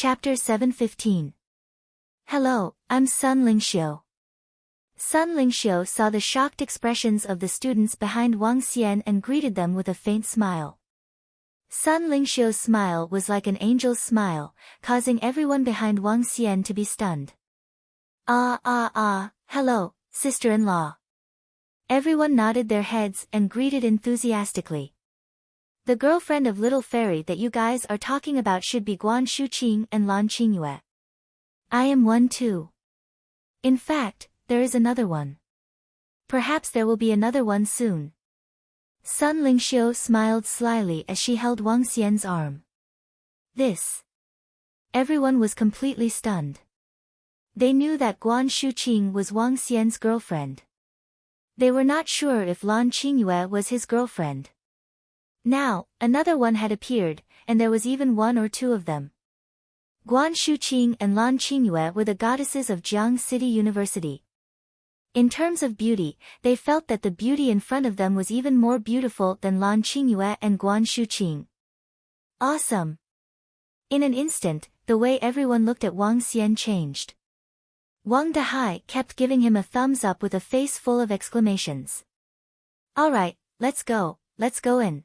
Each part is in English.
Chapter 7:15. Hello, I'm Sun Lingxiu. Sun Lingxiu saw the shocked expressions of the students behind Wang Xian and greeted them with a faint smile. Sun Lingxiu's smile was like an angel's smile, causing everyone behind Wang Xian to be stunned. Hello, sister-in-law. Everyone nodded their heads and greeted enthusiastically. The girlfriend of little fairy that you guys are talking about should be Guan Shuqing and Lan Qingyue. I am one too. In fact, there is another one. Perhaps there will be another one soon. Sun Lingxiu smiled slyly as she held Wang Xian's arm. This. Everyone was completely stunned. They knew that Guan Shuqing was Wang Xian's girlfriend. They were not sure if Lan Qingyue was his girlfriend. Now, another one had appeared, and there was even one or two of them. Guan Shuqing and Lan Qingyue were the goddesses of Jiang City University. In terms of beauty, they felt that the beauty in front of them was even more beautiful than Lan Qingyue and Guan Shuqing. Awesome! In an instant, the way everyone looked at Wang Xian changed. Wang Dehai kept giving him a thumbs up with a face full of exclamations. Alright, let's go in.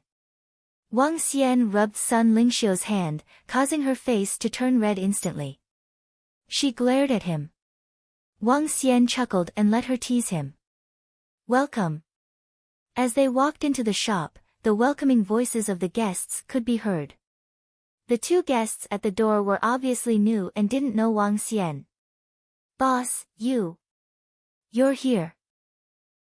Wang Xian rubbed Sun Lingxiu's hand, causing her face to turn red instantly. She glared at him. Wang Xian chuckled and let her tease him. Welcome. As they walked into the shop, the welcoming voices of the guests could be heard. The two guests at the door were obviously new and didn't know Wang Xian. Boss, you're here.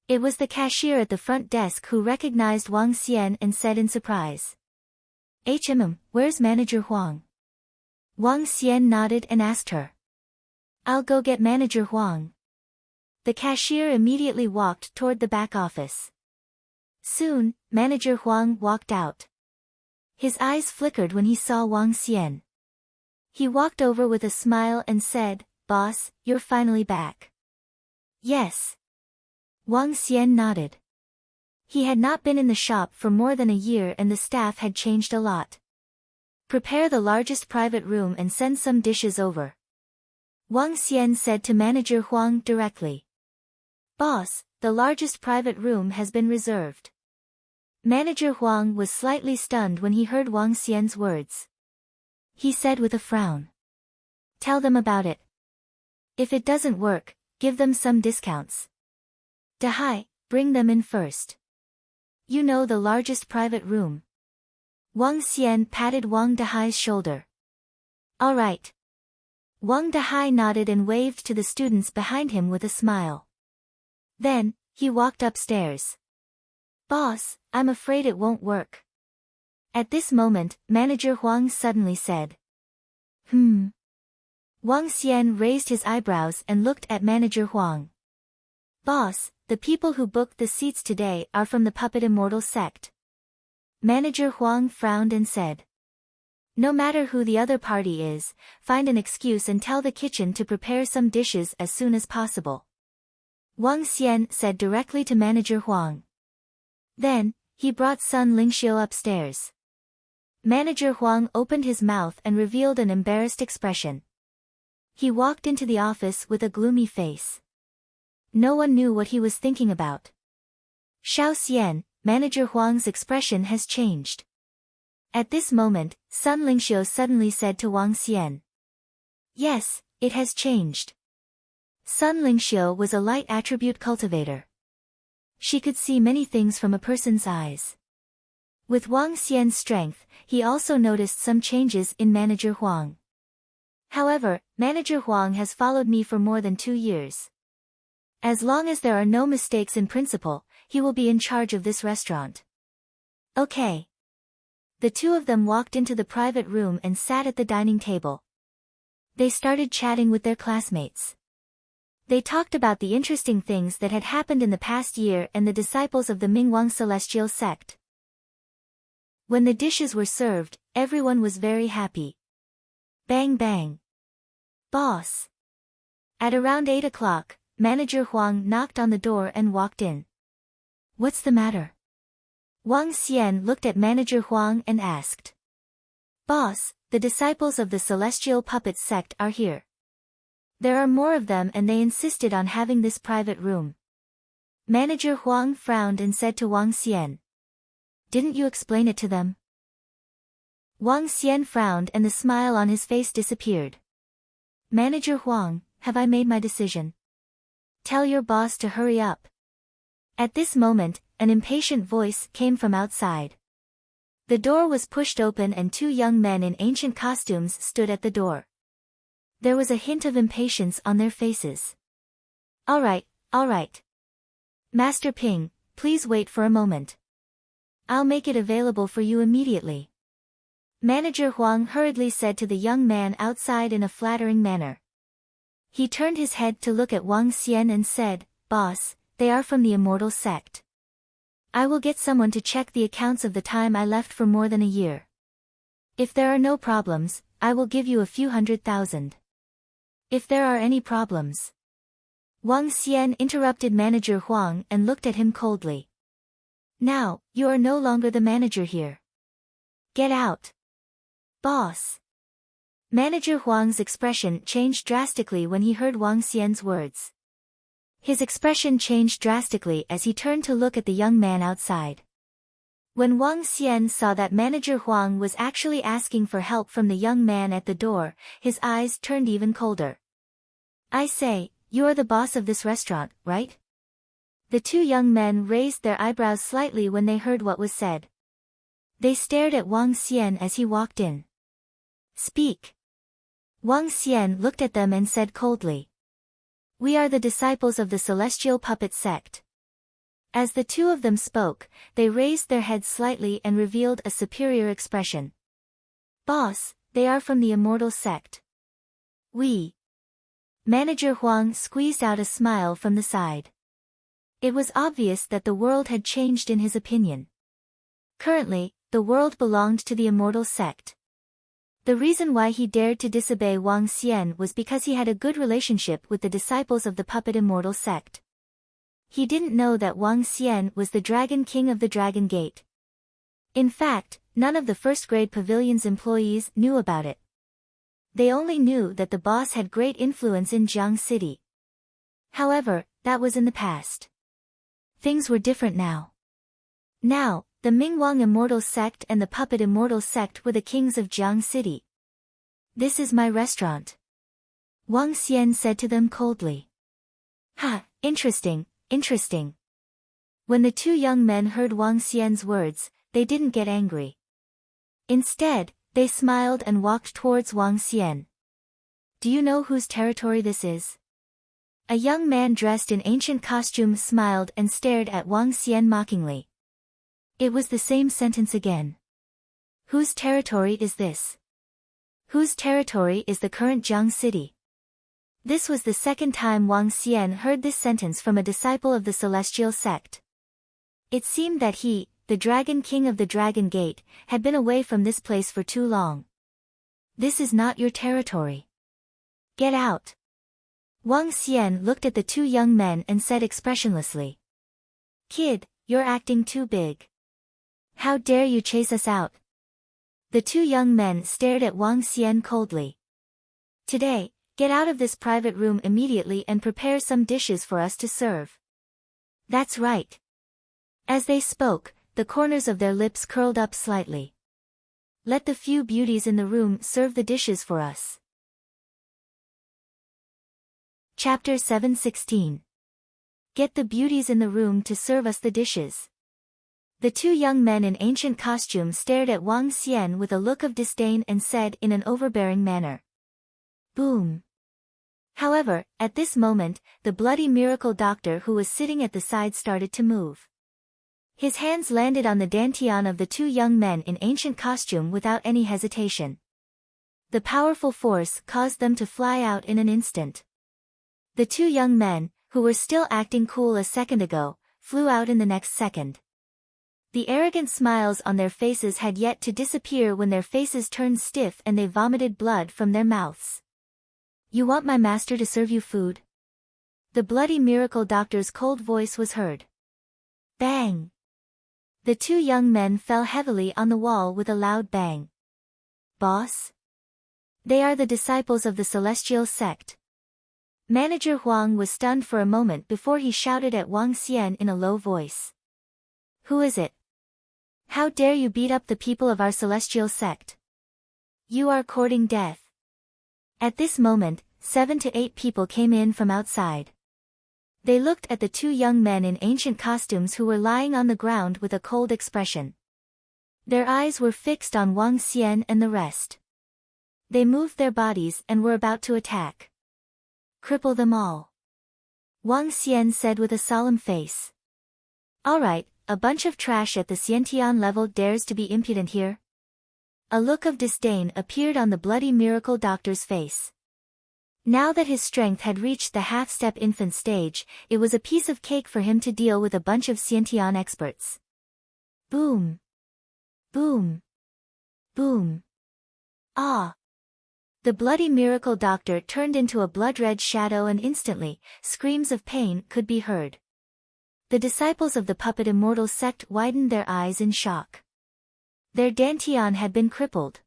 It was the cashier at the front desk who recognized Wang Xian and said in surprise. Where's Manager Huang? Wang Xian nodded and asked her. I'll go get Manager Huang. The cashier immediately walked toward the back office. Soon, Manager Huang walked out. His eyes flickered when he saw Wang Xian. He walked over with a smile and said, Boss, you're finally back. Yes. Wang Xian nodded. He had not been in the shop for more than a year and the staff had changed a lot. Prepare the largest private room and send some dishes over. Wang Xian said to Manager Huang directly. Boss, the largest private room has been reserved. Manager Huang was slightly stunned when he heard Wang Xian's words. He said with a frown. Tell them about it. If it doesn't work, give them some discounts. Dehai, bring them in first. You know the largest private room. Wang Xian patted Wang Dehai's shoulder. All right. Wang Dehai nodded and waved to the students behind him with a smile. Then, he walked upstairs. Boss, I'm afraid it won't work. At this moment, Manager Huang suddenly said. Wang Xian raised his eyebrows and looked at Manager Huang. Boss, the people who booked the seats today are from the Puppet Immortal sect. Manager Huang frowned and said. No matter who the other party is, find an excuse and tell the kitchen to prepare some dishes as soon as possible. Wang Xian said directly to Manager Huang. Then, he brought Sun Lingxiu upstairs. Manager Huang opened his mouth and revealed an embarrassed expression. He walked into the office with a gloomy face. No one knew what he was thinking about. Xiao Xian, Manager Huang's expression has changed. At this moment, Sun Lingxiu suddenly said to Wang Xian. Yes, it has changed. Sun Lingxiu was a light attribute cultivator. She could see many things from a person's eyes. With Wang Xian's strength, he also noticed some changes in Manager Huang. However, Manager Huang has followed me for more than 2 years. As long as there are no mistakes in principle, he will be in charge of this restaurant. Okay. The two of them walked into the private room and sat at the dining table. They started chatting with their classmates. They talked about the interesting things that had happened in the past year and the disciples of the Mingwang Celestial sect. When the dishes were served, everyone was very happy. Bang bang. Boss. At around 8 o'clock, Manager Huang knocked on the door and walked in. What's the matter? Wang Xian looked at Manager Huang and asked. Boss, the disciples of the celestial puppet sect are here. There are more of them and they insisted on having this private room. Manager Huang frowned and said to Wang Xian. Didn't you explain it to them? Wang Xian frowned and the smile on his face disappeared. Manager Huang, have I made my decision? Tell your boss to hurry up. At this moment, an impatient voice came from outside. The door was pushed open and two young men in ancient costumes stood at the door. There was a hint of impatience on their faces. All right. Master Ping, please wait for a moment. I'll make it available for you immediately. Manager Huang hurriedly said to the young man outside in a flattering manner. He turned his head to look at Wang Xian and said, Boss, they are from the immortal sect. I will get someone to check the accounts of the time I left for more than a year. If there are no problems, I will give you a few 100,000. If there are any problems. Wang Xian interrupted Manager Huang and looked at him coldly. Now, you are no longer the manager here. Get out. Boss. Manager Huang's expression changed drastically when he heard Wang Xian's words. His expression changed drastically as he turned to look at the young man outside. When Wang Xian saw that Manager Huang was actually asking for help from the young man at the door, his eyes turned even colder. I say, you are the boss of this restaurant, right? The two young men raised their eyebrows slightly when they heard what was said. They stared at Wang Xian as he walked in. Speak. Wang Xian looked at them and said coldly. We are the disciples of the celestial puppet sect. As the two of them spoke, they raised their heads slightly and revealed a superior expression. Boss, they are from the immortal sect. We. Manager Huang squeezed out a smile from the side. It was obvious that the world had changed in his opinion. Currently, the world belonged to the immortal sect. The reason why he dared to disobey Wang Xian was because he had a good relationship with the disciples of the puppet immortal sect. He didn't know that Wang Xian was the Dragon King of the Dragon Gate. In fact, none of the first-grade pavilion's employees knew about it. They only knew that the boss had great influence in Jiang City. However, that was in the past. Things were different now. Now, the Mingwang Immortal Sect and the Puppet Immortal Sect were the kings of Jiang City. This is my restaurant. Wang Xian said to them coldly. Ha, interesting. When the two young men heard Wang Xian's words, they didn't get angry. Instead, they smiled and walked towards Wang Xian. Do you know whose territory this is? A young man dressed in ancient costume smiled and stared at Wang Xian mockingly. It was the same sentence again. Whose territory is this? Whose territory is the current Jiang City? This was the second time Wang Xian heard this sentence from a disciple of the celestial sect. It seemed that he, the Dragon King of the Dragon Gate, had been away from this place for too long. This is not your territory. Get out. Wang Xian looked at the two young men and said expressionlessly. Kid, you're acting too big. How dare you chase us out? The two young men stared at Wang Xian coldly. Today, get out of this private room immediately and prepare some dishes for us to serve. That's right. As they spoke, the corners of their lips curled up slightly. Let the few beauties in the room serve the dishes for us. Chapter 7:16. Get the beauties in the room to serve us the dishes. The two young men in ancient costume stared at Wang Xian with a look of disdain and said in an overbearing manner. Boom. However, at this moment, the bloody miracle doctor who was sitting at the side started to move. His hands landed on the dantian of the two young men in ancient costume without any hesitation. The powerful force caused them to fly out in an instant. The two young men, who were still acting cool a second ago, flew out in the next second. The arrogant smiles on their faces had yet to disappear when their faces turned stiff and they vomited blood from their mouths. You want my master to serve you food? The bloody miracle doctor's cold voice was heard. Bang! The two young men fell heavily on the wall with a loud bang. boss? They are the disciples of the celestial sect. Manager Huang was stunned for a moment before he shouted at Wang Xian in a low voice. Who is it? How dare you beat up the people of our celestial sect? You are courting death. At this moment, 7 to 8 people came in from outside. They looked at the 2 young men in ancient costumes who were lying on the ground with a cold expression. Their eyes were fixed on Wang Xian and the rest. They moved their bodies and were about to attack. Cripple them all. Wang Xian said with a solemn face. All right, a bunch of trash at the Xiantian level dares to be impudent here? A look of disdain appeared on the bloody miracle doctor's face. Now that his strength had reached the half-step infant stage, it was a piece of cake for him to deal with a bunch of Xiantian experts. Boom. Boom. Boom. Ah. The bloody miracle doctor turned into a blood-red shadow and instantly, screams of pain could be heard. The disciples of the puppet immortal sect widened their eyes in shock. Their dantian had been crippled.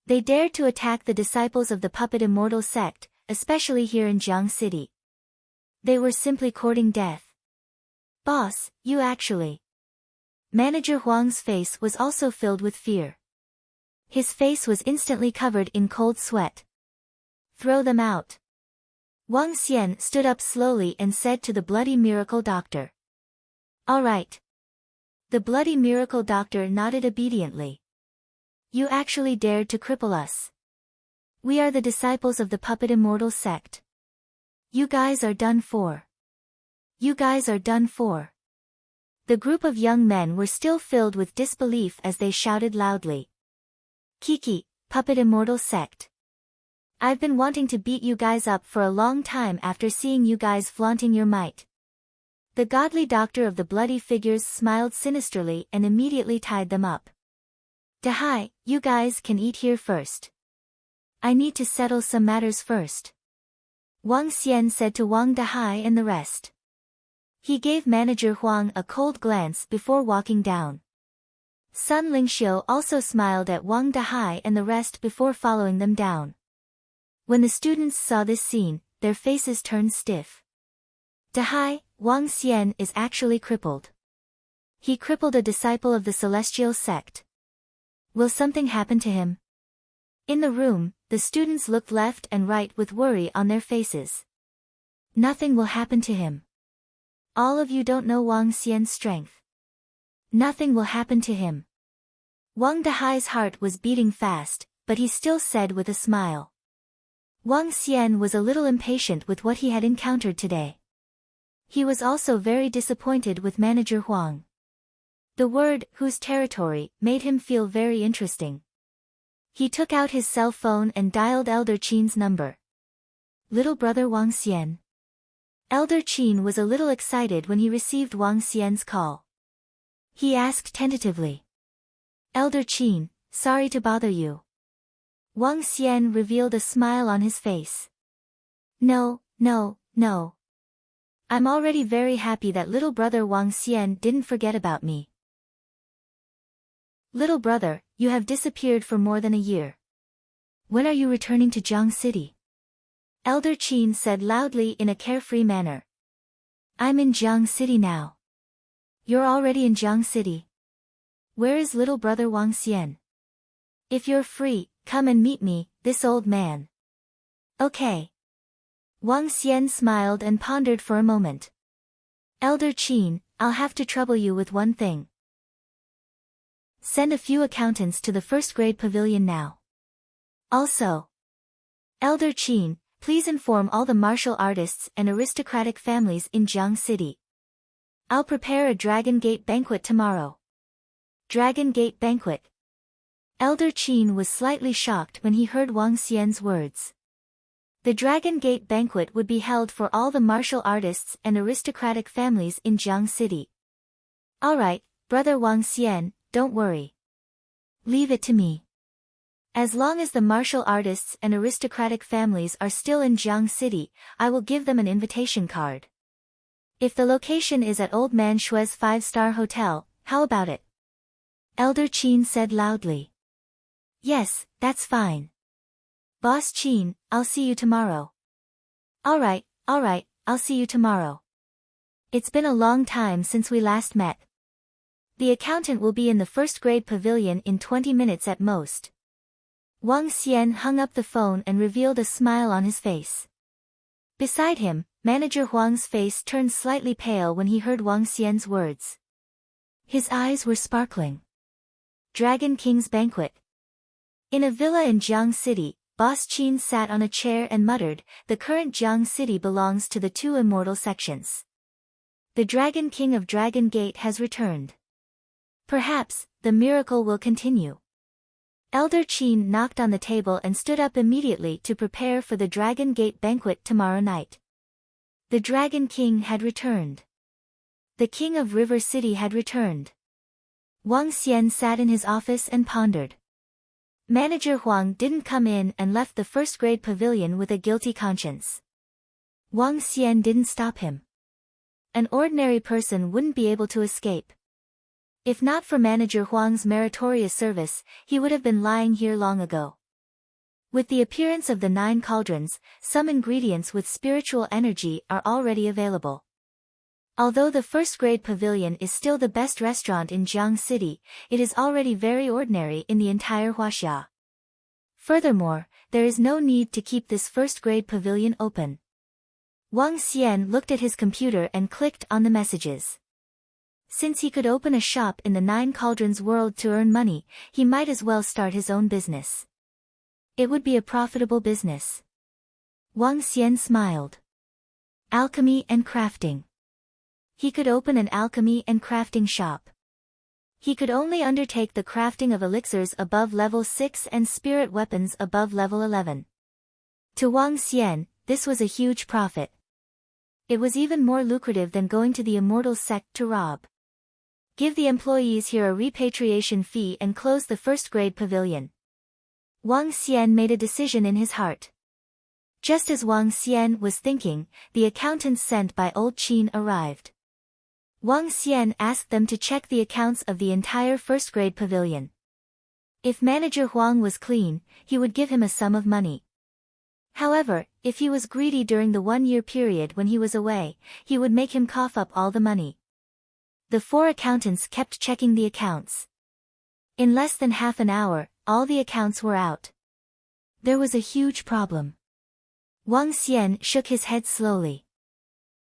They dared to attack the disciples of the puppet immortal sect, especially here in Jiang City. They were simply courting death. Boss, you actually. Manager Huang's face was also filled with fear. His face was instantly covered in cold sweat. Throw them out. Wang Xian stood up slowly and said to the bloody miracle doctor. All right. The bloody miracle doctor nodded obediently. You actually dared to cripple us. We are the disciples of the puppet immortal sect. You guys are done for. You guys are done for. The group of young men were still filled with disbelief as they shouted loudly. Kiki, puppet immortal sect. I've been wanting to beat you guys up for a long time after seeing you guys flaunting your might. The godly doctor of the bloody figures smiled sinisterly and immediately tied them up. Dahai, you guys can eat here first. I need to settle some matters first. Wang Xian said to Wang Dahai and the rest. He gave manager Huang a cold glance before walking down. Sun Lingxiu also smiled at Wang Dahai and the rest before following them down. When the students saw this scene, their faces turned stiff. Dahai, Wang Xian is actually crippled. He crippled a disciple of the celestial sect. Will something happen to him? In the room, the students looked left and right with worry on their faces. Nothing will happen to him. All of you don't know Wang Xian's strength. Nothing will happen to him. Wang Dahai's heart was beating fast, but he still said with a smile. Wang Xian was a little impatient with what he had encountered today. He was also very disappointed with manager Huang. The word, whose territory, made him feel very interesting. He took out his cell phone and dialed Elder Qin's number. Little brother Wang Xian. Elder Qin was a little excited when he received Wang Xian's call. He asked tentatively. Elder Qin, sorry to bother you. Wang Xian revealed a smile on his face. No. I'm already very happy that little brother Wang Xian didn't forget about me. Little brother, you have disappeared for more than a year. When are you returning to Jiang City? Elder Qin said loudly in a carefree manner. I'm in Jiang City now. You're already in Jiang City. Where is little brother Wang Xian? If you're free, come and meet me, this old man. Okay. Wang Xian smiled and pondered for a moment. Elder Qin, I'll have to trouble you with one thing. Send a few accountants to the first-grade pavilion now. Also, Elder Qin, please inform all the martial artists and aristocratic families in Jiang City. I'll prepare a Dragon Gate banquet tomorrow. Dragon Gate banquet. Elder Qin was slightly shocked when he heard Wang Xian's words. The Dragon Gate banquet would be held for all the martial artists and aristocratic families in Jiang City. Alright, brother Wang Xian, don't worry. Leave it to me. As long as the martial artists and aristocratic families are still in Jiang City, I will give them an invitation card. If the location is at Old Man Shue's 5-star hotel, how about it? Elder Qin said loudly. Yes, that's fine. Boss Qin, I'll see you tomorrow. Alright, I'll see you tomorrow. It's been a long time since we last met. The accountant will be in the first grade pavilion in 20 minutes at most. Wang Xian hung up the phone and revealed a smile on his face. Beside him, Manager Huang's face turned slightly pale when he heard Wang Xian's words. His eyes were sparkling. Dragon King's Banquet. In a villa in Jiang City, Boss Qin sat on a chair and muttered, the current Jiang City belongs to the two immortal sections. The Dragon King of Dragon Gate has returned. Perhaps, the miracle will continue. Elder Qin knocked on the table and stood up immediately to prepare for the Dragon Gate banquet tomorrow night. The Dragon King had returned. The King of River City had returned. Wang Xian sat in his office and pondered. Manager Huang didn't come in and left the first grade pavilion with a guilty conscience. Wang Xian didn't stop him. An ordinary person wouldn't be able to escape. If not for Manager Huang's meritorious service, he would have been lying here long ago. With the appearance of the 9 cauldrons, some ingredients with spiritual energy are already available. Although the first grade pavilion is still the best restaurant in Jiang City, it is already very ordinary in the entire Huaxia. Furthermore, there is no need to keep this first grade pavilion open. Wang Xian looked at his computer and clicked on the messages. Since he could open a shop in the 9 cauldrons world to earn money, he might as well start his own business. It would be a profitable business. Wang Xian smiled. Alchemy and crafting. He could open an alchemy and crafting shop. He could only undertake the crafting of elixirs above level 6 and spirit weapons above level 11. To Wang Xian, this was a huge profit. It was even more lucrative than going to the Immortals sect to rob. Give the employees here a repatriation fee and close the first grade pavilion. Wang Xian made a decision in his heart. Just as Wang Xian was thinking, the accountants sent by Old Qin arrived. Wang Xian asked them to check the accounts of the entire first grade pavilion. If Manager Huang was clean, he would give him a sum of money. However, if he was greedy during the 1-year period when he was away, he would make him cough up all the money. The 4 accountants kept checking the accounts. In less than half an hour, all the accounts were out. There was a huge problem. Wang Xian shook his head slowly.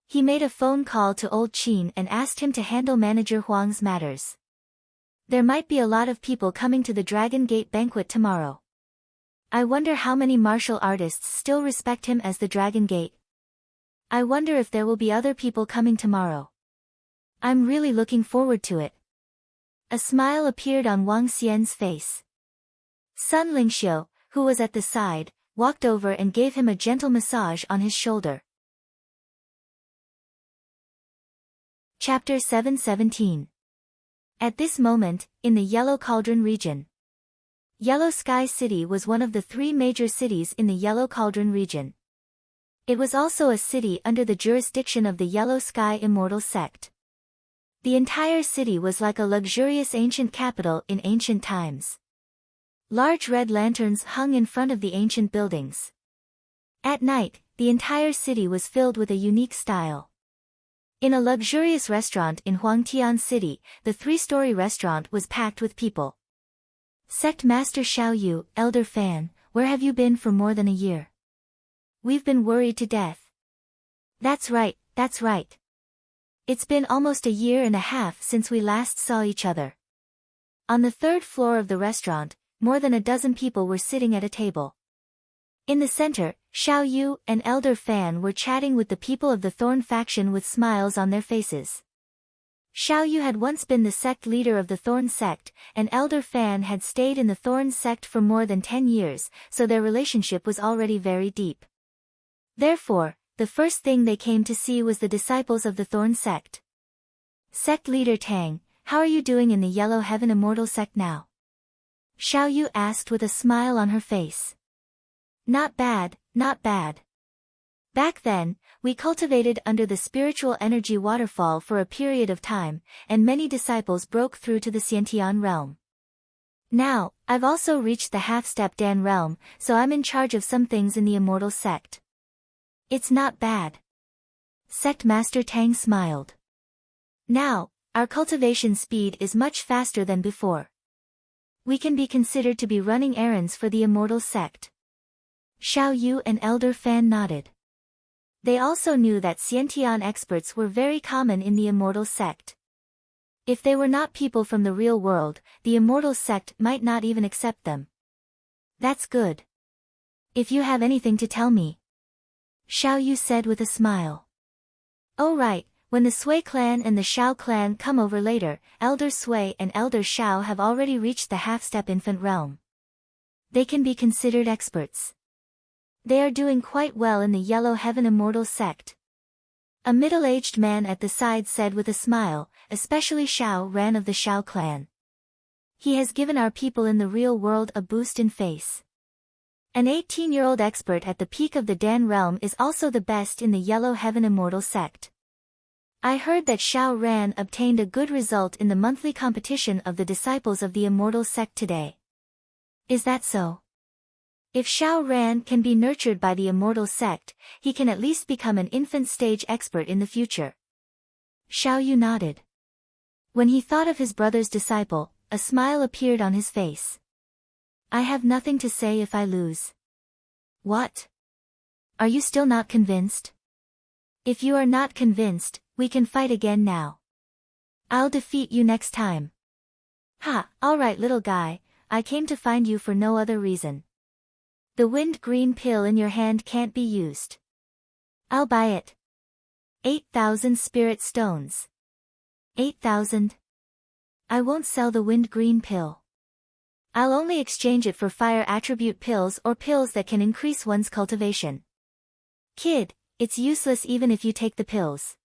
He made a phone call to Old Qin and asked him to handle Manager Huang's matters. There might be a lot of people coming to the Dragon Gate banquet tomorrow. I wonder how many martial artists still respect him as the Dragon Gate. I wonder if there will be other people coming tomorrow. I'm really looking forward to it. A smile appeared on Wang Xian's face. Sun Lingxiu, who was at the side, walked over and gave him a gentle massage on his shoulder. Chapter 717. At this moment, in the Yellow Cauldron region. Yellow Sky City was one of the 3 major cities in the Yellow Cauldron region. It was also a city under the jurisdiction of the Yellow Sky Immortal sect. The entire city was like a luxurious ancient capital in ancient times. Large red lanterns hung in front of the ancient buildings. At night, the entire city was filled with a unique style. In a luxurious restaurant in Huangtian City, the 3-story restaurant was packed with people. Sect Master Xiaoyu, Elder Fan, where have you been for more than a year? We've been worried to death. That's right. It's been almost a year and a half since we last saw each other. On the 3rd floor of the restaurant, more than a dozen people were sitting at a table. In the center, Xiaoyu and Elder Fan were chatting with the people of the Thorn faction with smiles on their faces. Xiaoyu had once been the sect leader of the Thorn sect, and Elder Fan had stayed in the Thorn sect for more than 10 years, so their relationship was already very deep. Therefore, the first thing they came to see was the disciples of the Thorn sect. Sect leader Tang, how are you doing in the Yellow Heaven Immortal sect now? Xiaoyu asked with a smile on her face. Not bad. Back then, we cultivated under the spiritual energy waterfall for a period of time, and many disciples broke through to the Xiantian realm. Now, I've also reached the half-step Dan realm, so I'm in charge of some things in the immortal sect. It's not bad. Sect Master Tang smiled. Now, our cultivation speed is much faster than before. We can be considered to be running errands for the immortal sect. Xiao Yu and Elder Fan nodded. They also knew that Xiantian experts were very common in the immortal sect. If they were not people from the real world, the immortal sect might not even accept them. That's good. If you have anything to tell me. Xiao Yu said with a smile. Oh right, when the Sui clan and the Xiao clan come over later, Elder Sui and Elder Xiao have already reached the half-step infant realm. They can be considered experts. They are doing quite well in the Yellow Heaven Immortal sect. A middle-aged man at the side said with a smile, especially Xiao Ran of the Xiao clan. He has given our people in the real world a boost in face. An 18-year-old expert at the peak of the Dan realm is also the best in the Yellow Heaven Immortal sect. I heard that Xiao Ran obtained a good result in the monthly competition of the disciples of the Immortal sect today. Is that so? If Xiao Ran can be nurtured by the Immortal sect, he can at least become an infant stage expert in the future. Xiao Yu nodded. When he thought of his brother's disciple, a smile appeared on his face. I have nothing to say if I lose. What? Are you still not convinced? If you are not convinced, we can fight again now. I'll defeat you next time. Ha, alright little guy, I came to find you for no other reason. The wind green pill in your hand can't be used. I'll buy it. 8,000 spirit stones. 8,000? I won't sell the wind green pill. I'll only exchange it for fire attribute pills or pills that can increase one's cultivation. Kid, it's useless even if you take the pills.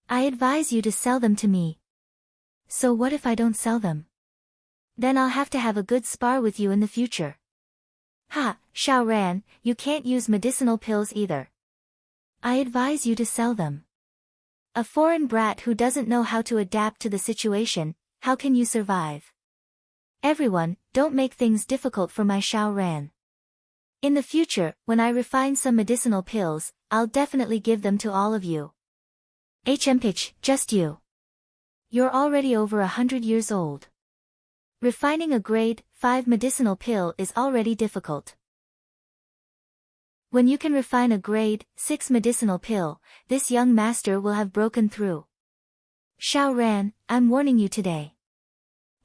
I advise you to sell them to me. So what if I don't sell them? Then I'll have to have a good spar with you in the future. Ha, Xiao Ran, you can't use medicinal pills either. I advise you to sell them. A foreign brat who doesn't know how to adapt to the situation, how can you survive? Everyone, don't make things difficult for my Xiao Ran. In the future, when I refine some medicinal pills, I'll definitely give them to all of you. HMH, just you. You're already over 100 years old. Refining a grade 5 medicinal pill is already difficult. When you can refine a grade 6 medicinal pill, this young master will have broken through. Xiao Ran, I'm warning you today.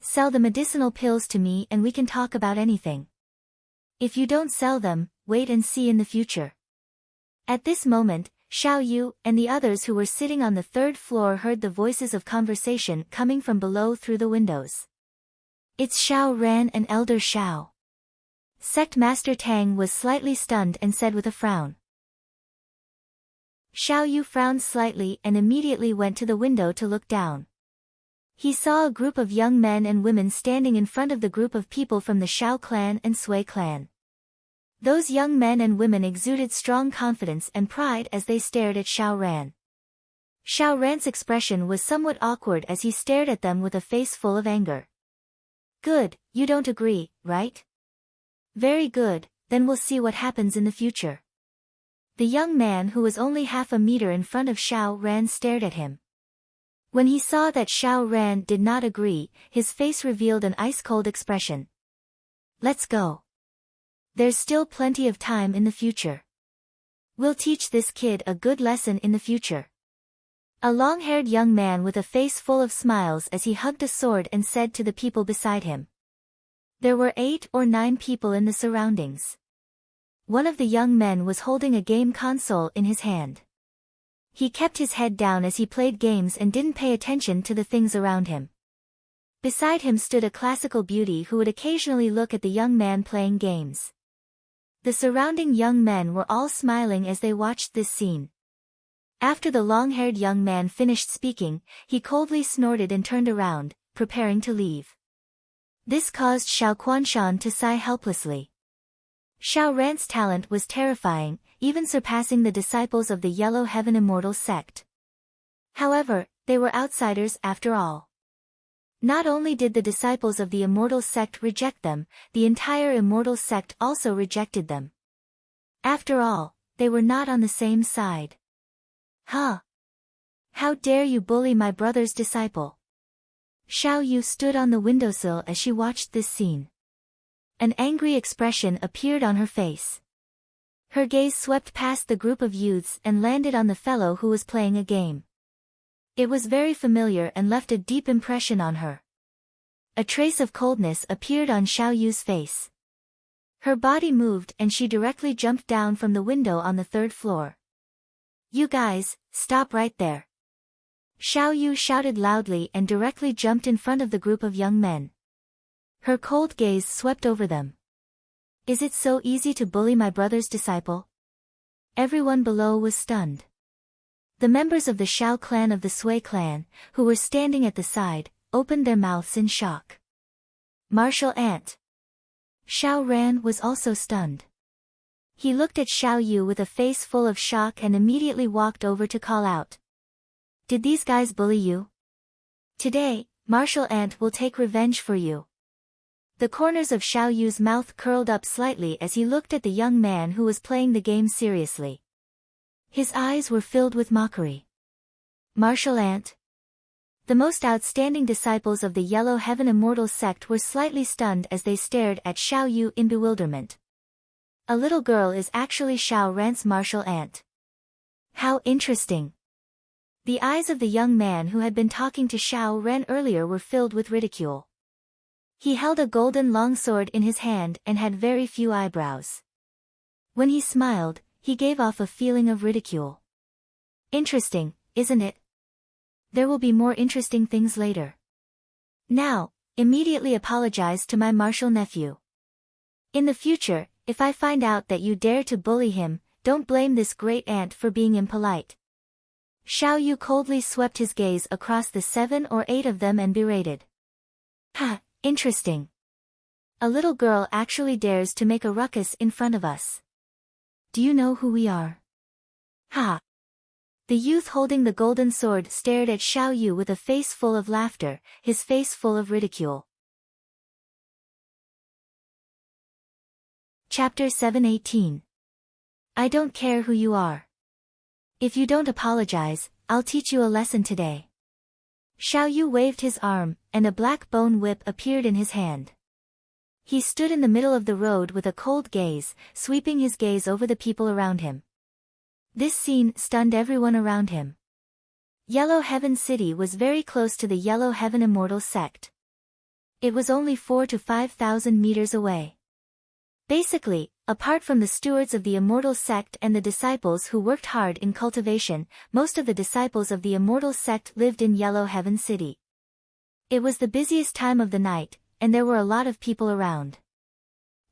Sell the medicinal pills to me and we can talk about anything. If you don't sell them, wait and see in the future. At this moment, Xiao Yu and the others who were sitting on the third floor heard the voices of conversation coming from below through the windows. It's Xiao Ran and Elder Xiao. Sect Master Tang was slightly stunned and said with a frown. Xiao Yu frowned slightly and immediately went to the window to look down. He saw a group of young men and women standing in front of the group of people from the Xiao clan and Sui clan. Those young men and women exuded strong confidence and pride as they stared at Xiao Ran. Xiao Ran's expression was somewhat awkward as he stared at them with a face full of anger. Good, you don't agree, right? Very good, then we'll see what happens in the future. The young man who was only half a meter in front of Xiao Ran stared at him. When he saw that Xiao Ran did not agree, his face revealed an ice-cold expression. Let's go. There's still plenty of time in the future. We'll teach this kid a good lesson in the future. A long-haired young man with a face full of smiles as he hugged a sword and said to the people beside him. There were 8 or 9 people in the surroundings. One of the young men was holding a game console in his hand. He kept his head down as he played games and didn't pay attention to the things around him. Beside him stood a classical beauty who would occasionally look at the young man playing games. The surrounding young men were all smiling as they watched this scene. After the long-haired young man finished speaking, he coldly snorted and turned around, preparing to leave. This caused Xiao Quanshan to sigh helplessly. Xiao Ran's talent was terrifying, even surpassing the disciples of the Yellow Heaven Immortal sect. However, they were outsiders after all. Not only did the disciples of the immortal sect reject them, the entire immortal sect also rejected them. After all, they were not on the same side. Huh? How dare you bully my brother's disciple? Xiao Yu stood on the windowsill as she watched this scene. An angry expression appeared on her face. Her gaze swept past the group of youths and landed on the fellow who was playing a game. It was very familiar and left a deep impression on her. A trace of coldness appeared on Xiao Yu's face. Her body moved and she directly jumped down from the window on the third floor. You guys, stop right there. Xiao Yu shouted loudly and directly jumped in front of the group of young men. Her cold gaze swept over them. Is it so easy to bully my brother's disciple? Everyone below was stunned. The members of the Xiao clan of the Sui clan, who were standing at the side, opened their mouths in shock. Martial ant. Xiao Ran was also stunned. He looked at Xiao Yu with a face full of shock and immediately walked over to call out. Did these guys bully you? Today, Martial Ant will take revenge for you. The corners of Xiao Yu's mouth curled up slightly as he looked at the young man who was playing the game seriously. His eyes were filled with mockery. Martial Ant? The most outstanding disciples of the Yellow Heaven Immortal sect were slightly stunned as they stared at Xiao Yu in bewilderment. A little girl is actually Xiao Ran's martial ant. How interesting. The eyes of the young man who had been talking to Xiao Ran earlier were filled with ridicule. He held a golden longsword in his hand and had very few eyebrows. When he smiled, he gave off a feeling of ridicule. Interesting, isn't it? There will be more interesting things later. Now, immediately apologize to my martial nephew. In the future, if I find out that you dare to bully him, don't blame this great ant for being impolite. Xiao Yu coldly swept his gaze across the 7 or 8 of them and berated. Ha, interesting. A little girl actually dares to make a ruckus in front of us. Do you know who we are? Ha. The youth holding the golden sword stared at Xiao Yu with a face full of laughter, his face full of ridicule. Chapter 7:18. I don't care who you are. If you don't apologize, I'll teach you a lesson today. Xiao Yu waved his arm, and a black bone whip appeared in his hand. He stood in the middle of the road with a cold gaze, sweeping his gaze over the people around him. This scene stunned everyone around him. Yellow Heaven City was very close to the Yellow Heaven Immortal sect. It was only 4,000 to 5,000 meters away. Basically, apart from the stewards of the Immortal sect and the disciples who worked hard in cultivation, most of the disciples of the Immortal sect lived in Yellow Heaven City. It was the busiest time of the night, and there were a lot of people around.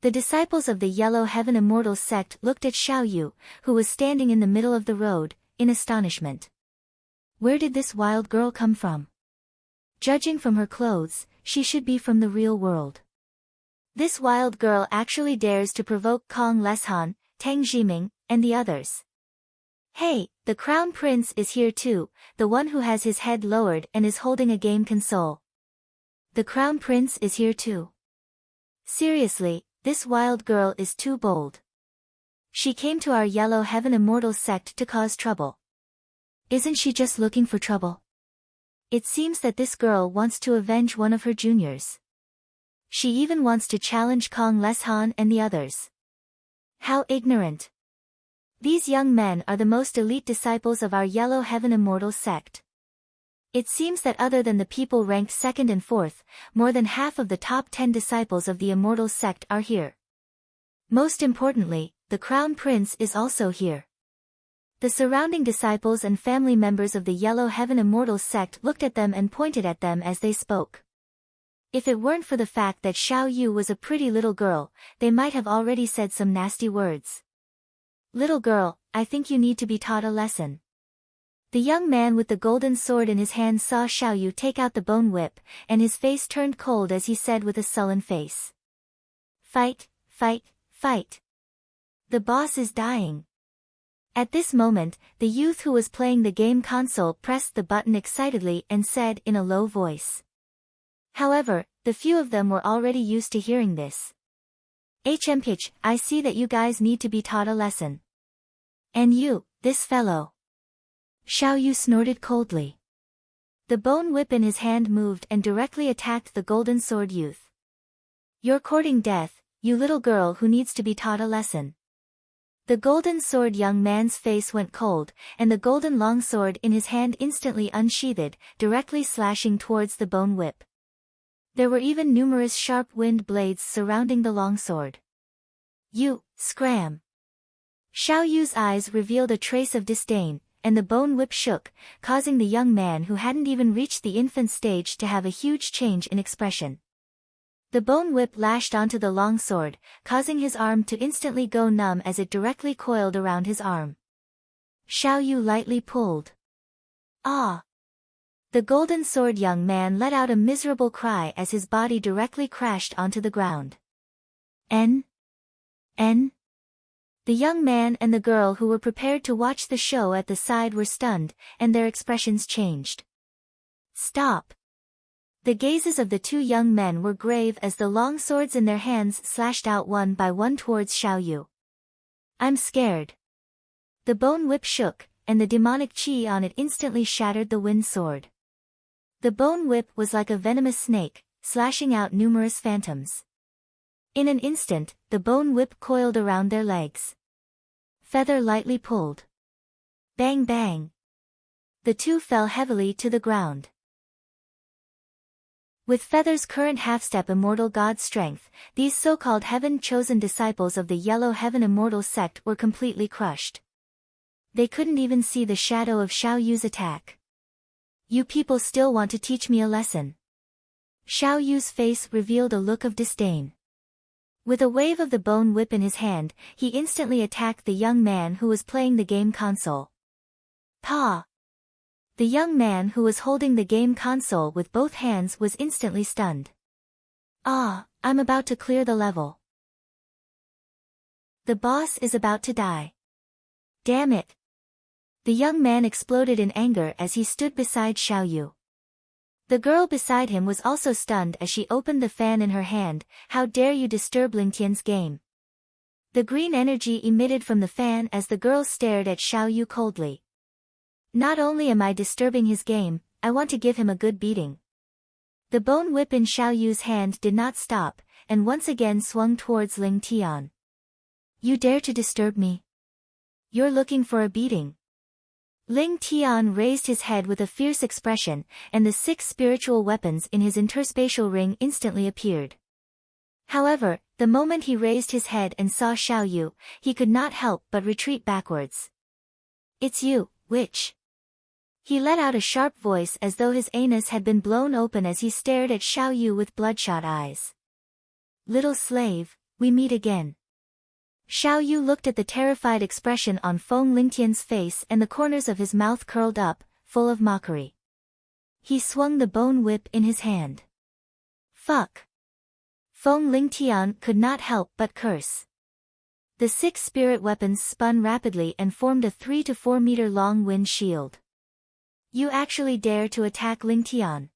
The disciples of the Yellow Heaven Immortal sect looked at Xiao Yu, who was standing in the middle of the road, in astonishment. Where did this wild girl come from? Judging from her clothes, she should be from the real world. This wild girl actually dares to provoke Kong Leshan, Tang Jiming, and the others. Hey, the Crown Prince is here too, the one who has his head lowered and is holding a game console. The Crown Prince is here too. Seriously, this wild girl is too bold. She came to our Yellow Heaven Immortal sect to cause trouble. Isn't she just looking for trouble? It seems that this girl wants to avenge one of her juniors. She even wants to challenge Kong Leshan and the others. How ignorant. These young men are the most elite disciples of our Yellow Heaven Immortal sect. It seems that other than the people ranked 2nd and 4th, more than half of the top 10 disciples of the Immortal sect are here. Most importantly, the Crown Prince is also here. The surrounding disciples and family members of the Yellow Heaven Immortal sect looked at them and pointed at them as they spoke. If it weren't for the fact that Xiao Yu was a pretty little girl, they might have already said some nasty words. Little girl, I think you need to be taught a lesson. The young man with the golden sword in his hand saw Xiao Yu take out the bone whip, and his face turned cold as he said with a sullen face. Fight, fight, fight. The boss is dying. At this moment, the youth who was playing the game console pressed the button excitedly and said in a low voice. However, the few of them were already used to hearing this. HMH, I see that you guys need to be taught a lesson. And you, this fellow. Xiao Yu snorted coldly. The bone whip in his hand moved and directly attacked the golden sword youth. You're courting death, you little girl who needs to be taught a lesson. The golden sword young man's face went cold, and the golden longsword in his hand instantly unsheathed, directly slashing towards the bone whip. There were even numerous sharp wind blades surrounding the longsword. You, scram! Xiao Yu's eyes revealed a trace of disdain, and the bone whip shook, causing the young man who hadn't even reached the infant stage to have a huge change in expression. The bone whip lashed onto the long sword, causing his arm to instantly go numb as it directly coiled around his arm. Xiao Yu lightly pulled. Ah! The golden sword young man let out a miserable cry as his body directly crashed onto the ground. N? The young man and the girl who were prepared to watch the show at the side were stunned, and their expressions changed. Stop! The gazes of the two young men were grave as the long swords in their hands slashed out one by one towards Xiao Yu. I'm scared. The bone whip shook, and the demonic chi on it instantly shattered the wind sword. The bone whip was like a venomous snake, slashing out numerous phantoms. In an instant, the bone whip coiled around their legs. Feather lightly pulled. Bang bang. The two fell heavily to the ground. With Feather's current half-step immortal god strength, these so-called heaven-chosen disciples of the Yellow Heaven Immortal sect were completely crushed. They couldn't even see the shadow of Xiao Yu's attack. You people still want to teach me a lesson. Xiao Yu's face revealed a look of disdain. With a wave of the bone whip in his hand, he instantly attacked the young man who was playing the game console. Pa! The young man who was holding the game console with both hands was instantly stunned. Ah, I'm about to clear the level. The boss is about to die. Damn it! The young man exploded in anger as he stood beside Xiao Yu. The girl beside him was also stunned as she opened the fan in her hand. How dare you disturb Lingtian's game? The green energy emitted from the fan as the girl stared at Xiao Yu coldly. Not only am I disturbing his game, I want to give him a good beating. The bone whip in Xiao Yu's hand did not stop, and once again swung towards Ling Tian. You dare to disturb me? You're looking for a beating. Ling Tian raised his head with a fierce expression, and the 6 spiritual weapons in his interspatial ring instantly appeared. However, the moment he raised his head and saw Xiao Yu, he could not help but retreat backwards. It's you, witch. He let out a sharp voice as though his anus had been blown open as he stared at Xiao Yu with bloodshot eyes. Little slave, we meet again. Xiao Yu looked at the terrified expression on Feng Lingtian's face and the corners of his mouth curled up, full of mockery. He swung the bone whip in his hand. Fuck. Feng Lingtian could not help but curse. The 6 spirit weapons spun rapidly and formed a 3 to 4 meter long wind shield. You actually dare to attack Lingtian?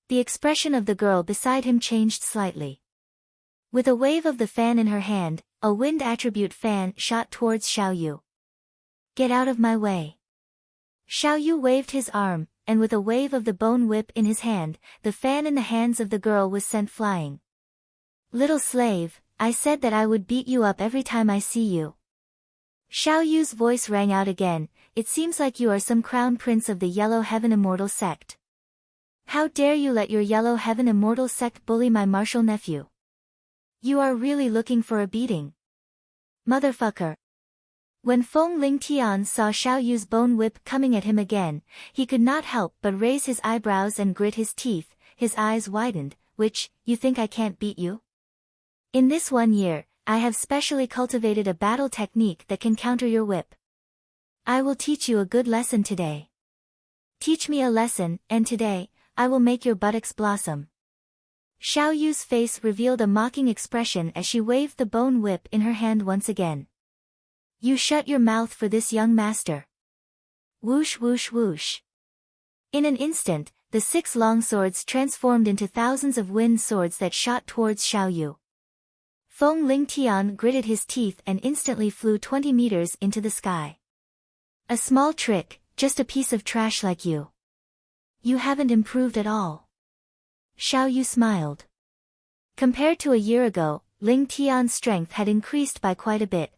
The expression of the girl beside him changed slightly. With a wave of the fan in her hand, a wind attribute fan shot towards Xiao Yu. Get out of my way. Xiao Yu waved his arm, and with a wave of the bone whip in his hand, the fan in the hands of the girl was sent flying. Little slave, I said that I would beat you up every time I see you. Xiao Yu's voice rang out again. It seems like you are some crown prince of the Yellow Heaven Immortal sect. How dare you let your Yellow Heaven Immortal sect bully my martial nephew? You are really looking for a beating. Motherfucker. When Feng Lingtian saw Xiao Yu's bone whip coming at him again, he could not help but raise his eyebrows and grit his teeth. His eyes widened. Which, you think I can't beat you? In this 1 year, I have specially cultivated a battle technique that can counter your whip. I will teach you a good lesson today. Teach me a lesson, and today, I will make your buttocks blossom. Xiao Yu's face revealed a mocking expression as she waved the bone whip in her hand once again. You shut your mouth for this young master. Whoosh whoosh whoosh. In an instant, the 6 long swords transformed into thousands of wind swords that shot towards Xiao Yu. Feng Lingtian gritted his teeth and instantly flew 20 meters into the sky. A small trick, just a piece of trash like you. You haven't improved at all. Xiao Yu smiled. Compared to a year ago, Ling Tian's strength had increased by quite a bit.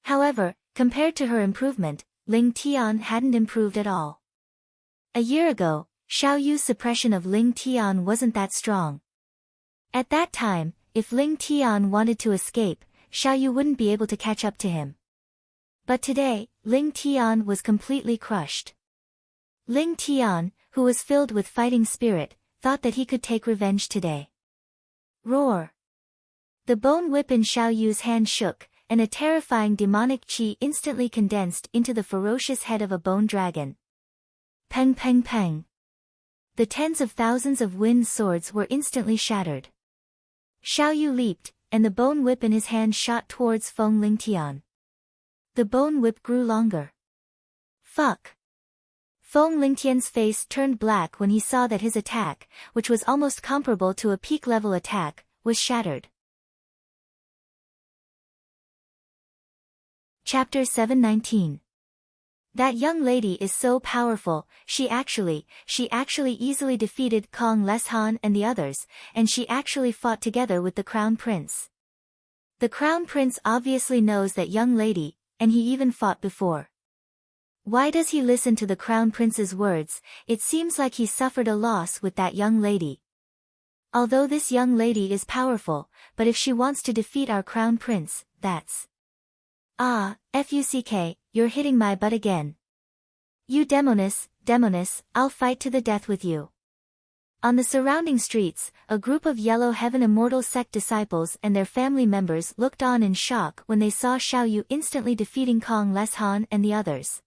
However, compared to her improvement, Ling Tian hadn't improved at all. A year ago, Xiao Yu's suppression of Ling Tian wasn't that strong. At that time, if Ling Tian wanted to escape, Xiao Yu wouldn't be able to catch up to him. But today, Ling Tian was completely crushed. Ling Tian, who was filled with fighting spirit, thought that he could take revenge today. Roar! The bone whip in Xiao Yu's hand shook, and a terrifying demonic qi instantly condensed into the ferocious head of a bone dragon. Peng peng peng. The tens of thousands of wind swords were instantly shattered. Xiao Yu leaped, and the bone whip in his hand shot towards Feng Lingtian. The bone whip grew longer. Fuck! Feng Lingtian's face turned black when he saw that his attack, which was almost comparable to a peak-level attack, was shattered. Chapter 719. That young lady is so powerful, she actually easily defeated Kong Leshan and the others, and she actually fought together with the Crown Prince. The Crown Prince obviously knows that young lady, and he even fought before. Why does he listen to the Crown Prince's words? It seems like he suffered a loss with that young lady. Although this young lady is powerful, but if she wants to defeat our Crown Prince, that's... Ah, fuck, you're hitting my butt again. You demoness, I'll fight to the death with you. On the surrounding streets, a group of Yellow Heaven Immortal Sect disciples and their family members looked on in shock when they saw Xiao Yu instantly defeating Kong Leshan and the others.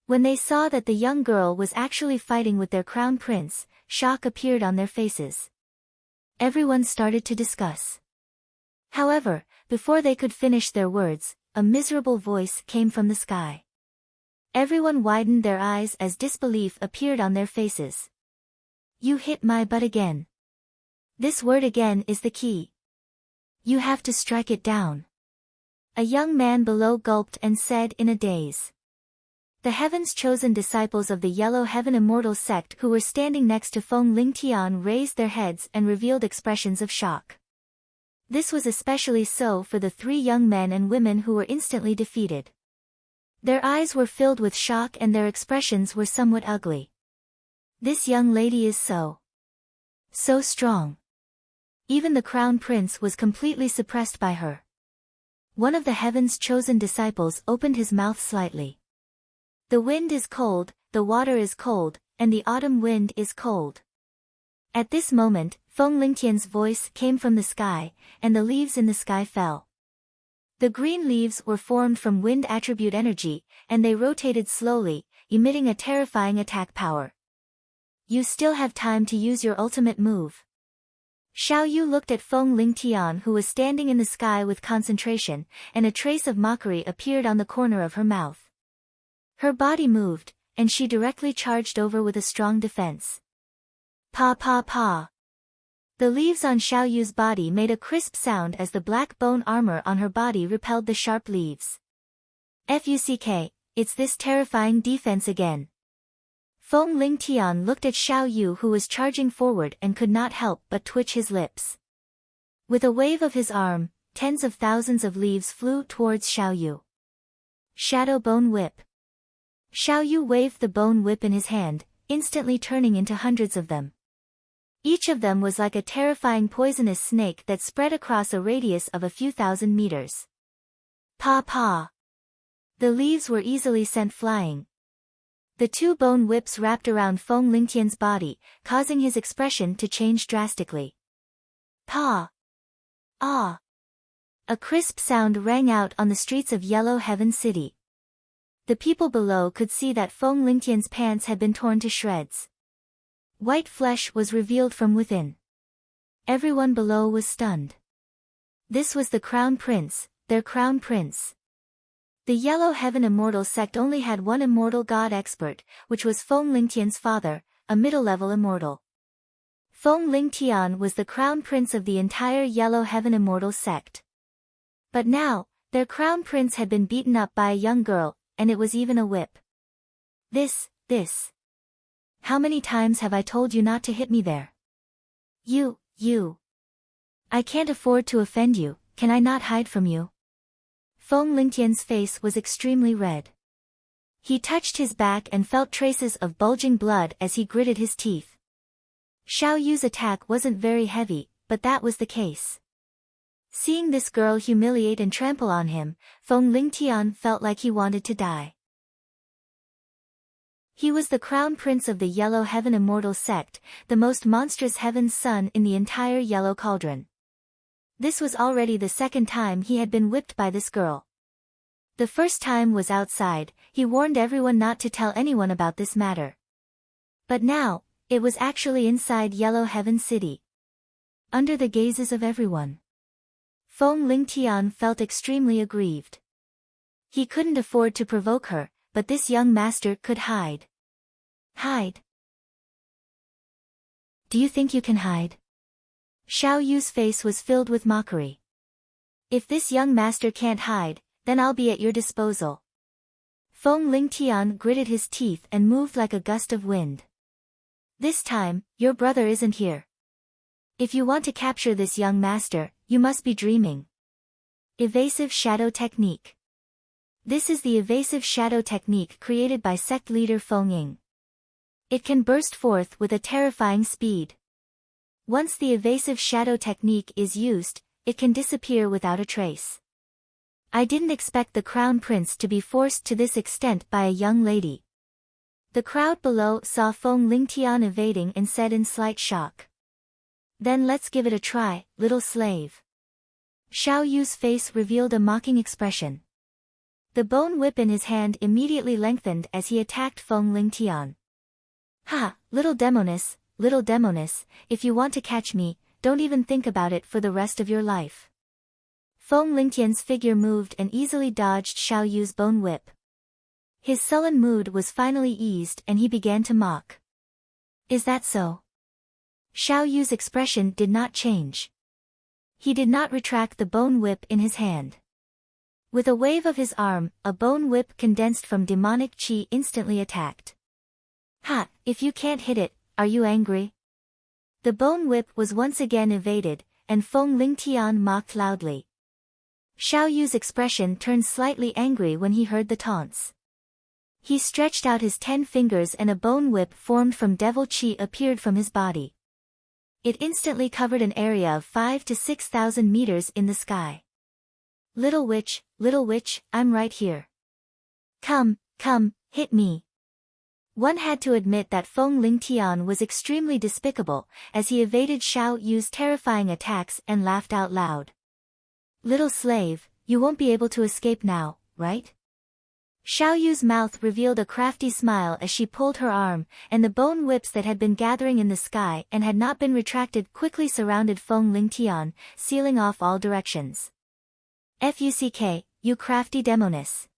When they saw that the young girl was actually fighting with their Crown Prince, shock appeared on their faces. Everyone started to discuss. However, before they could finish their words, a miserable voice came from the sky. Everyone widened their eyes as disbelief appeared on their faces. You hit my butt again. This word again is the key. You have to strike it down. A young man below gulped and said in a daze. The heaven's chosen disciples of the Yellow Heaven Immortal Sect who were standing next to Feng Lingtian raised their heads and revealed expressions of shock. This was especially so for the 3 young men and women who were instantly defeated. Their eyes were filled with shock and their expressions were somewhat ugly. This young lady is so strong. Even the Crown Prince was completely suppressed by her. One of the heaven's chosen disciples opened his mouth slightly. The wind is cold, the water is cold, and the autumn wind is cold. At this moment, Feng Lingtian's voice came from the sky, and the leaves in the sky fell. The green leaves were formed from wind attribute energy, and they rotated slowly, emitting a terrifying attack power. You still have time to use your ultimate move. Xiao Yu looked at Feng Lingtian who was standing in the sky with concentration, and a trace of mockery appeared on the corner of her mouth. Her body moved, and she directly charged over with a strong defense. Pa pa pa. The leaves on Xiao Yu's body made a crisp sound as the black bone armor on her body repelled the sharp leaves. Fuck, it's this terrifying defense again. Feng Lingtian looked at Xiao Yu who was charging forward and could not help but twitch his lips. With a wave of his arm, tens of thousands of leaves flew towards Xiao Yu. Shadow Bone Whip. Xiao Yu waved the bone whip in his hand, instantly turning into hundreds of them. Each of them was like a terrifying poisonous snake that spread across a radius of a few thousand meters. Pa pa. The leaves were easily sent flying. The 2 bone whips wrapped around Feng Lingtian's body, causing his expression to change drastically. Pa. Ah. A crisp sound rang out on the streets of Yellow Heaven City. The people below could see that Feng Lingtian's pants had been torn to shreds. White flesh was revealed from within. Everyone below was stunned. This was the Crown Prince, their Crown Prince. The Yellow Heaven Immortal Sect only had one immortal god expert, which was Feng Lingtian's father, a middle-level immortal. Feng Lingtian was the crown prince of the entire Yellow Heaven Immortal sect. But now, their crown prince had been beaten up by a young girl, and it was even a whip. This. How many times have I told you not to hit me there? You. I can't afford to offend you, can I not hide from you? Feng Lingtian's face was extremely red. He touched his back and felt traces of bulging blood as he gritted his teeth. Xiao Yu's attack wasn't very heavy, but that was the case. Seeing this girl humiliate and trample on him, Feng Lingtian felt like he wanted to die. He was the crown prince of the Yellow Heaven Immortal sect, the most monstrous heaven's son in the entire Yellow Cauldron. This was already the second time he had been whipped by this girl. The first time was outside, he warned everyone not to tell anyone about this matter. But now, it was actually inside Yellow Heaven City. Under the gazes of everyone. Feng Lingtian felt extremely aggrieved. He couldn't afford to provoke her, but this young master could hide. Hide? Do you think you can hide? Xiao Yu's face was filled with mockery. If this young master can't hide, then I'll be at your disposal. Feng Lingtian gritted his teeth and moved like a gust of wind. This time, your brother isn't here. If you want to capture this young master, you must be dreaming. Evasive Shadow Technique. This is the evasive shadow technique created by sect leader Feng Ying. It can burst forth with a terrifying speed. Once the evasive shadow technique is used, it can disappear without a trace. I didn't expect the crown prince to be forced to this extent by a young lady. The crowd below saw Feng Lingtian evading and said in slight shock. Then let's give it a try, little slave. Xiao Yu's face revealed a mocking expression. The bone whip in his hand immediately lengthened as he attacked Feng Lingtian. Ha, little demoness, if you want to catch me, don't even think about it for the rest of your life. Feng Lingtian's figure moved and easily dodged Xiao Yu's bone whip. His sullen mood was finally eased and he began to mock. Is that so? Xiao Yu's expression did not change. He did not retract the bone whip in his hand. With a wave of his arm, a bone whip condensed from demonic chi instantly attacked. Ha, if you can't hit it, are you angry? The bone whip was once again evaded, and Feng Lingtian mocked loudly. Xiao Yu's expression turned slightly angry when he heard the taunts. He stretched out his 10 fingers and a bone whip formed from devil chi appeared from his body. It instantly covered an area of 5,000 to 6,000 meters in the sky. Little witch, I'm right here. Come, hit me. One had to admit that Feng Lingtian was extremely despicable, as he evaded Xiao Yu's terrifying attacks and laughed out loud. Little slave, you won't be able to escape now, right? Xiao Yu's mouth revealed a crafty smile as she pulled her arm, and the bone whips that had been gathering in the sky and had not been retracted quickly surrounded Feng Lingtian, sealing off all directions. Fuck, you crafty demoness.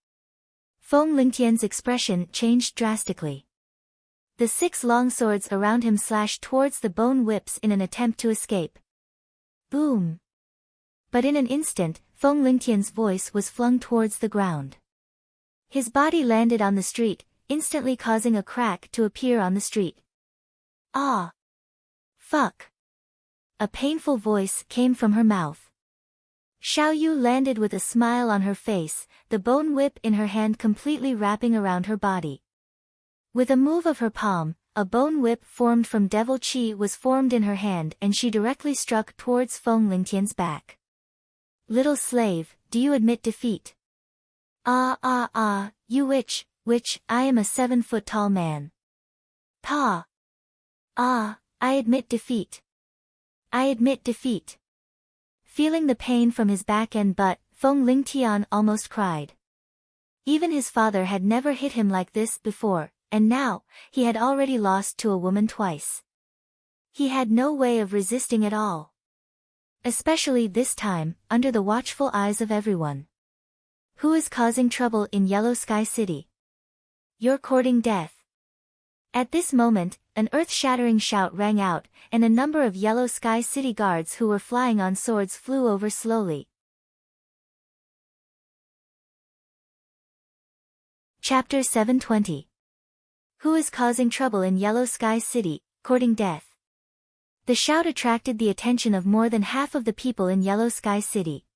Feng Lingtian's expression changed drastically. The 6 long swords around him slashed towards the bone whips in an attempt to escape. Boom! But in an instant, Feng Lingtian's voice was flung towards the ground. His body landed on the street, instantly causing a crack to appear on the street. Ah! Fuck! A painful voice came from her mouth. Xiao Yu landed with a smile on her face, the bone whip in her hand completely wrapping around her body. With a move of her palm, a bone whip formed from devil chi was formed in her hand and she directly struck towards Feng Lingtian's back. Little slave, do you admit defeat? You witch, I am a 7-foot-tall man. Pa! I admit defeat. I admit defeat. Feeling the pain from his back and butt, Feng Lingtian almost cried. Even his father had never hit him like this before, and now, he had already lost to a woman twice. He had no way of resisting at all. Especially this time, under the watchful eyes of everyone. Who is causing trouble in Yellow Sky City? You're courting death. At this moment, an earth-shattering shout rang out, and a number of Yellow Sky City guards who were flying on swords flew over slowly. Chapter 720. Who is causing trouble in Yellow Sky City, courting death? The shout attracted the attention of more than half of the people in Yellow Sky City.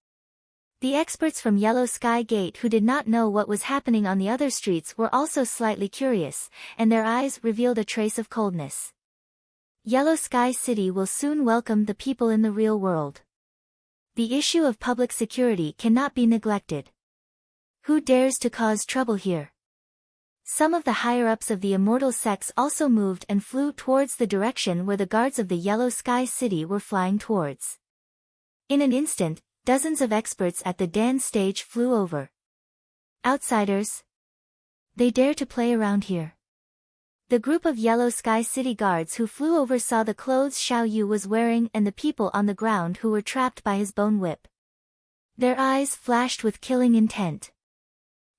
The experts from Yellow Sky Gate who did not know what was happening on the other streets were also slightly curious, and their eyes revealed a trace of coldness. Yellow Sky City will soon welcome the people in the real world. The issue of public security cannot be neglected. Who dares to cause trouble here? Some of the higher-ups of the immortal sects also moved and flew towards the direction where the guards of the Yellow Sky City were flying towards. In an instant, dozens of experts at the dance stage flew over. Outsiders? They dare to play around here. The group of Yellow Sky City guards who flew over saw the clothes Xiao Yu was wearing and the people on the ground who were trapped by his bone whip. Their eyes flashed with killing intent.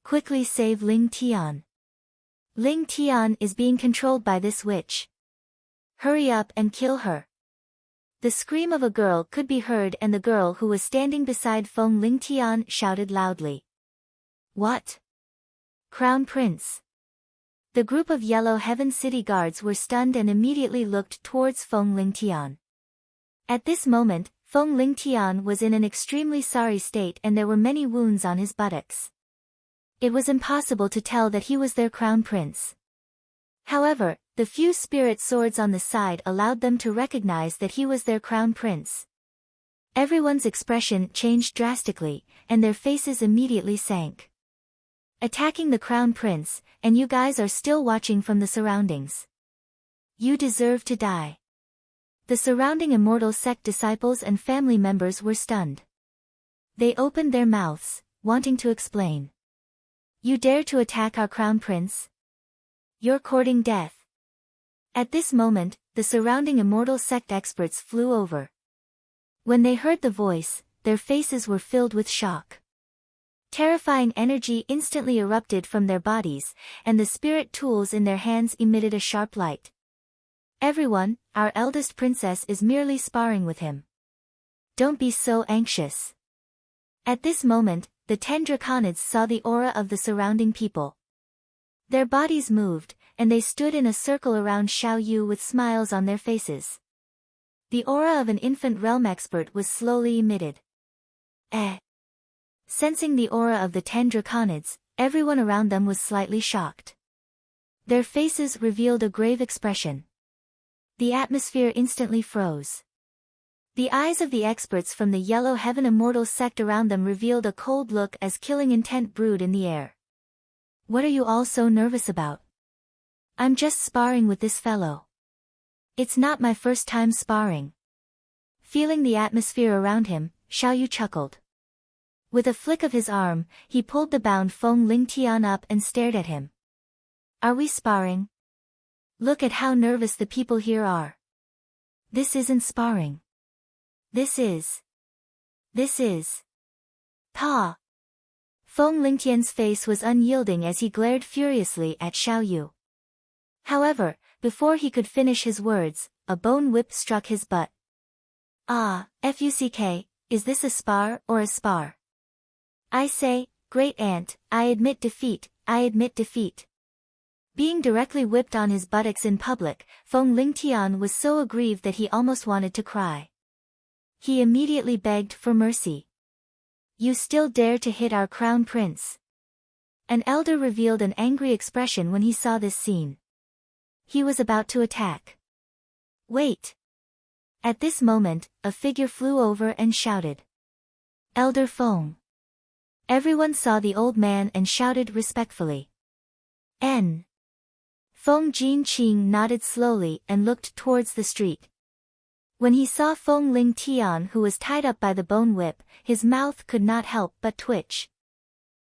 Quickly save Ling Tian. Ling Tian is being controlled by this witch. Hurry up and kill her. The scream of a girl could be heard and the girl who was standing beside Feng Ling Tian shouted loudly. What? Crown Prince. The group of Yellow Heaven City guards were stunned and immediately looked towards Feng Ling Tian. At this moment, Feng Ling Tian was in an extremely sorry state and there were many wounds on his buttocks. It was impossible to tell that he was their crown prince. However, the few spirit swords on the side allowed them to recognize that he was their crown prince. Everyone's expression changed drastically, and their faces immediately sank. Attacking the crown prince, and you guys are still watching from the surroundings. You deserve to die. The surrounding immortal sect disciples and family members were stunned. They opened their mouths, wanting to explain. You dare to attack our crown prince? You're courting death. At this moment, the surrounding immortal sect experts flew over. When they heard the voice, their faces were filled with shock. Terrifying energy instantly erupted from their bodies, and the spirit tools in their hands emitted a sharp light. Everyone, our eldest princess is merely sparring with him. Don't be so anxious. At this moment, the 10 draconids saw the aura of the surrounding people. Their bodies moved, and they stood in a circle around Xiao Yu with smiles on their faces. The aura of an infant realm expert was slowly emitted. Sensing the aura of the 10 draconids, everyone around them was slightly shocked. Their faces revealed a grave expression. The atmosphere instantly froze. The eyes of the experts from the Yellow Heaven Immortal sect around them revealed a cold look as killing intent brewed in the air. What are you all so nervous about? I'm just sparring with this fellow. It's not my first time sparring. Feeling the atmosphere around him, Xiao Yu chuckled. With a flick of his arm, he pulled the bound Feng Ling Tian up and stared at him. Are we sparring? Look at how nervous the people here are. This isn't sparring. This is. Pa. Feng Lingtian's face was unyielding as he glared furiously at Xiao Yu. However, before he could finish his words, a bone whip struck his butt. Fuck, is this a spar or a spar? I say, great aunt, I admit defeat. Being directly whipped on his buttocks in public, Feng Lingtian was so aggrieved that he almost wanted to cry. He immediately begged for mercy. You still dare to hit our crown prince? An elder revealed an angry expression when he saw this scene. He was about to attack. Wait! At this moment, a figure flew over and shouted. Elder Feng. Everyone saw the old man and shouted respectfully. N. Feng Jinqing nodded slowly and looked towards the street. When he saw Feng Ling Tian who was tied up by the bone whip, his mouth could not help but twitch.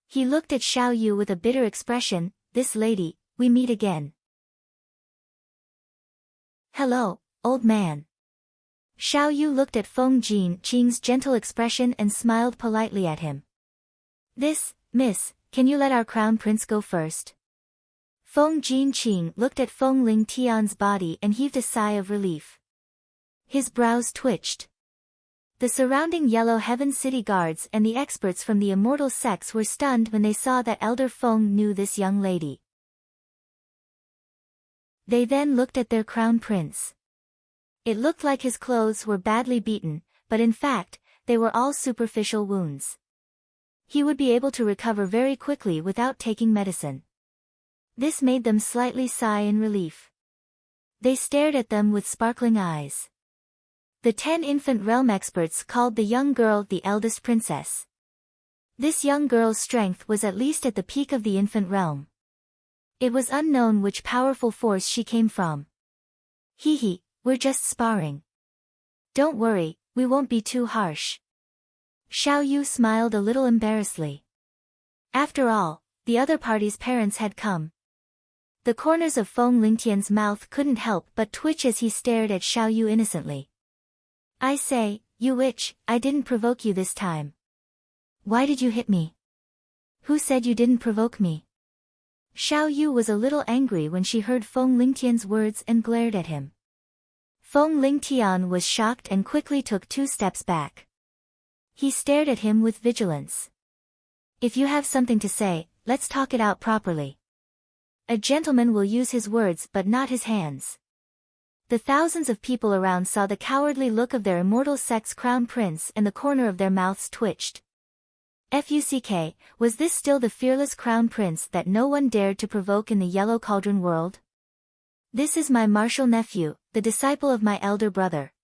He looked at Xiao Yu with a bitter expression. This lady, we meet again. Hello, old man. Xiao Yu looked at Feng Jinqing's gentle expression and smiled politely at him. Miss, can you let our crown prince go first? Feng Jinqing looked at Feng Ling Tian's body and heaved a sigh of relief. His brows twitched. The surrounding Yellow Heaven city guards and the experts from the immortal sects were stunned when they saw that Elder Feng knew this young lady. They then looked at their crown prince. It looked like his clothes were badly beaten, but in fact, they were all superficial wounds. He would be able to recover very quickly without taking medicine. This made them slightly sigh in relief. They stared at them with sparkling eyes. The 10 infant realm experts called the young girl the eldest princess. This young girl's strength was at least at the peak of the infant realm. It was unknown which powerful force she came from. Hee, we're just sparring. Don't worry, we won't be too harsh. Xiao Yu smiled a little embarrassedly. After all, the other party's parents had come. The corners of Feng Lingtian's mouth couldn't help but twitch as he stared at Xiao Yu innocently. I say, you witch, I didn't provoke you this time. Why did you hit me? Who said you didn't provoke me? Xiao Yu was a little angry when she heard Feng Lingtian's words and glared at him. Feng Lingtian was shocked and quickly took 2 steps back. He stared at him with vigilance. If you have something to say, let's talk it out properly. A gentleman will use his words but not his hands. The thousands of people around saw the cowardly look of their immortal sect's crown prince and the corner of their mouths twitched. Fuck, was this still the fearless crown prince that no one dared to provoke in the Yellow Cauldron world? This is my martial nephew, the disciple of my elder brother.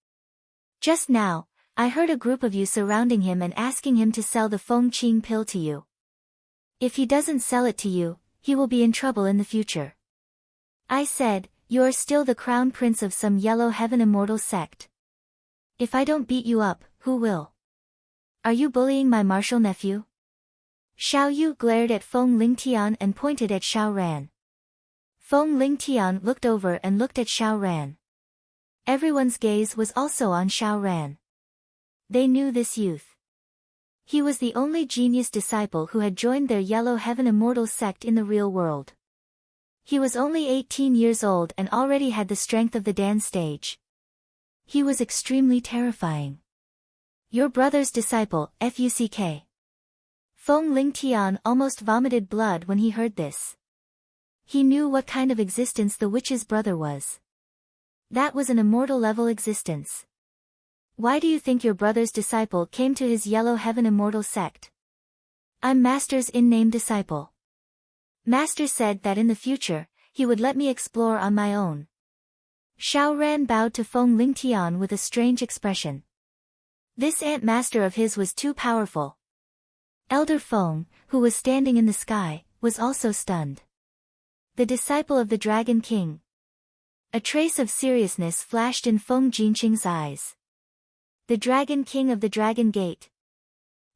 Just now, I heard a group of you surrounding him and asking him to sell the Feng Qing pill to you. If he doesn't sell it to you, he will be in trouble in the future. I said, you are still the crown prince of some Yellow Heaven immortal sect. If I don't beat you up, who will? Are you bullying my martial nephew? Xiao Yu glared at Feng Lingtian and pointed at Xiao Ran. Feng Lingtian looked over and looked at Xiao Ran. Everyone's gaze was also on Xiao Ran. They knew this youth. He was the only genius disciple who had joined their Yellow Heaven immortal sect in the real world. He was only 18 years old and already had the strength of the Dan stage. He was extremely terrifying. Your brother's disciple, Fuck. Feng Lingtian almost vomited blood when he heard this. He knew what kind of existence the witch's brother was. That was an immortal level existence. Why do you think your brother's disciple came to his Yellow Heaven immortal sect? I'm Master's in-name disciple. Master said that in the future, he would let me explore on my own. Xiao Ran bowed to Feng Lingtian with a strange expression. This Ant Master of his was too powerful. Elder Feng, who was standing in the sky, was also stunned. The disciple of the Dragon King. A trace of seriousness flashed in Feng Jinqing's eyes. The Dragon King of the Dragon Gate.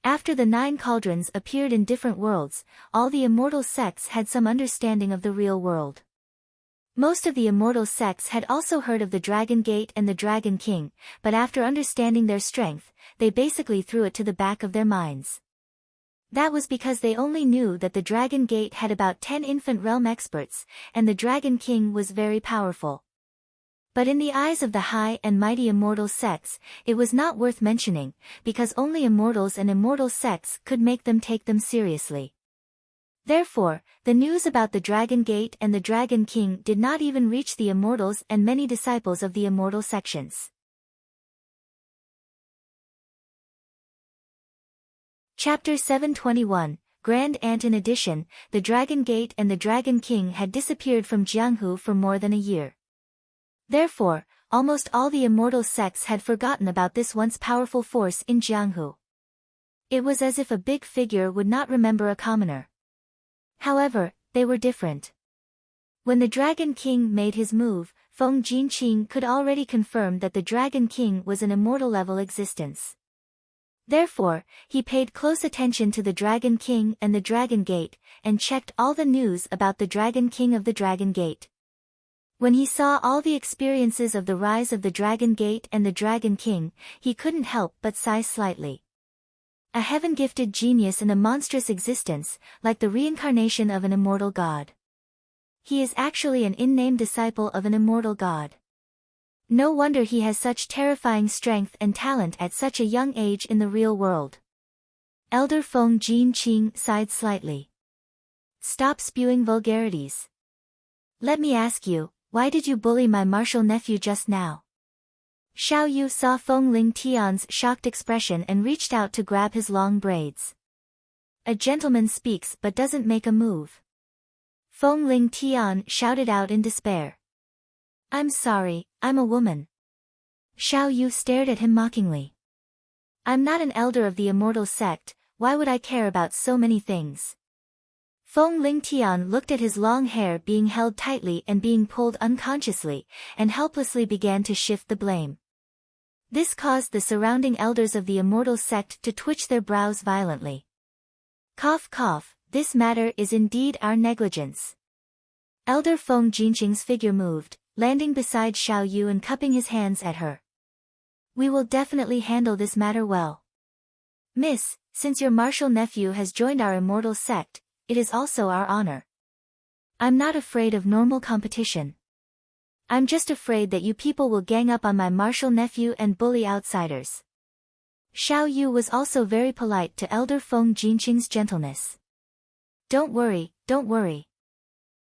After the 9 cauldrons appeared in different worlds, all the immortal sects had some understanding of the real world. Most of the immortal sects had also heard of the Dragon Gate and the Dragon King, but after understanding their strength, they basically threw it to the back of their minds. That was because they only knew that the Dragon Gate had about 10 infant realm experts, and the Dragon King was very powerful. But in the eyes of the high and mighty immortal sects, it was not worth mentioning, because only immortals and immortal sects could make them take them seriously. Therefore, the news about the Dragon Gate and the Dragon King did not even reach the immortals and many disciples of the immortal sections. Chapter 721, Grand Ant. In addition, the Dragon Gate and the Dragon King had disappeared from Jianghu for more than a year. Therefore, almost all the immortal sects had forgotten about this once powerful force in Jianghu. It was as if a big figure would not remember a commoner. However, they were different. When the Dragon King made his move, Feng Jinqing could already confirm that the Dragon King was an immortal level existence. Therefore, he paid close attention to the Dragon King and the Dragon Gate, and checked all the news about the Dragon King of the Dragon Gate. When he saw all the experiences of the rise of the Dragon Gate and the Dragon King, he couldn't help but sigh slightly. A heaven-gifted genius in a monstrous existence, like the reincarnation of an immortal god. He is actually an in-name disciple of an immortal god. No wonder he has such terrifying strength and talent at such a young age in the real world. Elder Feng Jinqing sighed slightly. Stop spewing vulgarities. Let me ask you, why did you bully my martial nephew just now? Xiao Yu saw Feng Lingtian's shocked expression and reached out to grab his long braids. A gentleman speaks but doesn't make a move. Feng Lingtian shouted out in despair. I'm sorry, I'm a woman. Xiao Yu stared at him mockingly. I'm not an elder of the immortal sect, why would I care about so many things? Feng Lingtian looked at his long hair being held tightly and being pulled unconsciously, and helplessly began to shift the blame. This caused the surrounding elders of the immortal sect to twitch their brows violently. Cough cough, this matter is indeed our negligence. Elder Feng Jinqing's figure moved, landing beside Xiao Yu and cupping his hands at her. We will definitely handle this matter well. Miss, since your martial nephew has joined our immortal sect, it is also our honor. I'm not afraid of normal competition. I'm just afraid that you people will gang up on my martial nephew and bully outsiders. Xiao Yu was also very polite to Elder Feng Jinqing's gentleness. Don't worry, don't worry.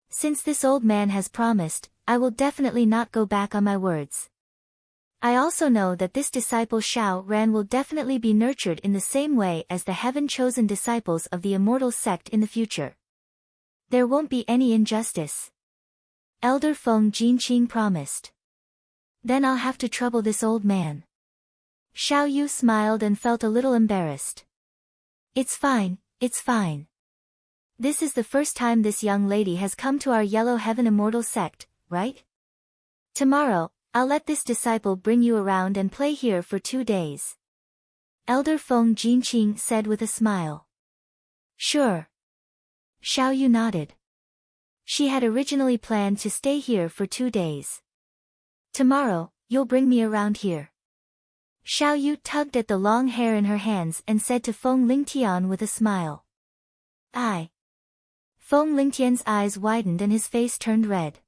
Since this old man has promised, I will definitely not go back on my words. I also know that this disciple Xiao Ran will definitely be nurtured in the same way as the heaven-chosen disciples of the immortal sect in the future. There won't be any injustice. Elder Feng Jinqing promised. Then I'll have to trouble this old man. Xiao Yu smiled and felt a little embarrassed. It's fine, it's fine. This is the first time this young lady has come to our Yellow Heaven immortal sect, right? Tomorrow, I'll let this disciple bring you around and play here for 2 days. Elder Feng Jinqing said with a smile. Sure. Xiao Yu nodded. She had originally planned to stay here for 2 days. Tomorrow, you'll bring me around here. Xiao Yu tugged at the long hair in her hands and said to Feng Lingtian with a smile. Aye. Feng Lingtian's eyes widened and his face turned red.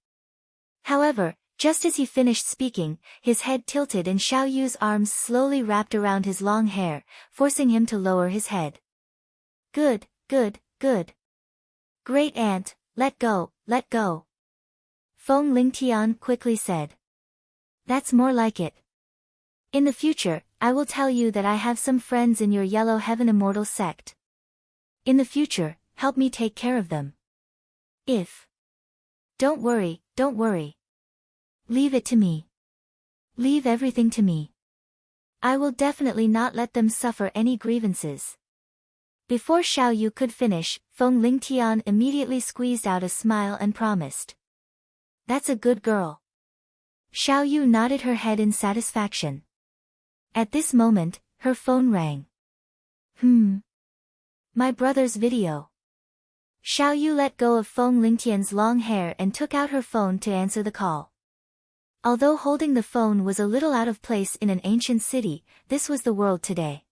However, just as he finished speaking, his head tilted and Xiao Yu's arms slowly wrapped around his long hair, forcing him to lower his head. Good, good, good. Great aunt, let go, let go. Feng Lingtian quickly said. That's more like it. In the future, I will tell you that I have some friends in your Yellow Heaven immortal sect. In the future, help me take care of them. Don't worry, don't worry. Leave it to me. Leave everything to me. I will definitely not let them suffer any grievances. Before Xiao Yu could finish, Feng Lingtian immediately squeezed out a smile and promised. That's a good girl. Xiao Yu nodded her head in satisfaction. At this moment, her phone rang. My brother's video. Xiao Yu let go of Feng Lingtian's long hair and took out her phone to answer the call. Although holding the phone was a little out of place in an ancient city, this was the world today.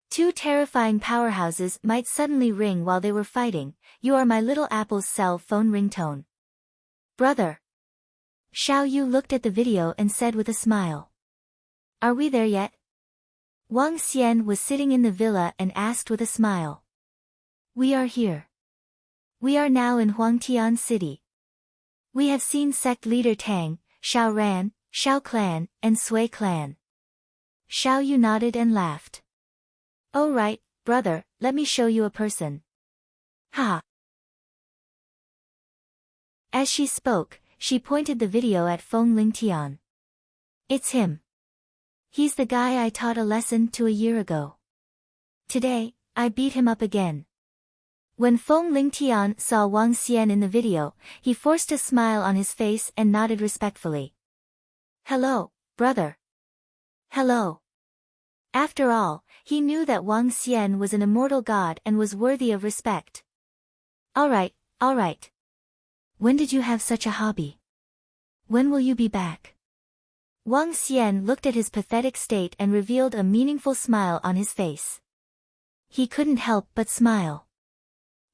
Two terrifying powerhouses might suddenly ring while they were fighting. You are my little apple's cell phone ringtone. Brother. Xiao Yu looked at the video and said with a smile. Are we there yet? Wang Xian was sitting in the villa and asked with a smile. We are here. We are now in Huangtian City. We have seen sect leader Tang, Xiao Ran, Xiao Clan, and Sui Clan. Xiao Yu nodded and laughed. Oh right, brother, let me show you a person. Ha! As she spoke, she pointed the video at Feng Lingtian. It's him. He's the guy I taught a lesson to a year ago. Today, I beat him up again. When Feng Lingtian saw Wang Xian in the video, he forced a smile on his face and nodded respectfully. Hello, brother. Hello. After all, he knew that Wang Xian was an immortal god and was worthy of respect. Alright, alright. When did you have such a hobby? When will you be back? Wang Xian looked at his pathetic state and revealed a meaningful smile on his face. He couldn't help but smile.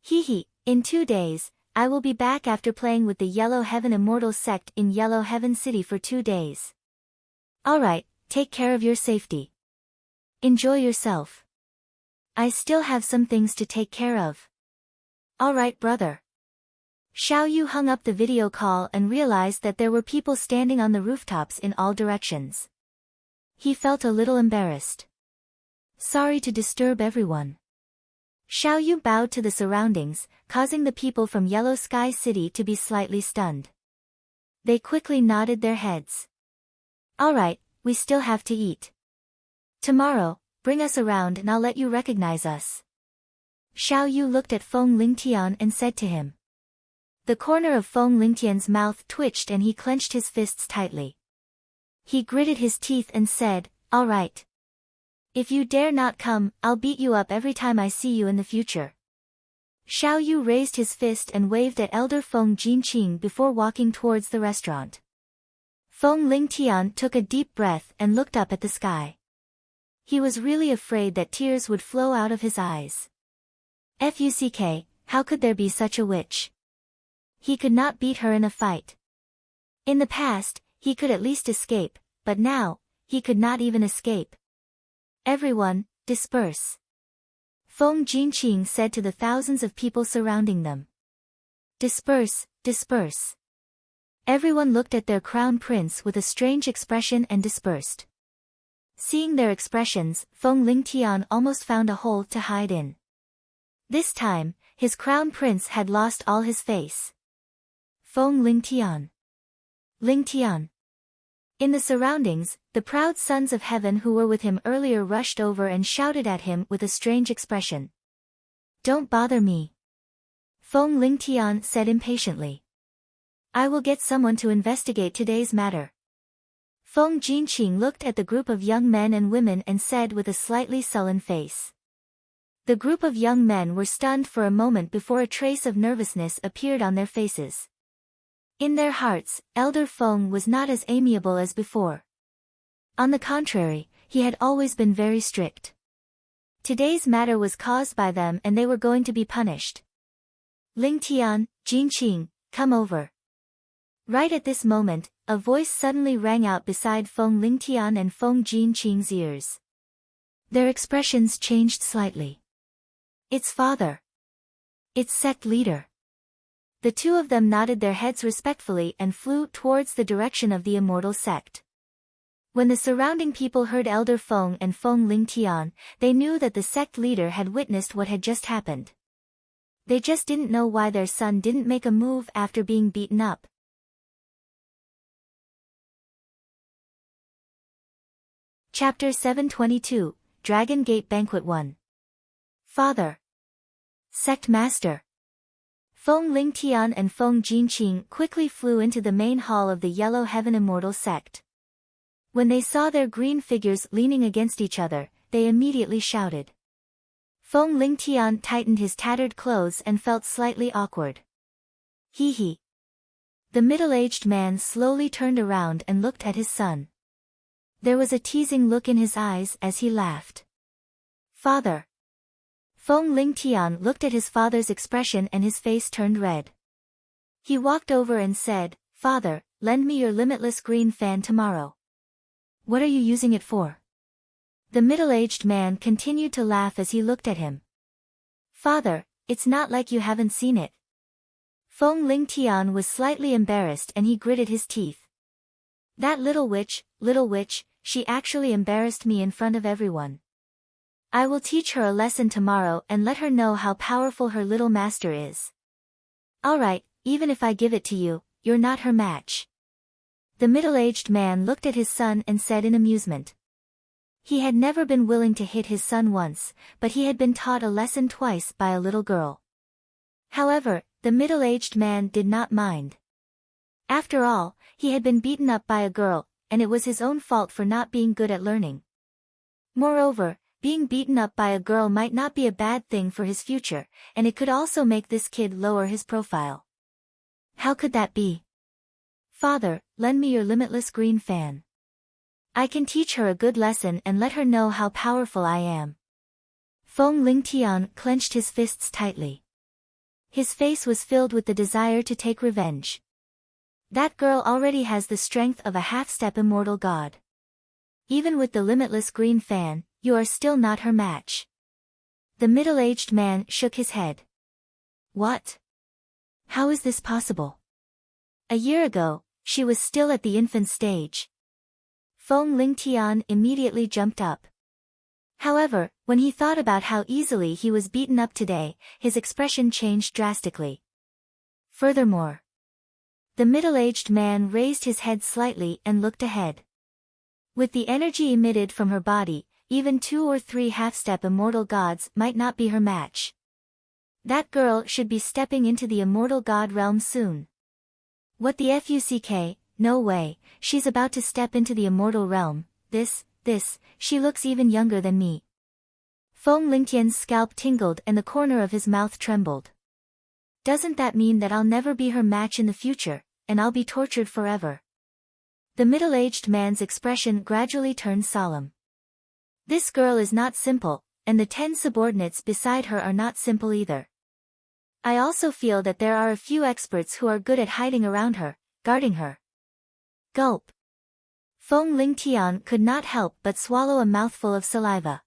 Hee hee, in 2 days, I will be back after playing with the Yellow Heaven Immortal sect in Yellow Heaven City for 2 days. Alright, take care of your safety. Enjoy yourself. I still have some things to take care of. Alright brother. Xiao Yu hung up the video call and realized that there were people standing on the rooftops in all directions. He felt a little embarrassed. Sorry to disturb everyone. Xiao Yu bowed to the surroundings, causing the people from Yellow Sky City to be slightly stunned. They quickly nodded their heads. Alright, we still have to eat. Tomorrow, bring us around and I'll let you recognize us. Xiao Yu looked at Feng Lingtian and said to him. The corner of Feng Lingtian's mouth twitched and he clenched his fists tightly. He gritted his teeth and said, Alright. If you dare not come, I'll beat you up every time I see you in the future. Xiao Yu raised his fist and waved at Elder Feng Jinqing before walking towards the restaurant. Feng Lingtian took a deep breath and looked up at the sky. He was really afraid that tears would flow out of his eyes. Fuck, how could there be such a witch? He could not beat her in a fight. In the past, he could at least escape, but now, he could not even escape. Everyone, disperse. Feng Jinqing said to the thousands of people surrounding them. Disperse, disperse. Everyone looked at their crown prince with a strange expression and dispersed. Seeing their expressions, Feng Lingtian almost found a hole to hide in. This time, his crown prince had lost all his face. Feng Lingtian. Lingtian. In the surroundings, the proud sons of heaven who were with him earlier rushed over and shouted at him with a strange expression. Don't bother me. Feng Lingtian said impatiently. I will get someone to investigate today's matter. Feng Jinqing looked at the group of young men and women and said with a slightly sullen face. The group of young men were stunned for a moment before a trace of nervousness appeared on their faces. In their hearts, Elder Feng was not as amiable as before. On the contrary, he had always been very strict. Today's matter was caused by them and they were going to be punished. Lingtian, Jinqing, come over. Right at this moment, a voice suddenly rang out beside Feng Lingtian and Feng Jinqing's ears. Their expressions changed slightly. It's father. It's sect leader. The two of them nodded their heads respectfully and flew towards the direction of the immortal sect. When the surrounding people heard Elder Feng and Feng Lingtian, they knew that the sect leader had witnessed what had just happened. They just didn't know why their son didn't make a move after being beaten up. Chapter 722, Dragon Gate Banquet 1. Father. Sect Master. Feng Lingtian and Feng Jinqing quickly flew into the main hall of the Yellow Heaven Immortal sect. When they saw their green figures leaning against each other, they immediately shouted. Feng Lingtian tightened his tattered clothes and felt slightly awkward. Hee hee. The middle-aged man slowly turned around and looked at his son. There was a teasing look in his eyes as he laughed. Father. Feng Lingtian looked at his father's expression and his face turned red. He walked over and said, Father, lend me your limitless green fan tomorrow. What are you using it for? The middle-aged man continued to laugh as he looked at him. Father, it's not like you haven't seen it. Feng Lingtian was slightly embarrassed and he gritted his teeth. That little witch, she actually embarrassed me in front of everyone. I will teach her a lesson tomorrow and let her know how powerful her little master is. Alright, even if I give it to you, you're not her match. The middle-aged man looked at his son and said in amusement. He had never been willing to hit his son once, but he had been taught a lesson twice by a little girl. However, the middle-aged man did not mind. After all, he had been beaten up by a girl, and it was his own fault for not being good at learning. Moreover, being beaten up by a girl might not be a bad thing for his future, and it could also make this kid lower his profile. How could that be? Father, lend me your limitless green fan. I can teach her a good lesson and let her know how powerful I am. Feng Lingtian clenched his fists tightly. His face was filled with the desire to take revenge. That girl already has the strength of a half-step immortal god. Even with the limitless green fan, you are still not her match. The middle-aged man shook his head. What? How is this possible? A year ago, she was still at the infant stage. Feng Lingtian immediately jumped up. However, when he thought about how easily he was beaten up today, his expression changed drastically. Furthermore, the middle-aged man raised his head slightly and looked ahead. With the energy emitted from her body, even 2 or 3 half-step immortal gods might not be her match. That girl should be stepping into the immortal god realm soon. What the fuck? No way, she's about to step into the immortal realm. She looks even younger than me. Feng Lingtian's scalp tingled and the corner of his mouth trembled. Doesn't that mean that I'll never be her match in the future, and I'll be tortured forever? The middle-aged man's expression gradually turned solemn. This girl is not simple, and the 10 subordinates beside her are not simple either. I also feel that there are a few experts who are good at hiding around her, guarding her. Gulp. Feng Lingtian could not help but swallow a mouthful of saliva.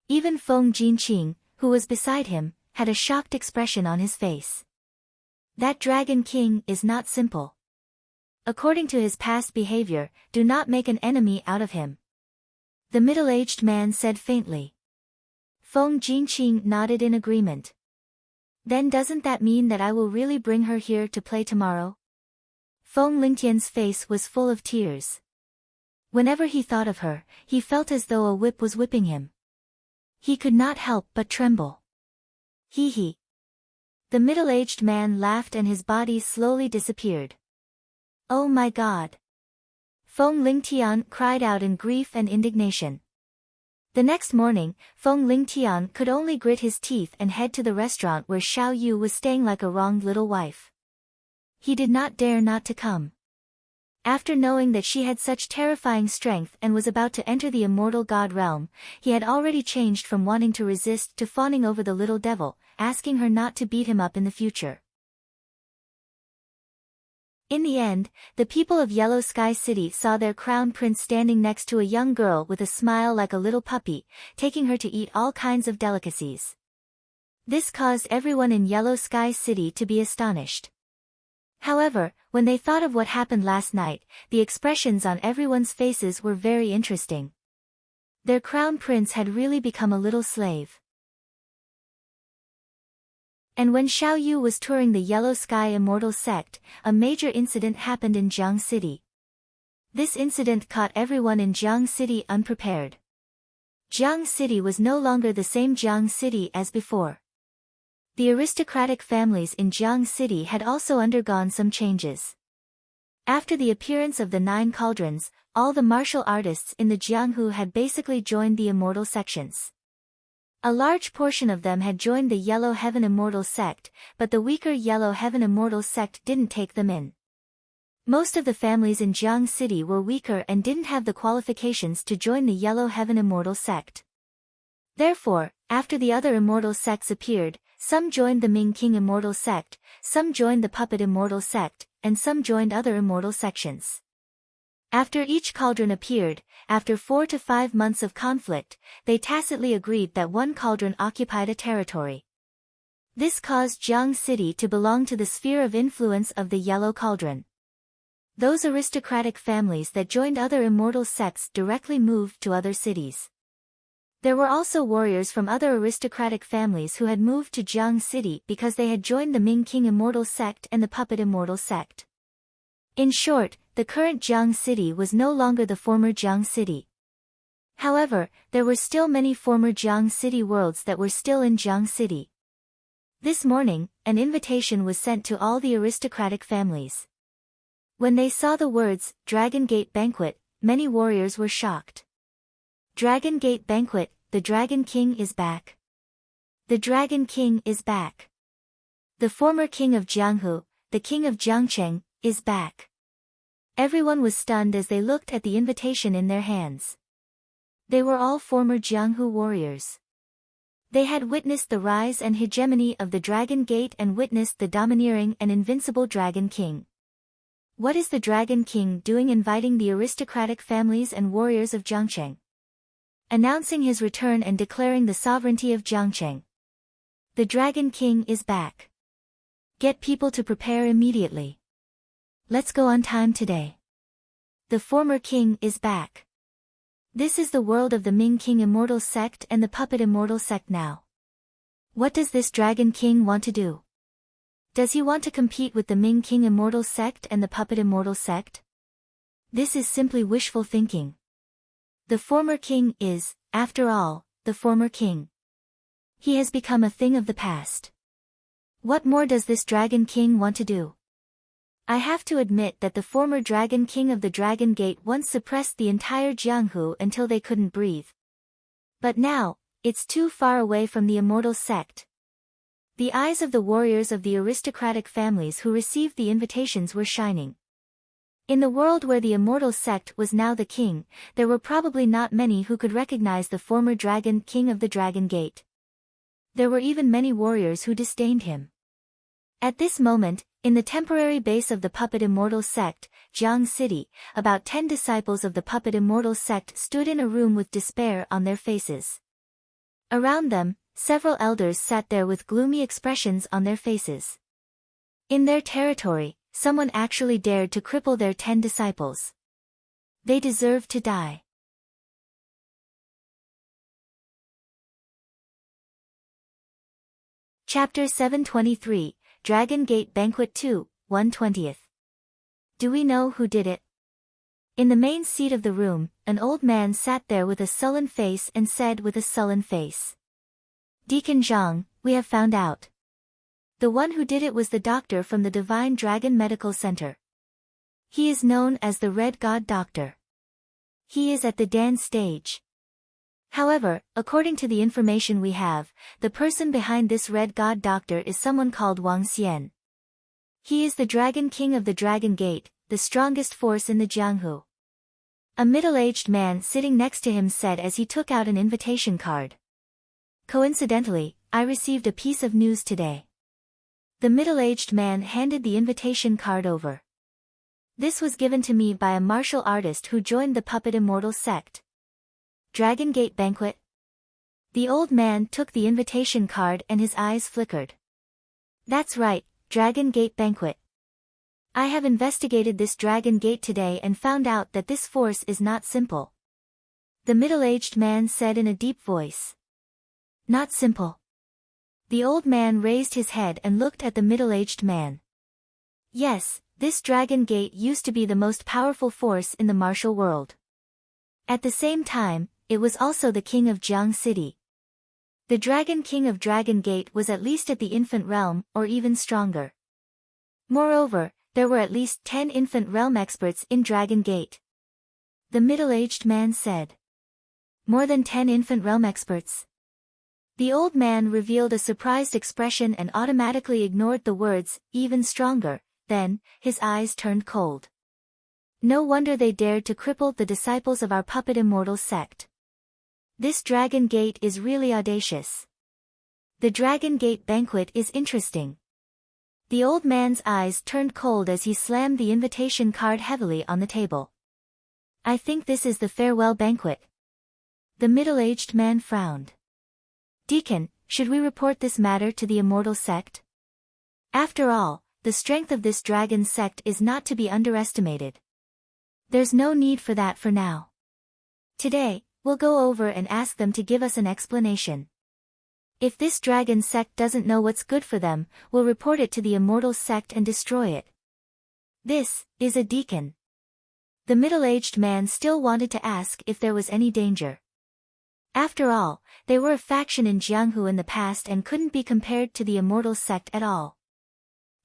Even Feng Jinqing, who was beside him, had a shocked expression on his face. That Dragon King is not simple. According to his past behavior, do not make an enemy out of him. The middle-aged man said faintly. Feng Jinqing nodded in agreement. Then doesn't that mean that I will really bring her here to play tomorrow? Feng Lingtian's face was full of tears. Whenever he thought of her, he felt as though a whip was whipping him. He could not help but tremble. Hee. The middle-aged man laughed and his body slowly disappeared. Oh my god! Feng Lingtian cried out in grief and indignation. The next morning, Feng Lingtian could only grit his teeth and head to the restaurant where Xiao Yu was staying like a wronged little wife. He did not dare not to come. After knowing that she had such terrifying strength and was about to enter the immortal god realm, he had already changed from wanting to resist to fawning over the little devil, asking her not to beat him up in the future. In the end, the people of Yellow Sky City saw their crown prince standing next to a young girl with a smile like a little puppy, taking her to eat all kinds of delicacies. This caused everyone in Yellow Sky City to be astonished. However, when they thought of what happened last night, the expressions on everyone's faces were very interesting. Their crown prince had really become a little slave. And when Xiao Yu was touring the Yellow Sky Immortal Sect, a major incident happened in Jiang City. This incident caught everyone in Jiang City unprepared. Jiang City was no longer the same Jiang City as before. The aristocratic families in Jiang City had also undergone some changes. After the appearance of the 9 cauldrons, all the martial artists in the Jianghu had basically joined the immortal sections. A large portion of them had joined the Yellow Heaven Immortal Sect, but the weaker Yellow Heaven Immortal Sect didn't take them in. Most of the families in Jiang City were weaker and didn't have the qualifications to join the Yellow Heaven Immortal Sect. Therefore, after the other immortal sects appeared, some joined the Ming King Immortal Sect, some joined the Puppet Immortal Sect, and some joined other immortal sections. After each cauldron appeared, after 4 to 5 months of conflict, they tacitly agreed that one cauldron occupied a territory. This caused Jiang City to belong to the sphere of influence of the Yellow Cauldron. Those aristocratic families that joined other immortal sects directly moved to other cities. There were also warriors from other aristocratic families who had moved to Jiang City because they had joined the Ming King Immortal Sect and the Puppet Immortal Sect. In short, the current Jiang City was no longer the former Jiang City. However, there were still many former Jiang City worlds that were still in Jiang City. This morning, an invitation was sent to all the aristocratic families. When they saw the words, Dragon Gate Banquet, many warriors were shocked. Dragon Gate Banquet, the Dragon King is back. The Dragon King is back. The former king of Jianghu, the king of Jiangcheng, is back. Everyone was stunned as they looked at the invitation in their hands. They were all former Jianghu warriors. They had witnessed the rise and hegemony of the Dragon Gate and witnessed the domineering and invincible Dragon King. What is the Dragon King doing inviting the aristocratic families and warriors of Jiangcheng? Announcing his return and declaring the sovereignty of Jiangcheng. The Dragon King is back. Get people to prepare immediately. Let's go on time today. The former king is back. This is the world of the Ming King Immortal Sect and the Puppet Immortal Sect now. What does this Dragon King want to do? Does he want to compete with the Ming King Immortal Sect and the Puppet Immortal Sect? This is simply wishful thinking. The former king is, after all, the former king. He has become a thing of the past. What more does this Dragon King want to do? I have to admit that the former Dragon King of the Dragon Gate once suppressed the entire Jianghu until they couldn't breathe. But now, it's too far away from the Immortal Sect. The eyes of the warriors of the aristocratic families who received the invitations were shining. In the world where the Immortal Sect was now the king, there were probably not many who could recognize the former Dragon King of the Dragon Gate. There were even many warriors who disdained him. At this moment, in the temporary base of the Puppet Immortal Sect, Jiang City, about 10 disciples of the Puppet Immortal Sect stood in a room with despair on their faces. Around them, several elders sat there with gloomy expressions on their faces. In their territory, someone actually dared to cripple their 10 disciples. They deserved to die. Chapter 723, Dragon Gate Banquet 2, 1/20. Do we know who did it? In the main seat of the room, an old man sat there with a sullen face and said with a sullen face. Deacon Zhang, we have found out. The one who did it was the doctor from the Divine Dragon Medical Center. He is known as the Red God Doctor. He is at the dance stage. However, according to the information we have, the person behind this Red God Doctor is someone called Wang Xian. He is the Dragon King of the Dragon Gate, the strongest force in the Jianghu. A middle-aged man sitting next to him said as he took out an invitation card. Coincidentally, I received a piece of news today. The middle-aged man handed the invitation card over. This was given to me by a martial artist who joined the Puppet Immortal Sect. Dragon Gate Banquet? The old man took the invitation card and his eyes flickered. That's right, Dragon Gate Banquet. I have investigated this Dragon Gate today and found out that this force is not simple. The middle-aged man said in a deep voice. Not simple. The old man raised his head and looked at the middle-aged man. Yes, this Dragon Gate used to be the most powerful force in the martial world. At the same time, it was also the king of Jiang City. The Dragon King of Dragon Gate was at least at the infant realm, or even stronger. Moreover, there were at least 10 infant realm experts in Dragon Gate. The middle-aged man said. More than 10 infant realm experts. The old man revealed a surprised expression and automatically ignored the words, even stronger. Then, his eyes turned cold. No wonder they dared to cripple the disciples of our Puppet Immortal Sect. This Dragon Gate is really audacious. The Dragon Gate Banquet is interesting. The old man's eyes turned cold as he slammed the invitation card heavily on the table. I think this is the farewell banquet. The middle-aged man frowned. Deacon, should we report this matter to the Immortal Sect? After all, the strength of this dragon sect is not to be underestimated. There's no need for that for now. Today, we'll go over and ask them to give us an explanation. If this dragon sect doesn't know what's good for them, we'll report it to the Immortal Sect and destroy it. This is a deacon. The middle-aged man still wanted to ask if there was any danger. After all, they were a faction in Jianghu in the past and couldn't be compared to the Immortal Sect at all.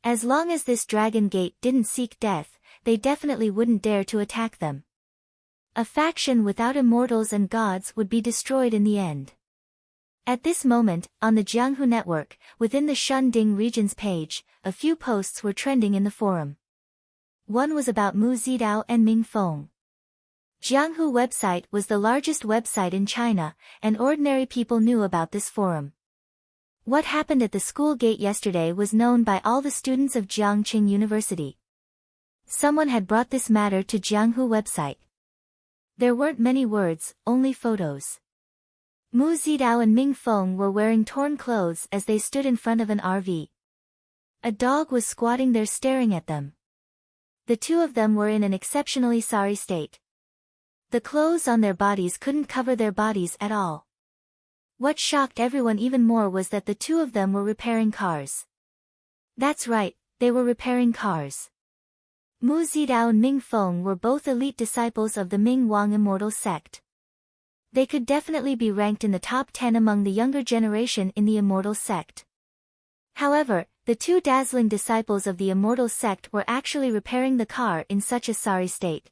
As long as this Dragon Gate didn't seek death, they definitely wouldn't dare to attack them. A faction without immortals and gods would be destroyed in the end. At this moment, on the Jianghu network, within the Shunding region's page, a few posts were trending in the forum. One was about Mu Zidao and Ming Feng. Jianghu website was the largest website in China, and ordinary people knew about this forum. What happened at the school gate yesterday was known by all the students of Jiangqing University. Someone had brought this matter to Jianghu website. There weren't many words, only photos. Mu Zidao and Ming Feng were wearing torn clothes as they stood in front of an RV. A dog was squatting there staring at them. The two of them were in an exceptionally sorry state. The clothes on their bodies couldn't cover their bodies at all. What shocked everyone even more was that the two of them were repairing cars. That's right, they were repairing cars. Mu Zidao and Ming Feng were both elite disciples of the Ming Wang immortal sect. They could definitely be ranked in the top 10 among the younger generation in the immortal sect. However, the two dazzling disciples of the immortal sect were actually repairing the car in such a sorry state.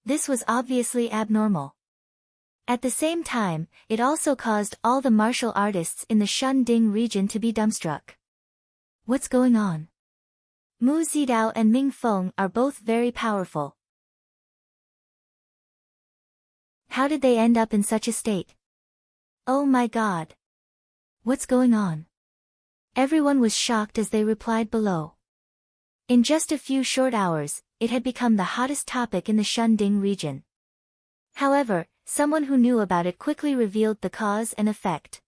This was obviously abnormal. At the same time, it also caused all the martial artists in the Shunding region to be dumbstruck. What's going on? Mu Zidao and Ming Feng are both very powerful. How did they end up in such a state? Oh my god. What's going on? Everyone was shocked as they replied below. In just a few short hours, it had become the hottest topic in the Shunding region. However, someone who knew about it quickly revealed the cause and effect.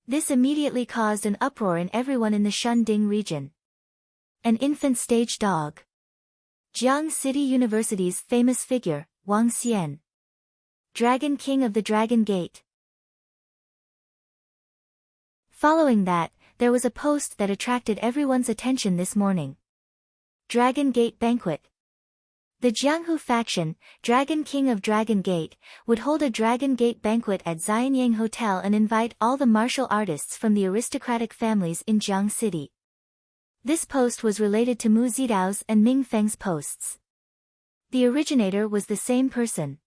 This immediately caused an uproar in everyone in the Shunding region. An infant stage dog. Jiang City University's famous figure, Wang Xian. Dragon King of the Dragon Gate. Following that, there was a post that attracted everyone's attention this morning. Dragon Gate Banquet. The Jianghu faction, Dragon King of Dragon Gate, would hold a Dragon Gate banquet at Xianyang Hotel and invite all the martial artists from the aristocratic families in Jiang City. This post was related to Mu Zidao's and Ming Feng's posts. The originator was the same person.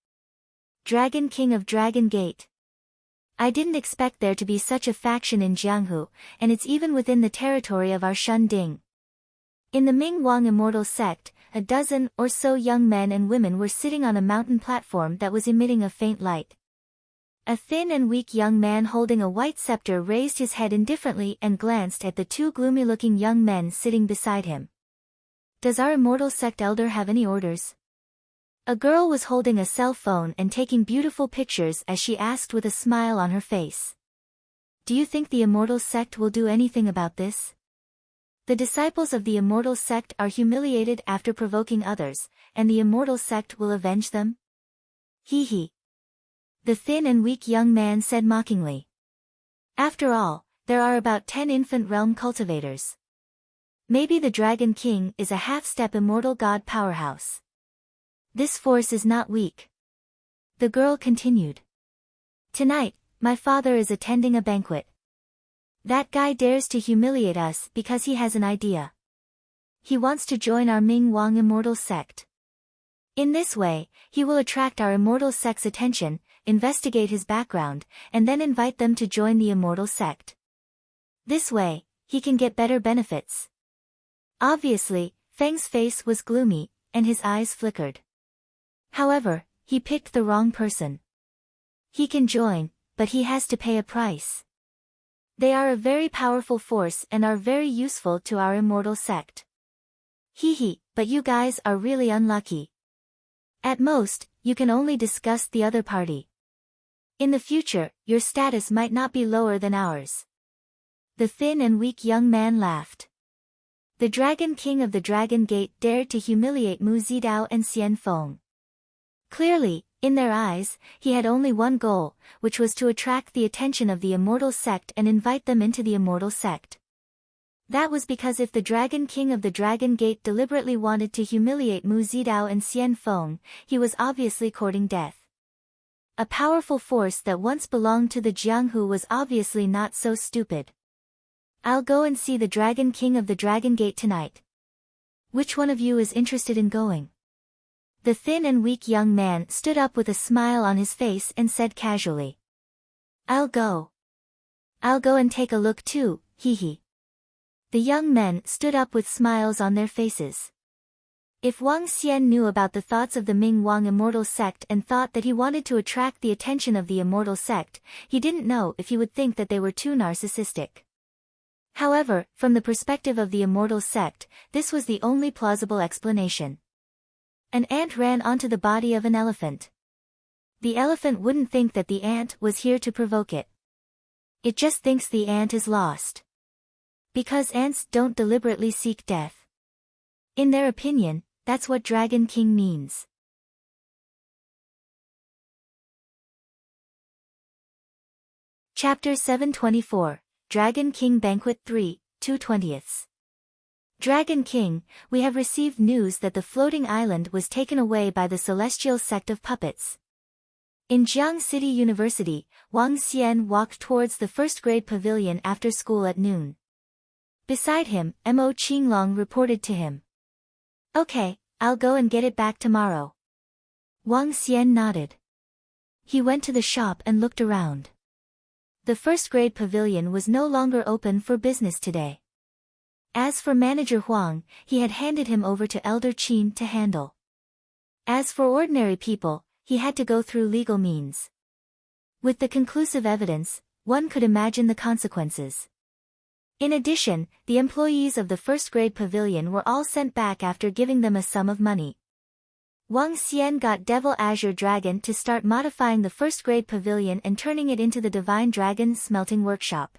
Dragon King of Dragon Gate. I didn't expect there to be such a faction in Jianghu, and it's even within the territory of our Shunding. In the Ming Wang immortal sect, a dozen or so young men and women were sitting on a mountain platform that was emitting a faint light. A thin and weak young man holding a white scepter raised his head indifferently and glanced at the two gloomy-looking young men sitting beside him. Does our immortal sect elder have any orders? A girl was holding a cell phone and taking beautiful pictures as she asked with a smile on her face. Do you think the immortal sect will do anything about this? The disciples of the immortal sect are humiliated after provoking others, and the immortal sect will avenge them? Hee hee. The thin and weak young man said mockingly. After all, there are about 10 infant realm cultivators. Maybe the Dragon King is a half-step immortal god powerhouse. This force is not weak. The girl continued. Tonight, my father is attending a banquet. That guy dares to humiliate us because he has an idea. He wants to join our Ming Wang immortal sect. In this way, he will attract our immortal sect's attention, investigate his background, and then invite them to join the immortal sect. This way, he can get better benefits. Obviously, Feng's face was gloomy, and his eyes flickered. However, he picked the wrong person. He can join, but he has to pay a price. They are a very powerful force and are very useful to our immortal sect. Hee hee, but you guys are really unlucky. At most, you can only disgust the other party. In the future, your status might not be lower than ours. The thin and weak young man laughed. The Dragon King of the Dragon Gate dared to humiliate Mu Zidao and Xian Feng. Clearly, in their eyes, he had only one goal, which was to attract the attention of the immortal sect and invite them into the immortal sect. That was because if the Dragon King of the Dragon Gate deliberately wanted to humiliate Mu Zidao and Xian Feng, he was obviously courting death. A powerful force that once belonged to the Jianghu was obviously not so stupid. I'll go and see the Dragon King of the Dragon Gate tonight. Which one of you is interested in going? The thin and weak young man stood up with a smile on his face and said casually. I'll go. I'll go and take a look too, hee hee. The young men stood up with smiles on their faces. If Wang Xian knew about the thoughts of the Ming Wang immortal sect and thought that he wanted to attract the attention of the immortal sect, he didn't know if he would think that they were too narcissistic. However, from the perspective of the immortal sect, this was the only plausible explanation. An ant ran onto the body of an elephant. The elephant wouldn't think that the ant was here to provoke it. It just thinks the ant is lost. Because ants don't deliberately seek death. In their opinion, that's what Dragon King means. Chapter 724, Dragon King Banquet 3, 2/20. Dragon King, we have received news that the floating island was taken away by the celestial sect of puppets. In Jiang City University, Wang Xian walked towards the first-grade pavilion after school at noon. Beside him, Mo Qinglong reported to him. Okay, I'll go and get it back tomorrow. Wang Xian nodded. He went to the shop and looked around. The first-grade pavilion was no longer open for business today. As for Manager Huang, he had handed him over to Elder Qin to handle. As for ordinary people, he had to go through legal means. With the conclusive evidence, one could imagine the consequences. In addition, the employees of the first-grade pavilion were all sent back after giving them a sum of money. Wang Xian got Devil Azure Dragon to start modifying the first-grade pavilion and turning it into the Divine Dragon Smelting Workshop.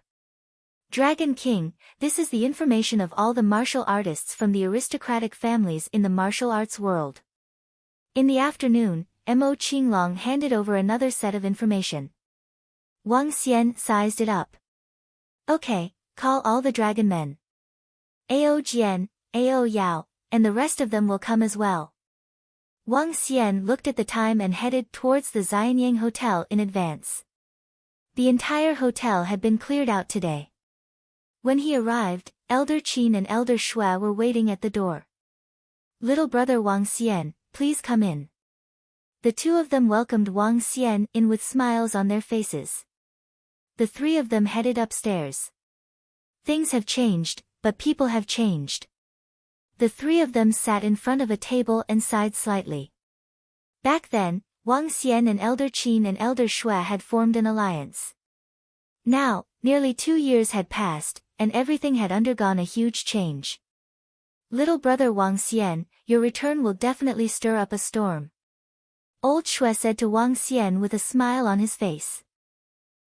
Dragon King, this is the information of all the martial artists from the aristocratic families in the martial arts world. In the afternoon, Mo Qinglong handed over another set of information. Wang Xian sized it up. Okay, call all the dragon men. Ao Jian, Ao Yao, and the rest of them will come as well. Wang Xian looked at the time and headed towards the Xianyang Hotel in advance. The entire hotel had been cleared out today. When he arrived, Elder Qin and Elder Shui were waiting at the door. Little brother Wang Xian, please come in. The two of them welcomed Wang Xian in with smiles on their faces. The three of them headed upstairs. Things have changed, but people have changed. The three of them sat in front of a table and sighed slightly. Back then, Wang Xian and Elder Qin and Elder Shui had formed an alliance. Now, nearly 2 years had passed, and everything had undergone a huge change. Little brother Wang Xian, your return will definitely stir up a storm. Old Shui said to Wang Xian with a smile on his face.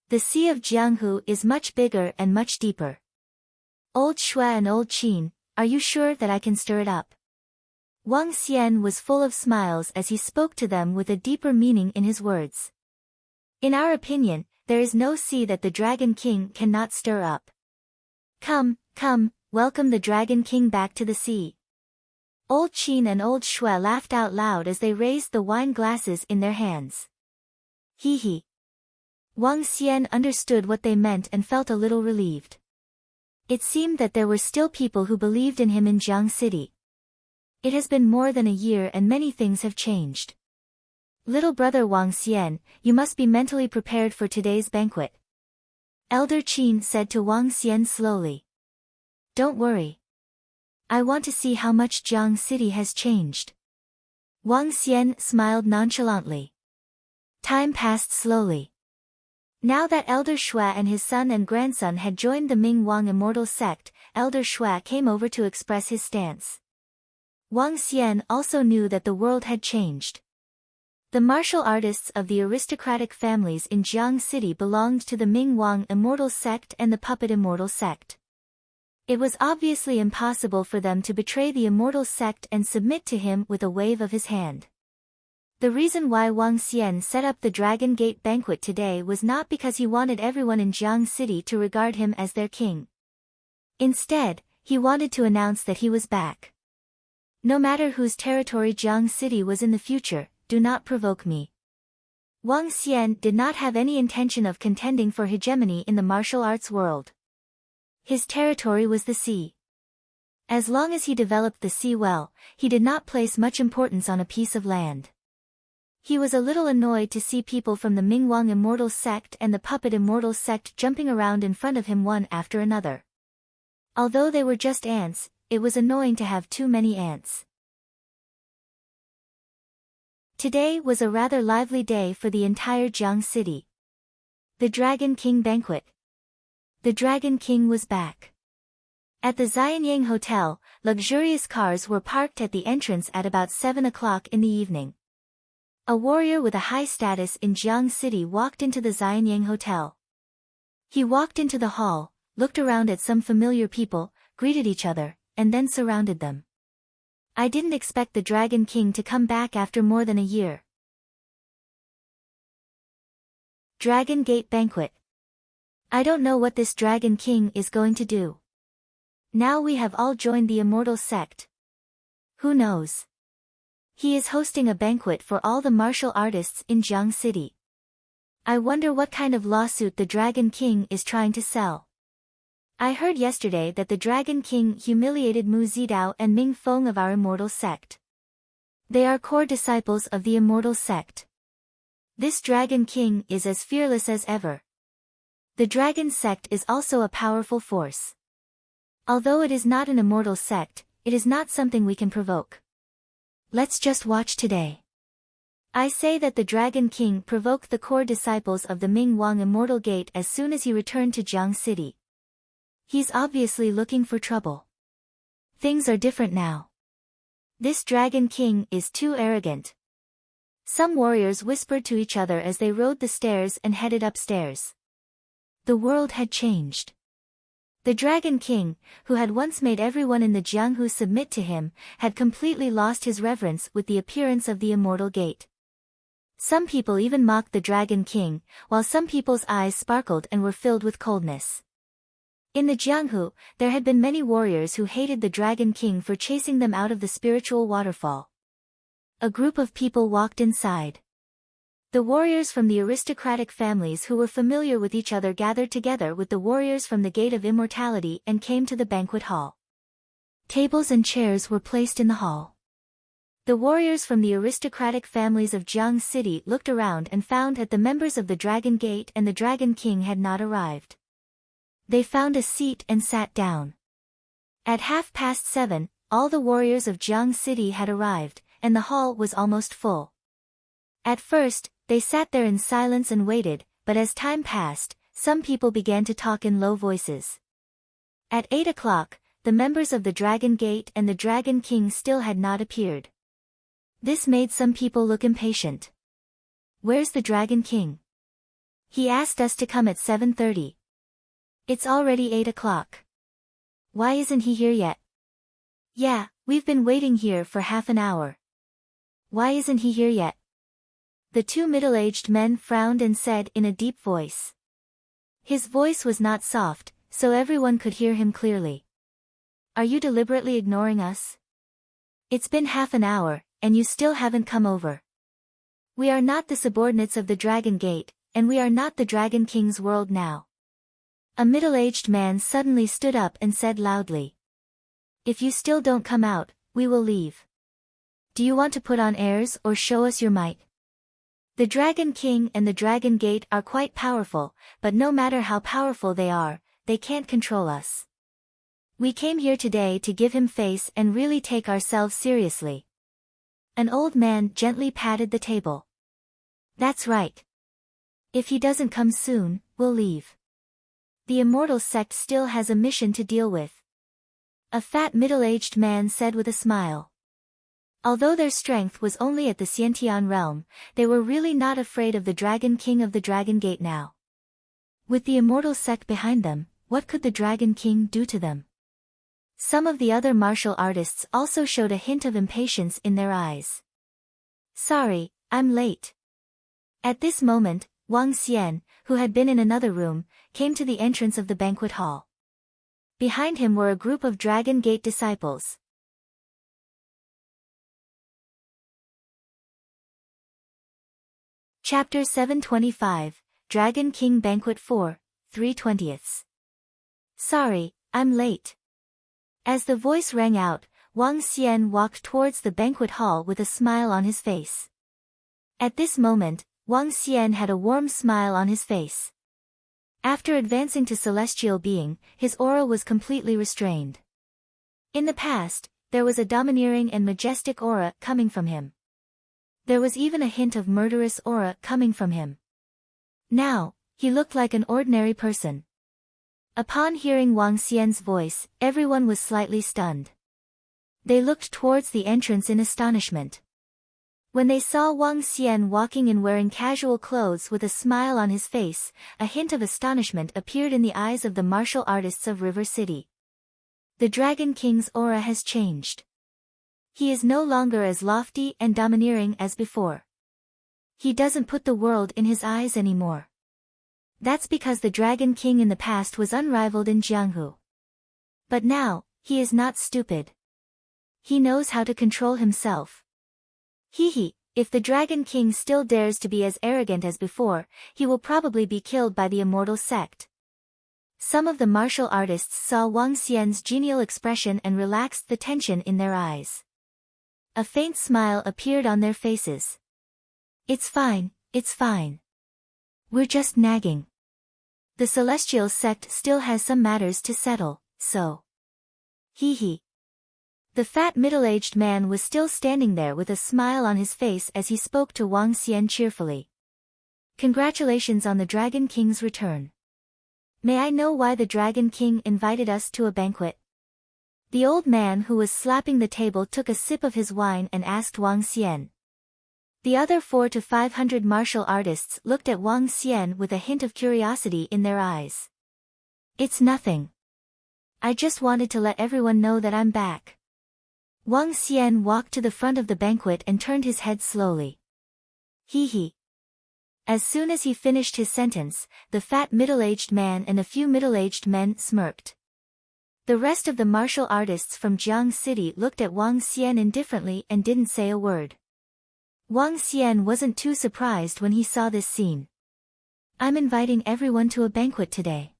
The Sea of Jianghu is much bigger and much deeper. Old Shui and Old Qin, are you sure that I can stir it up? Wang Xian was full of smiles as he spoke to them with a deeper meaning in his words. In our opinion, there is no sea that the Dragon King cannot stir up. Come, come, welcome the Dragon King back to the sea. Old Qin and Old Shui laughed out loud as they raised the wine glasses in their hands. Hee hee. Wang Xian understood what they meant and felt a little relieved. It seemed that there were still people who believed in him in Jiang City. It has been more than a year and many things have changed. Little brother Wang Xian, you must be mentally prepared for today's banquet. Elder Qin said to Wang Xian slowly. Don't worry. I want to see how much Jiang City has changed. Wang Xian smiled nonchalantly. Time passed slowly. Now that Elder Shui and his son and grandson had joined the Ming Wang immortal sect, Elder Shui came over to express his stance. Wang Xian also knew that the world had changed. The martial artists of the aristocratic families in Jiang City belonged to the Ming Wang immortal sect and the puppet immortal sect. It was obviously impossible for them to betray the immortal sect and submit to him with a wave of his hand. The reason why Wang Xian set up the Dragon Gate banquet today was not because he wanted everyone in Jiang City to regard him as their king. Instead, he wanted to announce that he was back. No matter whose territory Jiang City was in the future, do not provoke me. Wang Xian did not have any intention of contending for hegemony in the martial arts world. His territory was the sea. As long as he developed the sea well, he did not place much importance on a piece of land. He was a little annoyed to see people from the Mingwang immortal sect and the puppet immortal sect jumping around in front of him one after another. Although they were just ants, it was annoying to have too many ants. Today was a rather lively day for the entire Jiang City. The Dragon King banquet. The Dragon King was back. At the Xianyang Hotel, luxurious cars were parked at the entrance at about 7 o'clock in the evening. A warrior with a high status in Jiang City walked into the Xianyang Hotel. He walked into the hall, looked around at some familiar people, greeted each other, and then surrounded them. I didn't expect the Dragon King to come back after more than a year. Dragon Gate Banquet. I don't know what this Dragon King is going to do. Now we have all joined the Immortal Sect. Who knows? He is hosting a banquet for all the martial artists in Jiang City. I wonder what kind of lawsuit the Dragon King is trying to sell. I heard yesterday that the Dragon King humiliated Mu Zidao and Ming Feng of our Immortal Sect. They are core disciples of the Immortal Sect. This Dragon King is as fearless as ever. The Dragon Sect is also a powerful force. Although it is not an Immortal Sect, it is not something we can provoke. Let's just watch today. I say that the Dragon King provoked the core disciples of the Ming Wang Immortal Gate as soon as he returned to Jiang City. He's obviously looking for trouble. Things are different now. This Dragon King is too arrogant. Some warriors whispered to each other as they rode the stairs and headed upstairs. The world had changed. The Dragon King, who had once made everyone in the Jianghu submit to him, had completely lost his reverence with the appearance of the Immortal Gate. Some people even mocked the Dragon King, while some people's eyes sparkled and were filled with coldness. In the Jianghu, there had been many warriors who hated the Dragon King for chasing them out of the spiritual waterfall. A group of people walked inside. The warriors from the aristocratic families who were familiar with each other gathered together with the warriors from the Gate of Immortality and came to the banquet hall. Tables and chairs were placed in the hall. The warriors from the aristocratic families of Jiang City looked around and found that the members of the Dragon Gate and the Dragon King had not arrived. They found a seat and sat down. At 7:30, all the warriors of Jiang City had arrived, and the hall was almost full. At first, they sat there in silence and waited, but as time passed, some people began to talk in low voices. At 8 o'clock, the members of the Dragon Gate and the Dragon King still had not appeared. This made some people look impatient. Where's the Dragon King? He asked us to come at 7:30. It's already 8 o'clock. Why isn't he here yet? Yeah, we've been waiting here for half an hour. Why isn't he here yet? The two middle-aged men frowned and said in a deep voice. His voice was not soft, so everyone could hear him clearly. Are you deliberately ignoring us? It's been half an hour, and you still haven't come over. We are not the subordinates of the Dragon Gate, and we are not the Dragon King's world now. A middle-aged man suddenly stood up and said loudly. If you still don't come out, we will leave. Do you want to put on airs or show us your might? The Dragon King and the Dragon Gate are quite powerful, but no matter how powerful they are, they can't control us. We came here today to give him face and really take ourselves seriously. An old man gently patted the table. That's right. If he doesn't come soon, we'll leave. The Immortal Sect still has a mission to deal with. A fat middle-aged man said with a smile. Although their strength was only at the Xiantian realm, they were really not afraid of the Dragon King of the Dragon Gate now. With the Immortal Sect behind them, what could the Dragon King do to them? Some of the other martial artists also showed a hint of impatience in their eyes. Sorry, I'm late. At this moment, Wang Xian, who had been in another room, came to the entrance of the banquet hall. Behind him were a group of Dragon Gate disciples. Chapter 725, Dragon King Banquet 4, 3/20. Sorry, I'm late. As the voice rang out, Wang Xian walked towards the banquet hall with a smile on his face. At this moment, Wang Xian had a warm smile on his face. After advancing to celestial being, his aura was completely restrained. In the past, there was a domineering and majestic aura coming from him. There was even a hint of murderous aura coming from him. Now, he looked like an ordinary person. Upon hearing Wang Xian's voice, everyone was slightly stunned. They looked towards the entrance in astonishment. When they saw Wang Xian walking in wearing casual clothes with a smile on his face, a hint of astonishment appeared in the eyes of the martial artists of River City. The Dragon King's aura has changed. He is no longer as lofty and domineering as before. He doesn't put the world in his eyes anymore. That's because the Dragon King in the past was unrivaled in Jianghu. But now, he is not stupid. He knows how to control himself. If the Dragon King still dares to be as arrogant as before, he will probably be killed by the immortal sect. Some of the martial artists saw Wang Xian's genial expression and relaxed the tension in their eyes. A faint smile appeared on their faces. It's fine, it's fine. We're just nagging. The Celestial sect still has some matters to settle, so. The fat middle-aged man was still standing there with a smile on his face as he spoke to Wang Xian cheerfully. Congratulations on the Dragon King's return. May I know why the Dragon King invited us to a banquet? The old man who was slapping the table took a sip of his wine and asked Wang Xian. The other 400 to 500 martial artists looked at Wang Xian with a hint of curiosity in their eyes. It's nothing. I just wanted to let everyone know that I'm back. Wang Xian walked to the front of the banquet and turned his head slowly. As soon as he finished his sentence, the fat middle-aged man and a few middle-aged men smirked. The rest of the martial artists from Jiang City looked at Wang Xian indifferently and didn't say a word. Wang Xian wasn't too surprised when he saw this scene. I'm inviting everyone to a banquet today.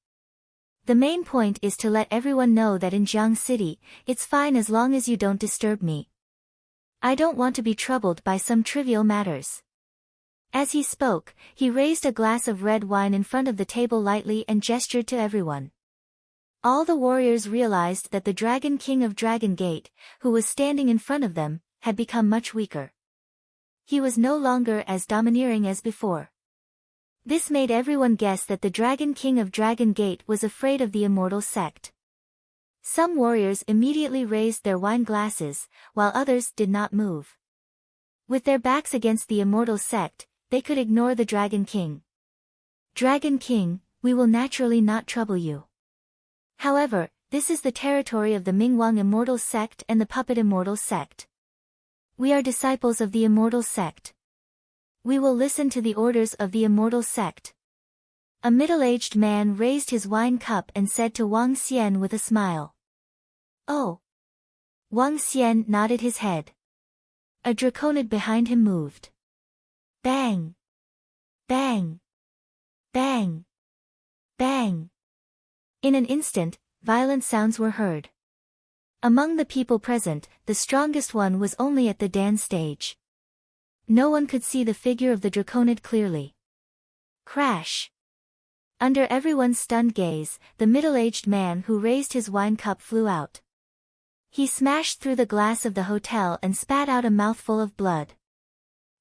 The main point is to let everyone know that in Jiang City, it's fine as long as you don't disturb me. I don't want to be troubled by some trivial matters. As he spoke, he raised a glass of red wine in front of the table lightly and gestured to everyone. All the warriors realized that the Dragon King of Dragon Gate, who was standing in front of them, had become much weaker. He was no longer as domineering as before. This made everyone guess that the Dragon King of Dragon Gate was afraid of the immortal sect. Some warriors immediately raised their wine glasses, while others did not move. With their backs against the immortal sect, they could ignore the Dragon King. Dragon King, we will naturally not trouble you. However, this is the territory of the Mingwang Immortal Sect and the Puppet Immortal Sect. We are disciples of the Immortal Sect. We will listen to the orders of the Immortal Sect. A middle-aged man raised his wine cup and said to Wang Xian with a smile. Oh. Wang Xian nodded his head. A draconid behind him moved. Bang! Bang! Bang! Bang! In an instant, violent sounds were heard. Among the people present, the strongest one was only at the dance stage. No one could see the figure of the draconid clearly. Crash! Under everyone's stunned gaze, the middle-aged man who raised his wine cup flew out. He smashed through the glass of the hotel and spat out a mouthful of blood.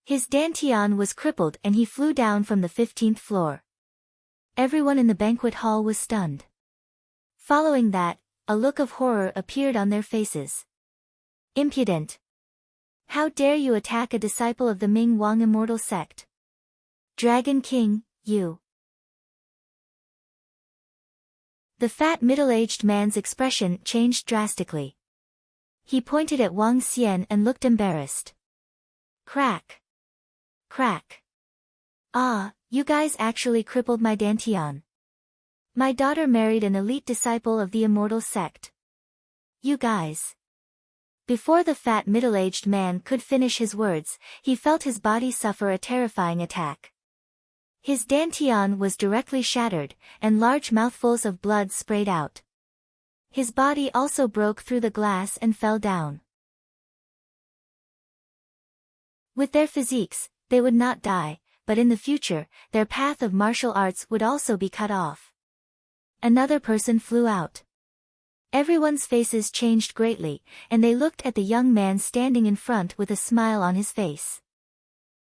His dantian was crippled and he flew down from the 15th floor. Everyone in the banquet hall was stunned. Following that, a look of horror appeared on their faces. Impudent! How dare you attack a disciple of the Ming Wang Immortal Sect? Dragon King, you! The fat middle-aged man's expression changed drastically. He pointed at Wang Xian and looked embarrassed. Crack! Crack! Ah, you guys actually crippled my dantian. My daughter married an elite disciple of the Immortal Sect. You guys. Before the fat middle-aged man could finish his words, he felt his body suffer a terrifying attack. His dantian was directly shattered, and large mouthfuls of blood sprayed out. His body also broke through the glass and fell down. With their physiques, they would not die, but in the future, their path of martial arts would also be cut off. Another person flew out. Everyone's faces changed greatly, and they looked at the young man standing in front with a smile on his face.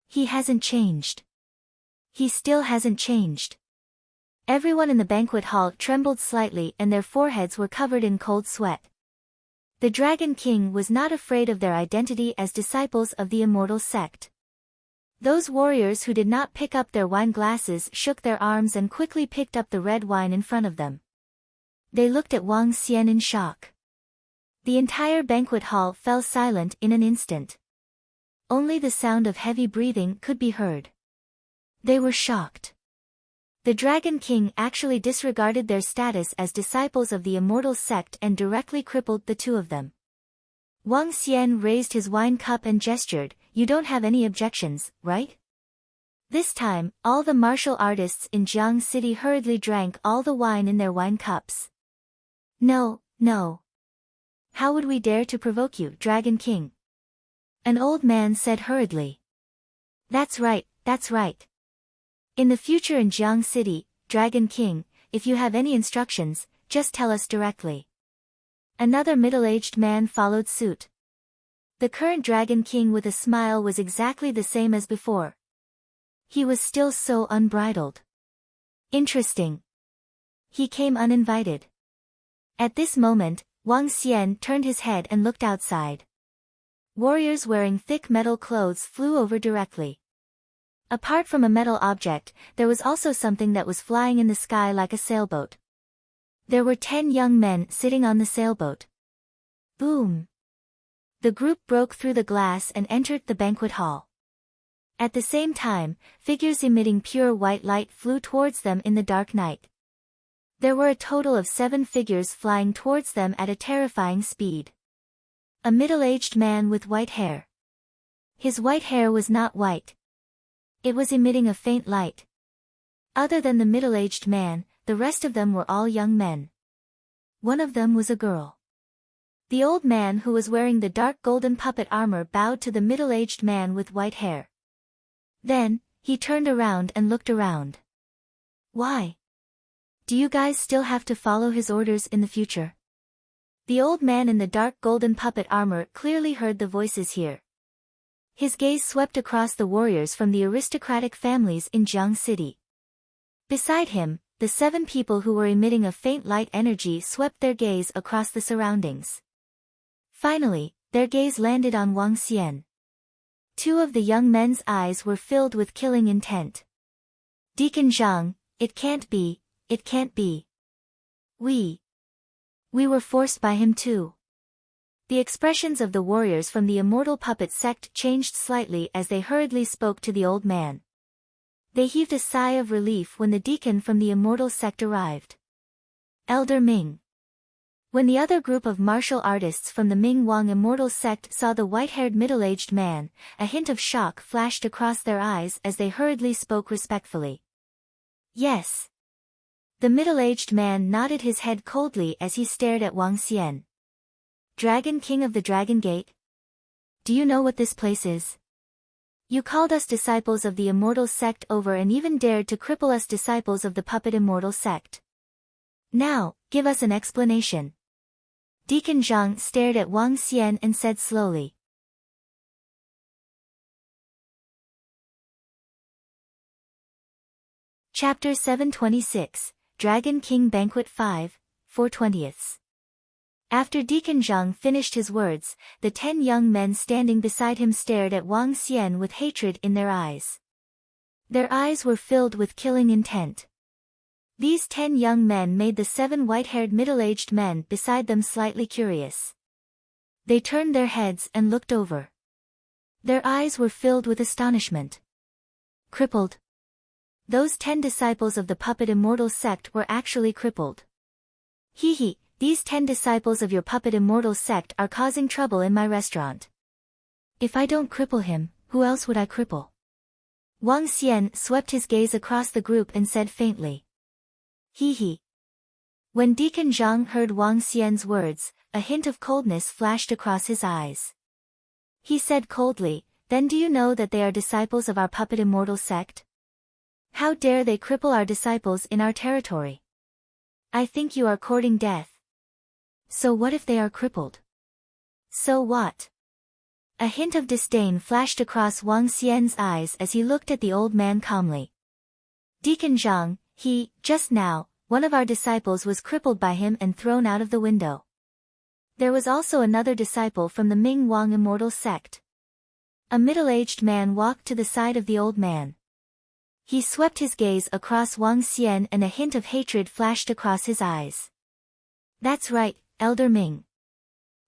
He hasn't changed. He still hasn't changed. Everyone in the banquet hall trembled slightly and their foreheads were covered in cold sweat. The Dragon King was not afraid of their identity as disciples of the immortal sect. Those warriors who did not pick up their wine glasses shook their arms and quickly picked up the red wine in front of them. They looked at Wang Xian in shock. The entire banquet hall fell silent in an instant. Only the sound of heavy breathing could be heard. They were shocked. The Dragon King actually disregarded their status as disciples of the immortal sect and directly crippled the two of them. Wang Xian raised his wine cup and gestured, "You don't have any objections, right?" This time, all the martial artists in Jiang City hurriedly drank all the wine in their wine cups. "No, no. How would we dare to provoke you, Dragon King?" An old man said hurriedly. That's right, that's right. In the future in Jiang City, Dragon King, if you have any instructions, just tell us directly. Another middle-aged man followed suit. The current Dragon King with a smile was exactly the same as before. He was still so unbridled. Interesting. He came uninvited. At this moment, Wang Xian turned his head and looked outside. Warriors wearing thick metal clothes flew over directly. Apart from a metal object, there was also something that was flying in the sky like a sailboat. There were 10 young men sitting on the sailboat. Boom! The group broke through the glass and entered the banquet hall. At the same time, figures emitting pure white light flew towards them in the dark night. There were a total of 7 figures flying towards them at a terrifying speed. A middle-aged man with white hair. His white hair was not white. It was emitting a faint light. Other than the middle-aged man, the rest of them were all young men. One of them was a girl. The old man who was wearing the dark golden puppet armor bowed to the middle-aged man with white hair. Then, he turned around and looked around. Why? Do you guys still have to follow his orders in the future? The old man in the dark golden puppet armor clearly heard the voices here. His gaze swept across the warriors from the aristocratic families in Jiang City. Beside him, the 7 people who were emitting a faint light energy swept their gaze across the surroundings. Finally, their gaze landed on Wang Xian. 2 of the young men's eyes were filled with killing intent. Deacon Zhang, it can't be, it can't be. We were forced by him too. The expressions of the warriors from the immortal puppet sect changed slightly as they hurriedly spoke to the old man. They heaved a sigh of relief when the deacon from the immortal sect arrived. Elder Ming. When the other group of martial artists from the Ming Wang immortal sect saw the white-haired middle-aged man, a hint of shock flashed across their eyes as they hurriedly spoke respectfully. Yes. The middle-aged man nodded his head coldly as he stared at Wang Xian. Dragon King of the Dragon Gate? Do you know what this place is? You called us disciples of the immortal sect over and even dared to cripple us disciples of the puppet immortal sect. Now, give us an explanation. Deacon Zhang stared at Wang Xian and said slowly. Chapter 726, Dragon King Banquet 5, 4/20. After Deacon Zhang finished his words, the 10 young men standing beside him stared at Wang Xian with hatred in their eyes. Their eyes were filled with killing intent. These 10 young men made the 7 white-haired middle-aged men beside them slightly curious. They turned their heads and looked over. Their eyes were filled with astonishment. Crippled. Those 10 disciples of the puppet immortal sect were actually crippled. Hee. These 10 disciples of your puppet immortal sect are causing trouble in my restaurant. If I don't cripple him, who else would I cripple? Wang Xian swept his gaze across the group and said faintly. Hee. When Deacon Zhang heard Wang Xian's words, a hint of coldness flashed across his eyes. He said coldly, then do you know that they are disciples of our puppet immortal sect? How dare they cripple our disciples in our territory? I think you are courting death. So what if they are crippled? So what? A hint of disdain flashed across Wang Xian's eyes as he looked at the old man calmly. Deacon Zhang, Just now, one of our disciples was crippled by him and thrown out of the window. There was also another disciple from the Ming Wang immortal sect. A middle-aged man walked to the side of the old man. He swept his gaze across Wang Xian and a hint of hatred flashed across his eyes. That's right, Elder Ming.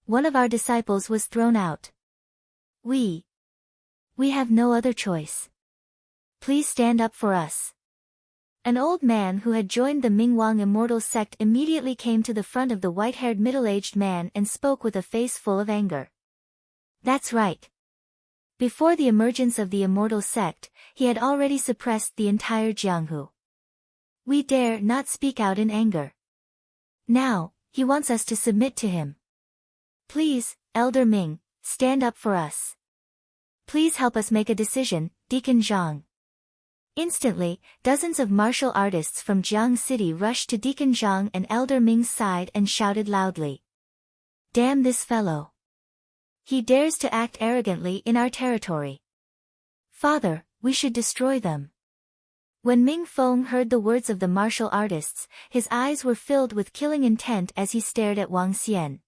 One of our disciples was thrown out. We have no other choice. Please stand up for us. An old man who had joined the Mingwang immortal sect immediately came to the front of the white-haired middle-aged man and spoke with a face full of anger. That's right. Before the emergence of the immortal sect, he had already suppressed the entire Jianghu. We dare not speak out in anger. Now, he wants us to submit to him. Please, Elder Ming, stand up for us. Please help us make a decision, Deacon Zhang. Instantly, dozens of martial artists from Jiang City rushed to Deacon Zhang and Elder Ming's side and shouted loudly. Damn this fellow. He dares to act arrogantly in our territory. Father, we should destroy them. When Ming Feng heard the words of the martial artists, his eyes were filled with killing intent as he stared at Wang Xian.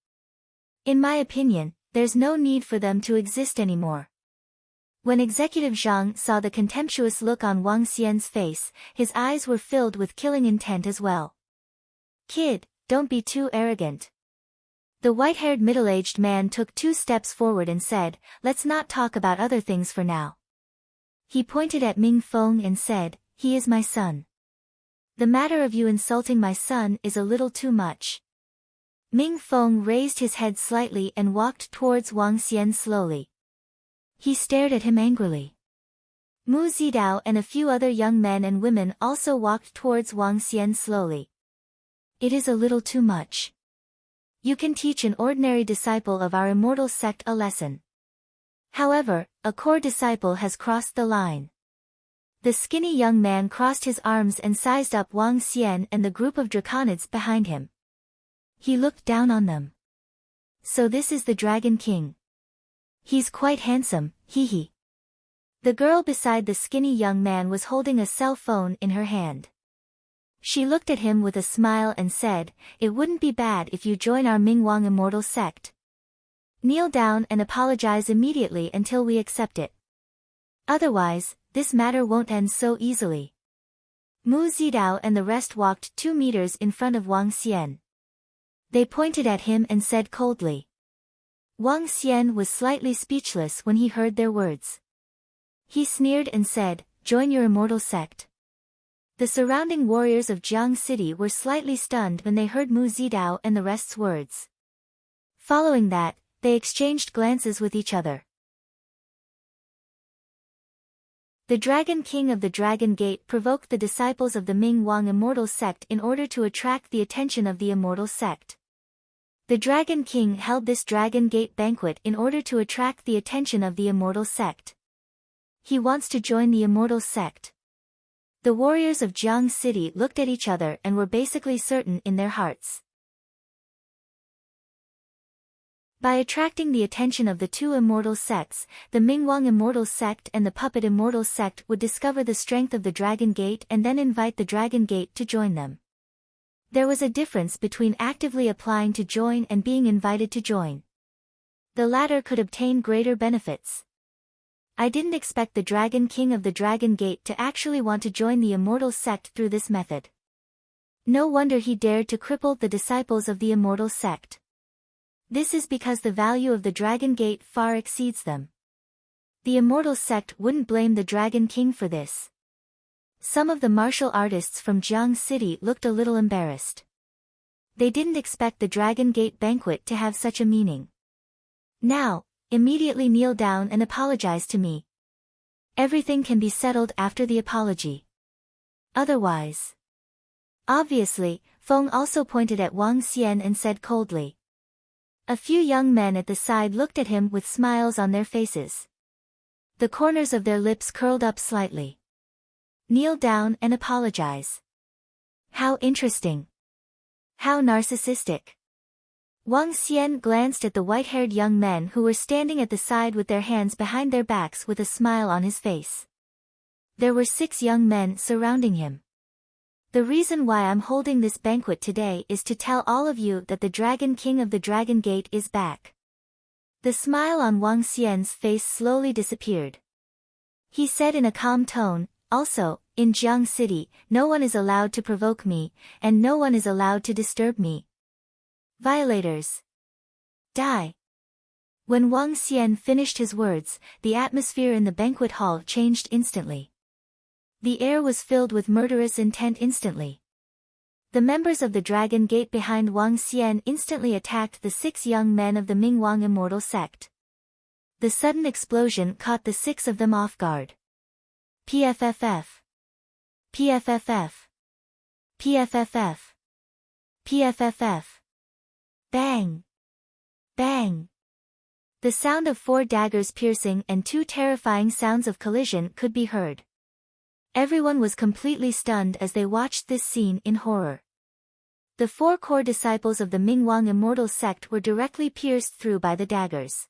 In my opinion, there's no need for them to exist anymore. When Executive Zhang saw the contemptuous look on Wang Xian's face, his eyes were filled with killing intent as well. Kid, don't be too arrogant. The white-haired middle-aged man took 2 steps forward and said, let's not talk about other things for now. He pointed at Ming Feng and said, he is my son. The matter of you insulting my son is a little too much. Ming Feng raised his head slightly and walked towards Wang Xian slowly. He stared at him angrily. Mu Zidao and a few other young men and women also walked towards Wang Xian slowly. It is a little too much. You can teach an ordinary disciple of our immortal sect a lesson. However, a core disciple has crossed the line. The skinny young man crossed his arms and sized up Wang Xian and the group of draconids behind him. He looked down on them. So this is the Dragon King. He's quite handsome, hee. The girl beside the skinny young man was holding a cell phone in her hand. She looked at him with a smile and said, it wouldn't be bad if you join our Mingwang immortal sect. Kneel down and apologize immediately until we accept it. Otherwise, this matter won't end so easily. Mu Zidao and the rest walked 2 meters in front of Wang Xian. They pointed at him and said coldly. Wang Xian was slightly speechless when he heard their words. He sneered and said, join your immortal sect. The surrounding warriors of Jiang City were slightly stunned when they heard Mu Zidao and the rest's words. Following that, they exchanged glances with each other. The Dragon King of the Dragon Gate provoked the disciples of the Ming Wang immortal sect in order to attract the attention of the immortal sect. The Dragon King held this Dragon Gate banquet in order to attract the attention of the immortal sect. He wants to join the immortal sect. The warriors of Jiang City looked at each other and were basically certain in their hearts. By attracting the attention of the 2 immortal sects, the Mingwang immortal sect and the Puppet immortal sect would discover the strength of the Dragon Gate and then invite the Dragon Gate to join them. There was a difference between actively applying to join and being invited to join. The latter could obtain greater benefits. I didn't expect the Dragon King of the Dragon Gate to actually want to join the immortal sect through this method. No wonder he dared to cripple the disciples of the immortal sect. This is because the value of the Dragon Gate far exceeds them. The immortal sect wouldn't blame the Dragon King for this. Some of the martial artists from Jiang City looked a little embarrassed. They didn't expect the Dragon Gate banquet to have such a meaning. Now, immediately kneel down and apologize to me. Everything can be settled after the apology. Otherwise. Obviously, Feng also pointed at Wang Xian and said coldly. A few young men at the side looked at him with smiles on their faces. The corners of their lips curled up slightly. Kneel down and apologize. How interesting. How narcissistic. Wang Xian glanced at the white-haired young men who were standing at the side with their hands behind their backs with a smile on his face. There were 6 young men surrounding him. The reason why I'm holding this banquet today is to tell all of you that the Dragon King of the Dragon Gate is back. The smile on Wang Xian's face slowly disappeared. He said in a calm tone, also, in Jiang City, no one is allowed to provoke me, and no one is allowed to disturb me. Violators. Die. When Wang Xian finished his words, the atmosphere in the banquet hall changed instantly. The air was filled with murderous intent instantly. The members of the Dragon Gate behind Wang Xian instantly attacked the 6 young men of the Mingwang immortal sect. The sudden explosion caught the 6 of them off guard. PFFF. PFFF. PFFF. PFFF. Bang. Bang. The sound of 4 daggers piercing and 2 terrifying sounds of collision could be heard. Everyone was completely stunned as they watched this scene in horror. The 4 core disciples of the Mingwang immortal sect were directly pierced through by the daggers.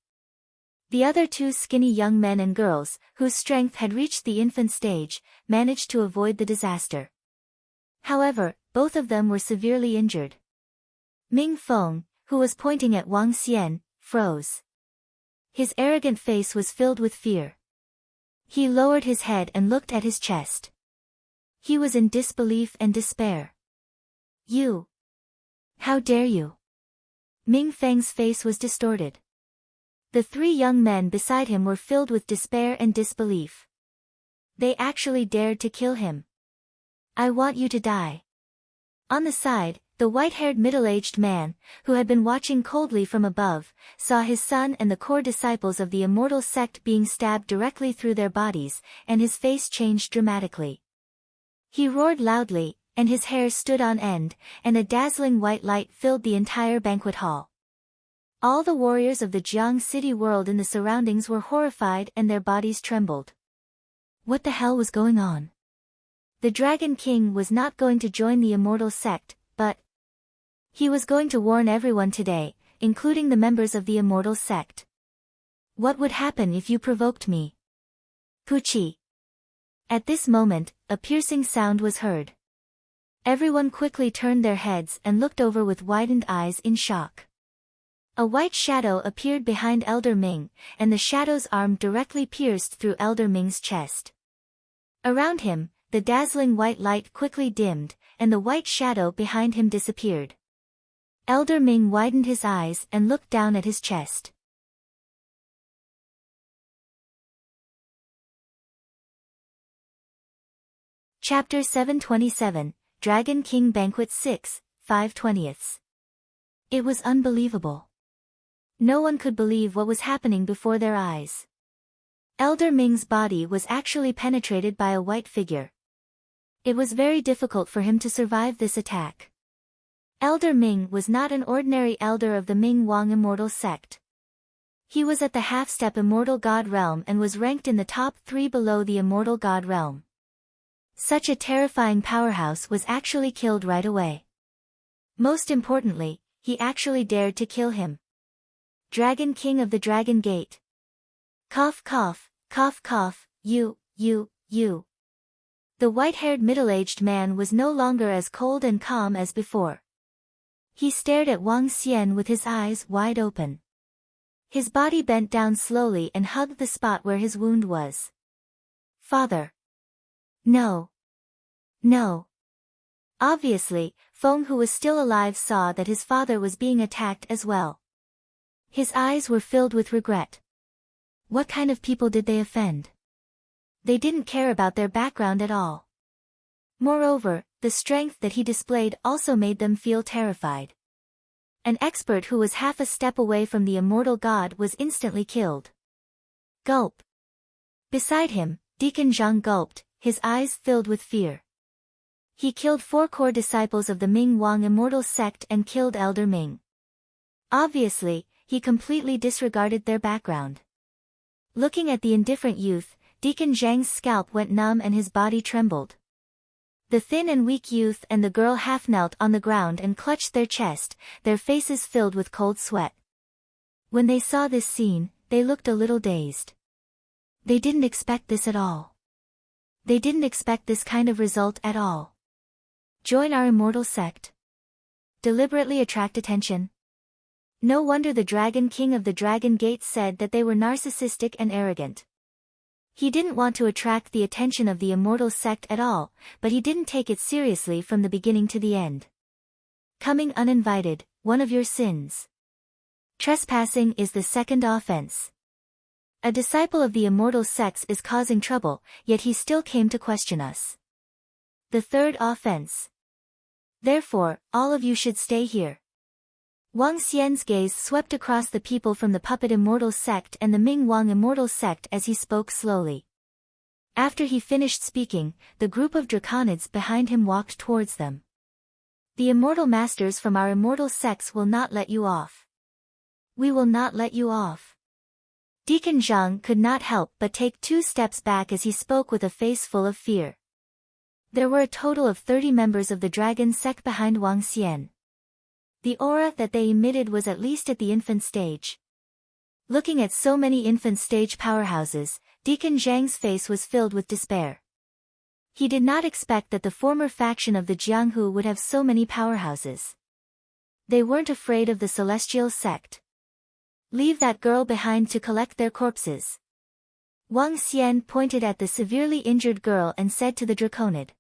The other 2 skinny young men and girls, whose strength had reached the infant stage, managed to avoid the disaster. However, both of them were severely injured. Ming Feng, who was pointing at Wang Xian, froze. His arrogant face was filled with fear. He lowered his head and looked at his chest. He was in disbelief and despair. You! How dare you! Ming Feng's face was distorted. The 3 young men beside him were filled with despair and disbelief. They actually dared to kill him. I want you to die. On the side, the white-haired middle-aged man, who had been watching coldly from above, saw his son and the core disciples of the immortal sect being stabbed directly through their bodies, and his face changed dramatically. He roared loudly, and his hair stood on end, and a dazzling white light filled the entire banquet hall. All the warriors of the Jiang City world in the surroundings were horrified and their bodies trembled. What the hell was going on? The Dragon King was not going to join the immortal sect, but he was going to warn everyone today, including the members of the immortal sect. What would happen if you provoked me? Puchi. At this moment, a piercing sound was heard. Everyone quickly turned their heads and looked over with widened eyes in shock. A white shadow appeared behind Elder Ming, and the shadow's arm directly pierced through Elder Ming's chest. Around him, the dazzling white light quickly dimmed, and the white shadow behind him disappeared. Elder Ming widened his eyes and looked down at his chest. Chapter 727, Dragon King Banquet 6, 5/20. It was unbelievable. No one could believe what was happening before their eyes. Elder Ming's body was actually penetrated by a white figure. It was very difficult for him to survive this attack. Elder Ming was not an ordinary elder of the Ming Wang immortal sect. He was at the half-step immortal god realm and was ranked in the top 3 below the immortal god realm. Such a terrifying powerhouse was actually killed right away. Most importantly, he actually dared to kill him. Dragon King of the Dragon Gate. Cough cough, cough cough, you. The white-haired middle-aged man was no longer as cold and calm as before. He stared at Wang Xian with his eyes wide open. His body bent down slowly and hugged the spot where his wound was. Father. No. No. Obviously, Feng, who was still alive, saw that his father was being attacked as well. His eyes were filled with regret. What kind of people did they offend? They didn't care about their background at all. Moreover, the strength that he displayed also made them feel terrified. An expert who was half a step away from the immortal god was instantly killed. Gulp. Beside him, Deacon Zhang gulped, his eyes filled with fear. He killed 4 core disciples of the Ming Wang immortal sect and killed Elder Ming. Obviously, he completely disregarded their background. Looking at the indifferent youth, Deacon Zhang's scalp went numb and his body trembled. The thin and weak youth and the girl half knelt on the ground and clutched their chest, their faces filled with cold sweat. When they saw this scene, they looked a little dazed. They didn't expect this at all. They didn't expect this kind of result at all. Join our immortal sect. Deliberately attract attention. No wonder the Dragon King of the Dragon Gates said that they were narcissistic and arrogant. He didn't want to attract the attention of the immortal sect at all, but he didn't take it seriously from the beginning to the end. Coming uninvited, one of your sins. Trespassing is the second offense. A disciple of the immortal sects is causing trouble, yet he still came to question us. The third offense. Therefore, all of you should stay here. Wang Xian's gaze swept across the people from the puppet immortal sect and the Ming Wang immortal sect as he spoke slowly. After he finished speaking, the group of draconids behind him walked towards them. The immortal masters from our immortal sects will not let you off. We will not let you off. Deacon Zhang could not help but take 2 steps back as he spoke with a face full of fear. There were a total of 30 members of the dragon sect behind Wang Xian. The aura that they emitted was at least at the infant stage. Looking at so many infant stage powerhouses, Deacon Zhang's face was filled with despair. He did not expect that the former faction of the Jianghu would have so many powerhouses. They weren't afraid of the celestial sect. Leave that girl behind to collect their corpses. Wang Xian pointed at the severely injured girl and said to the draconid.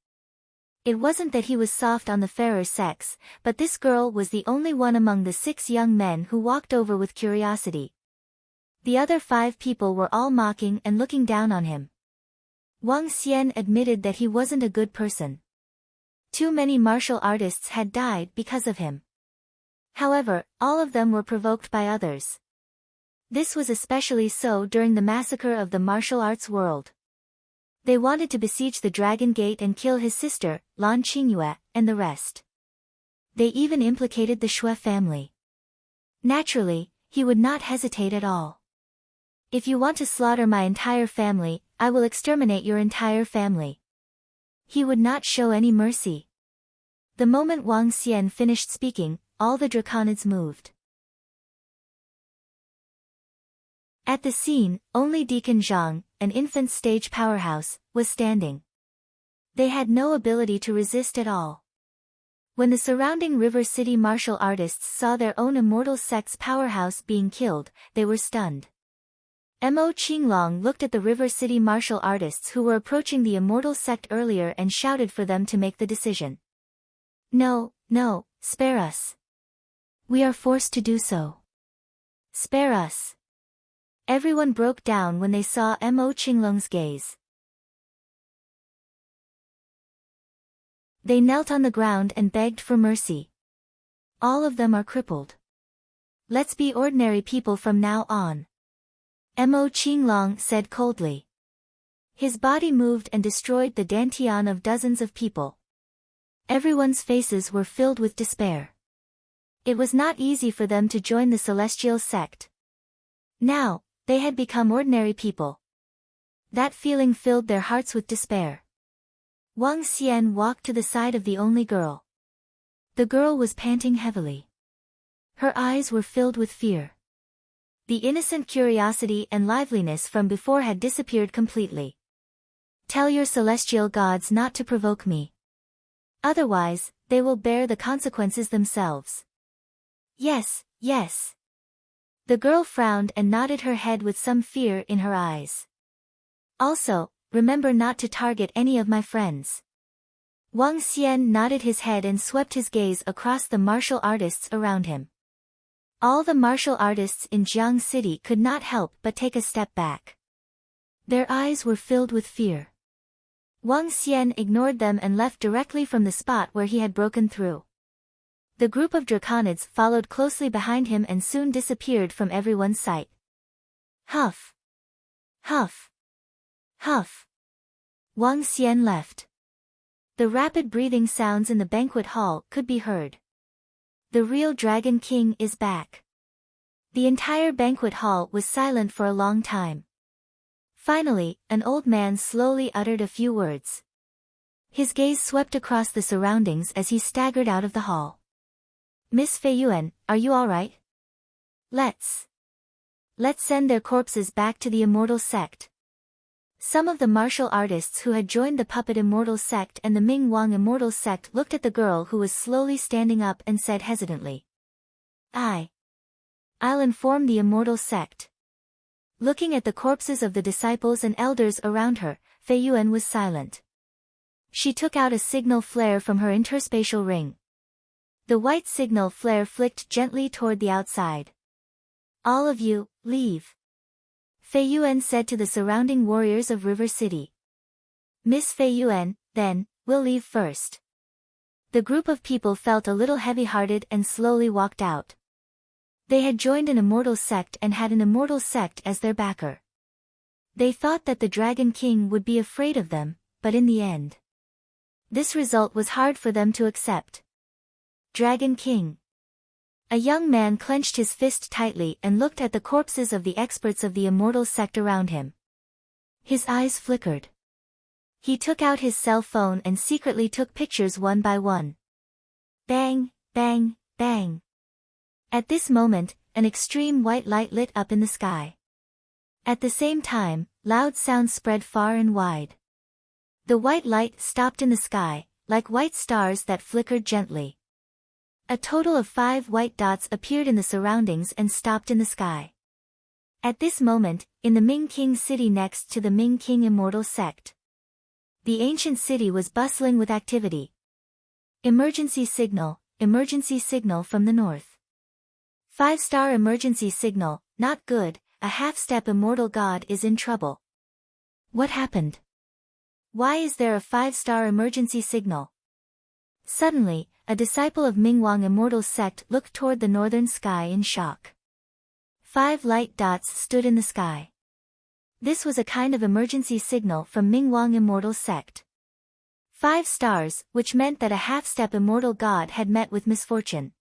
It wasn't that he was soft on the fairer sex, but this girl was the only one among the 6 young men who walked over with curiosity. The other 5 people were all mocking and looking down on him. Wang Xian admitted that he wasn't a good person. Too many martial artists had died because of him. However, all of them were provoked by others. This was especially so during the massacre of the martial arts world. They wanted to besiege the Dragon Gate and kill his sister, Lan Qingyue, and the rest. They even implicated the Shui family. Naturally, he would not hesitate at all. If you want to slaughter my entire family, I will exterminate your entire family. He would not show any mercy. The moment Wang Xian finished speaking, all the draconids moved. At the scene, only Deacon Zhang, an infant stage powerhouse, was standing. They had no ability to resist at all. When the surrounding River City martial artists saw their own immortal sect's powerhouse being killed, they were stunned. Mo Qinglong looked at the River City martial artists who were approaching the immortal sect earlier and shouted for them to make the decision. No, no, spare us. We are forced to do so. Spare us. Everyone broke down when they saw Mo Qinglong's gaze. They knelt on the ground and begged for mercy. All of them are crippled. Let's be ordinary people from now on. Mo Qinglong said coldly. His body moved and destroyed the dantian of dozens of people. Everyone's faces were filled with despair. It was not easy for them to join the celestial sect. Now, they had become ordinary people. That feeling filled their hearts with despair. Wang Xian walked to the side of the only girl. The girl was panting heavily. Her eyes were filled with fear. The innocent curiosity and liveliness from before had disappeared completely. Tell your celestial gods not to provoke me. Otherwise, they will bear the consequences themselves. Yes, yes. The girl frowned and nodded her head with some fear in her eyes. Also, remember not to target any of my friends. Wang Xian nodded his head and swept his gaze across the martial artists around him. All the martial artists in Jiang City could not help but take a step back. Their eyes were filled with fear. Wang Xian ignored them and left directly from the spot where he had broken through. The group of draconids followed closely behind him and soon disappeared from everyone's sight. Huff! Huff! Huff! Wang Xian left. The rapid breathing sounds in the banquet hall could be heard. The real Dragon King is back. The entire banquet hall was silent for a long time. Finally, an old man slowly uttered a few words. His gaze swept across the surroundings as he staggered out of the hall. Miss Feiyuan, are you all right? Let's send their corpses back to the immortal sect. Some of the martial artists who had joined the Puppet Immortal sect and the Ming Wang Immortal sect looked at the girl who was slowly standing up and said hesitantly, I'll inform the Immortal sect. Looking at the corpses of the disciples and elders around her, Fei Yuan was silent. She took out a signal flare from her interspatial ring. The white signal flare flicked gently toward the outside. All of you, leave. Fei Yuan said to the surrounding warriors of River City. Miss Fei Yuan, then, we'll leave first. The group of people felt a little heavy-hearted and slowly walked out. They had joined an immortal sect and had an immortal sect as their backer. They thought that the Dragon King would be afraid of them, but in the end, this result was hard for them to accept. Dragon King. A young man clenched his fist tightly and looked at the corpses of the experts of the immortal sect around him. His eyes flickered. He took out his cell phone and secretly took pictures one by one. Bang, bang, bang. At this moment, an extreme white light lit up in the sky. At the same time, loud sounds spread far and wide. The white light stopped in the sky, like white stars that flickered gently. A total of 5 white dots appeared in the surroundings and stopped in the sky. At this moment, in the Ming King city next to the Ming King Immortal sect, the ancient city was bustling with activity. Emergency signal from the north. 5-star emergency signal, not good, a half-step immortal god is in trouble. What happened? Why is there a 5-star emergency signal? Suddenly, a disciple of Mingwang Immortal sect looked toward the northern sky in shock. 5 light dots stood in the sky. This was a kind of emergency signal from Mingwang Immortal sect. 5 stars, which meant that a half-step immortal god had met with misfortune.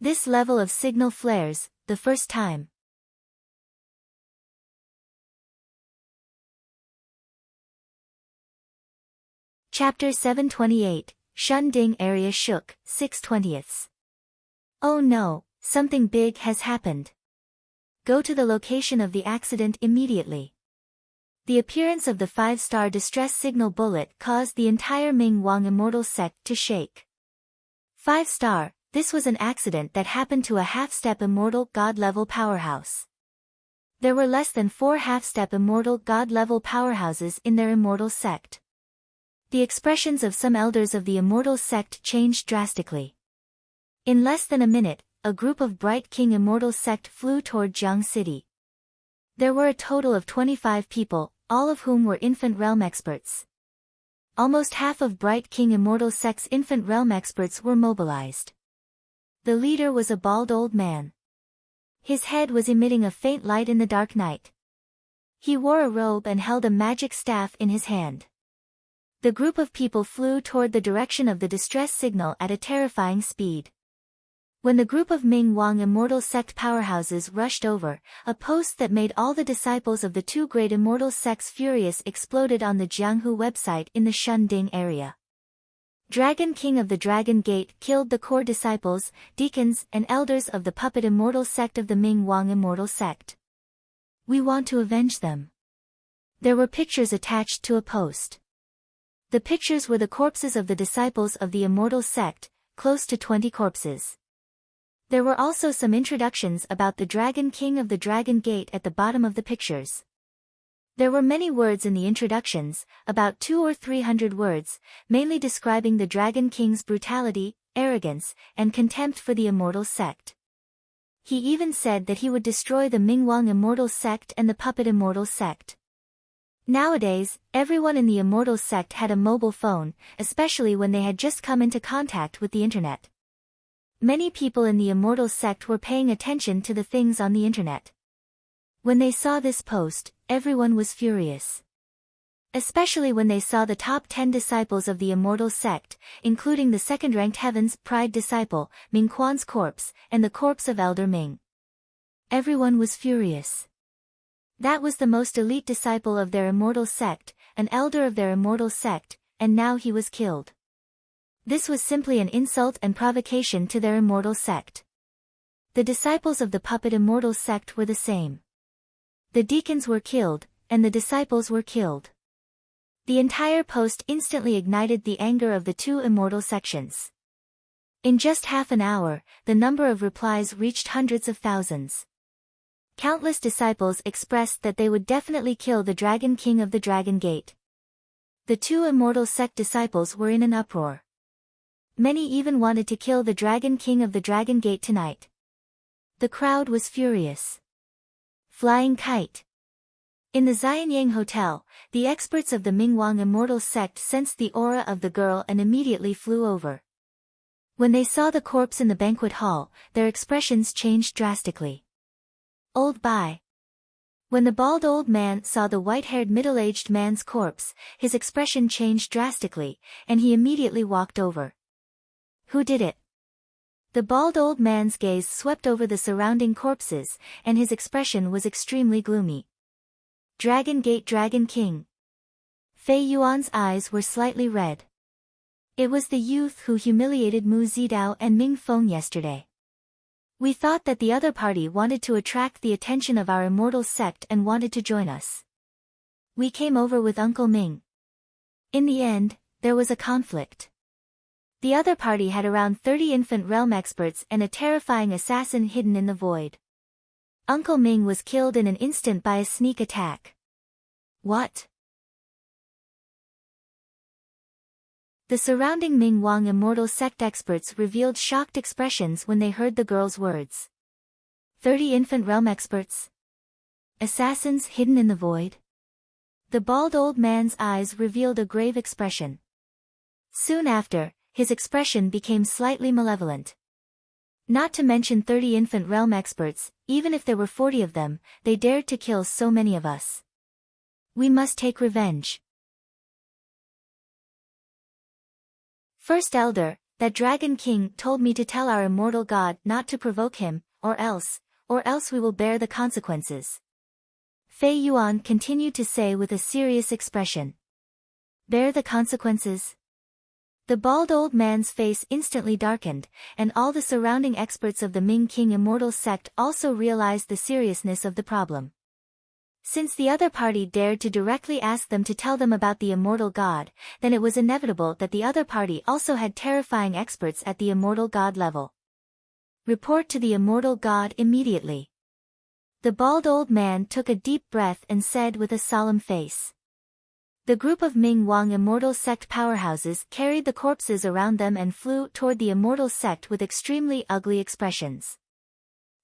This level of signal flares, the first time. Chapter 728, Shunding area shook, 6/20. Oh no, something big has happened. Go to the location of the accident immediately. The appearance of the 5-star distress signal bullet caused the entire Ming Wang Immortal sect to shake. 5-star, this was an accident that happened to a half-step immortal god-level powerhouse. There were less than 4 half-step immortal god-level powerhouses in their immortal sect. The expressions of some elders of the immortal sect changed drastically. In less than a minute, a group of Bright King Immortal sect flew toward Jiang City. There were a total of 25 people, all of whom were infant realm experts. Almost half of Bright King Immortal sect's infant realm experts were mobilized. The leader was a bald old man. His head was emitting a faint light in the dark night. He wore a robe and held a magic staff in his hand. The group of people flew toward the direction of the distress signal at a terrifying speed. When the group of Ming Wang Immortal sect powerhouses rushed over, a post that made all the disciples of the 2 great immortal sects furious exploded on the Jianghu website in the Shunding area. Dragon King of the Dragon Gate killed the core disciples, deacons and elders of the Puppet Immortal sect of the Ming Wang Immortal sect. We want to avenge them. There were pictures attached to a post. The pictures were the corpses of the disciples of the Immortal sect, close to 20 corpses. There were also some introductions about the Dragon King of the Dragon Gate at the bottom of the pictures. There were many words in the introductions, about 200 or 300 words, mainly describing the Dragon King's brutality, arrogance, and contempt for the Immortal sect. He even said that he would destroy the Mingwang Immortal sect and the Puppet Immortal sect. Nowadays, everyone in the Immortal sect had a mobile phone, especially when they had just come into contact with the internet. Many people in the Immortal sect were paying attention to the things on the internet. When they saw this post, everyone was furious. Especially when they saw the top 10 disciples of the Immortal sect, including the second-ranked Heaven's Pride disciple, Ming Quan's corpse, and the corpse of Elder Ming. Everyone was furious. That was the most elite disciple of their immortal sect, an elder of their immortal sect, and now he was killed. This was simply an insult and provocation to their immortal sect. The disciples of the Puppet Immortal sect were the same. The deacons were killed, and the disciples were killed. The entire post instantly ignited the anger of the two immortal sections. In just half an hour, the number of replies reached hundreds of thousands. Countless disciples expressed that they would definitely kill the Dragon King of the Dragon Gate. The two immortal sect disciples were in an uproar. Many even wanted to kill the Dragon King of the Dragon Gate tonight. The crowd was furious. Flying kite. In the Xianyang Hotel, the experts of the Mingwang immortal sect sensed the aura of the girl and immediately flew over. When they saw the corpse in the banquet hall, their expressions changed drastically. Old bye. When the bald old man saw the white-haired middle-aged man's corpse, his expression changed drastically, and he immediately walked over. Who did it? The bald old man's gaze swept over the surrounding corpses, and his expression was extremely gloomy. Dragon Gate Dragon King. Fei Yuan's eyes were slightly red. It was the youth who humiliated Mu Zidao and Ming Feng yesterday. We thought that the other party wanted to attract the attention of our immortal sect and wanted to join us. We came over with Uncle Ming. In the end, there was a conflict. The other party had around 30 infant realm experts and a terrifying assassin hidden in the void. Uncle Ming was killed in an instant by a sneak attack. What? The surrounding Ming Wang immortal sect experts revealed shocked expressions when they heard the girl's words. 30 infant realm experts? Assassins hidden in the void? The bald old man's eyes revealed a grave expression. Soon after, his expression became slightly malevolent. Not to mention 30 infant realm experts, even if there were 40 of them, they dared to kill so many of us. We must take revenge. First Elder, that Dragon King told me to tell our immortal god not to provoke him, or else we will bear the consequences. Fei Yuan continued to say with a serious expression. Bear the consequences? The bald old man's face instantly darkened, and all the surrounding experts of the Ming King immortal sect also realized the seriousness of the problem. Since the other party dared to directly ask them to tell them about the immortal god, then it was inevitable that the other party also had terrifying experts at the immortal god level. Report to the immortal god immediately. The bald old man took a deep breath and said with a solemn face. The group of Ming Wang immortal sect powerhouses carried the corpses around them and flew toward the immortal sect with extremely ugly expressions.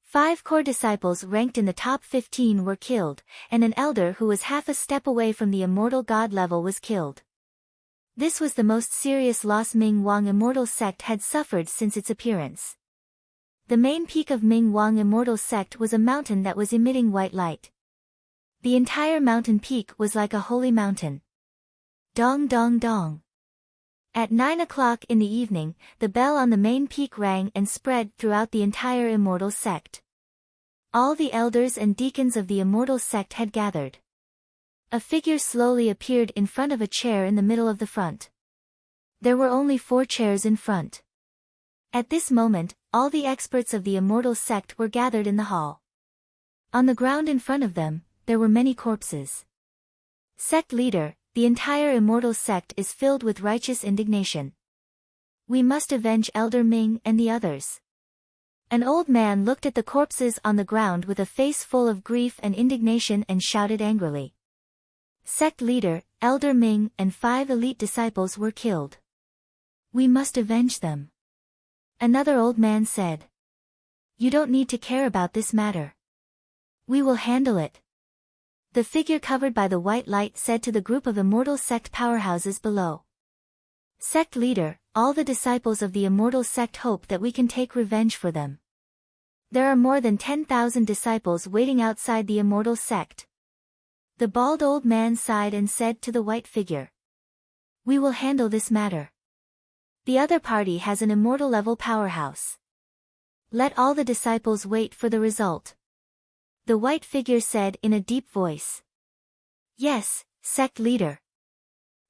5 core disciples ranked in the top 15 were killed, and an elder who was half a step away from the immortal god level was killed. This was the most serious loss Ming Wang immortal sect had suffered since its appearance. The main peak of Ming Wang immortal sect was a mountain that was emitting white light. The entire mountain peak was like a holy mountain. Dong dong dong. At 9 o'clock in the evening, the bell on the main peak rang and spread throughout the entire immortal sect. All the elders and deacons of the immortal sect had gathered. A figure slowly appeared in front of a chair in the middle of the front. There were only 4 chairs in front. At this moment, all the experts of the immortal sect were gathered in the hall. On the ground in front of them, there were many corpses. Sect leader, the entire immortal sect is filled with righteous indignation. We must avenge Elder Ming and the others. An old man looked at the corpses on the ground with a face full of grief and indignation and shouted angrily. Sect leader, Elder Ming and 5 elite disciples were killed. We must avenge them. Another old man said. You don't need to care about this matter. We will handle it. The figure covered by the white light said to the group of immortal sect powerhouses below. Sect leader, all the disciples of the immortal sect hope that we can take revenge for them. There are more than 10,000 disciples waiting outside the immortal sect. The bald old man sighed and said to the white figure. We will handle this matter. The other party has an immortal level powerhouse. Let all the disciples wait for the result. The white figure said in a deep voice. Yes, sect leader.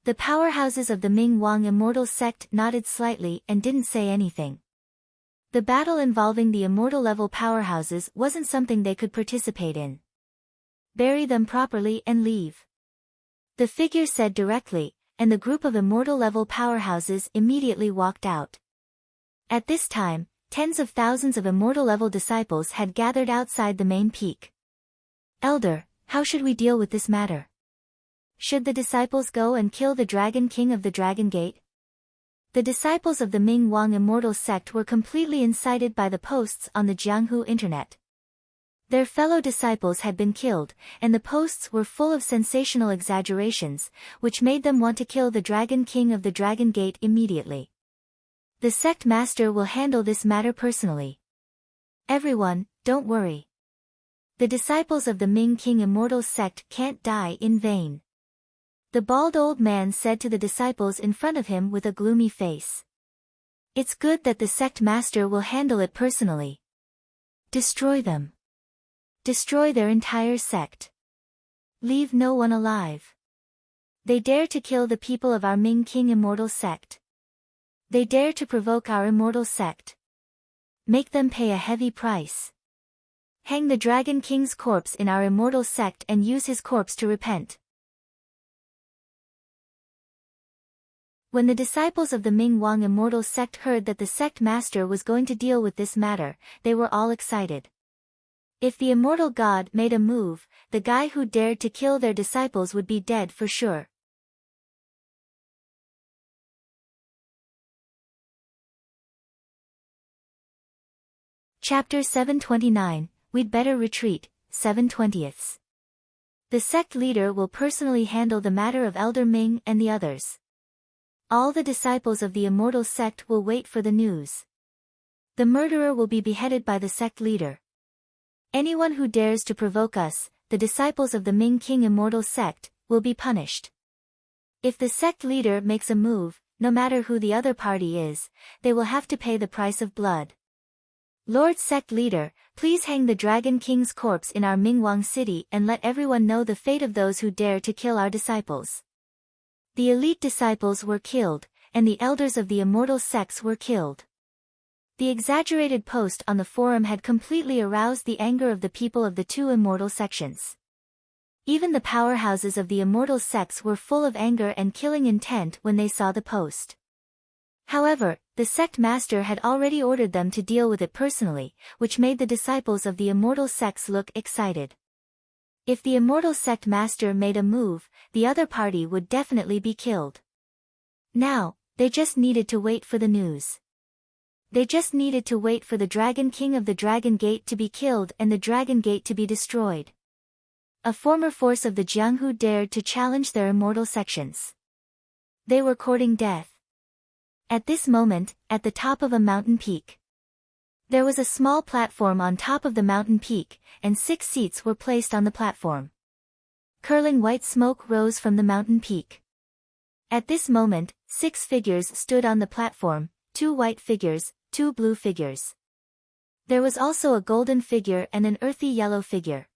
The powerhouses of the Ming Wang immortal sect nodded slightly and didn't say anything. The battle involving the immortal level powerhouses wasn't something they could participate in. bury them properly and leave. The figure said directly, and the group of immortal-level powerhouses immediately walked out. At this time, tens of thousands of immortal-level disciples had gathered outside the main peak. Elder, how should we deal with this matter? Should the disciples go and kill the Dragon King of the Dragon Gate? The disciples of the Ming Wang immortal sect were completely incited by the posts on the Jianghu internet. Their fellow disciples had been killed, and the posts were full of sensational exaggerations, which made them want to kill the Dragon King of the Dragon Gate immediately. The sect master will handle this matter personally. Everyone, don't worry. The disciples of the Ming King immortal sect can't die in vain. The bald old man said to the disciples in front of him with a gloomy face. It's good that the sect master will handle it personally. Destroy them. Destroy their entire sect. Leave no one alive. They dare to kill the people of our Ming King immortal sect. They dare to provoke our immortal sect. Make them pay a heavy price. Hang the Dragon King's corpse in our immortal sect and use his corpse to repent. When the disciples of the Ming Wang immortal sect heard that the sect master was going to deal with this matter, they were all excited. If the immortal god made a move, the guy who dared to kill their disciples would be dead for sure. Chapter 729, We'd Better Retreat, 7/20. The sect leader will personally handle the matter of Elder Ming and the others. All the disciples of the immortal sect will wait for the news. The murderer will be beheaded by the sect leader. Anyone who dares to provoke us, the disciples of the Ming King immortal sect, will be punished. If the sect leader makes a move, no matter who the other party is, they will have to pay the price of blood. Lord Sect Leader, please hang the Dragon King's corpse in our Mingwang city and let everyone know the fate of those who dare to kill our disciples. The elite disciples were killed, and the elders of the immortal sects were killed. The exaggerated post on the forum had completely aroused the anger of the people of the two immortal sections. Even the powerhouses of the immortal sects were full of anger and killing intent when they saw the post. However, the sect master had already ordered them to deal with it personally, which made the disciples of the immortal sects look excited. If the immortal sect master made a move, the other party would definitely be killed. Now, they just needed to wait for the news. They just needed to wait for the Dragon King of the Dragon Gate to be killed and the Dragon Gate to be destroyed. A former force of the Jianghu dared to challenge their immortal sections. They were courting death. At this moment, at the top of a mountain peak, there was a small platform on top of the mountain peak, and 6 seats were placed on the platform. Curling white smoke rose from the mountain peak. At this moment, 6 figures stood on the platform, 2 white figures, 2 blue figures. There was also a golden figure and an earthy yellow figure.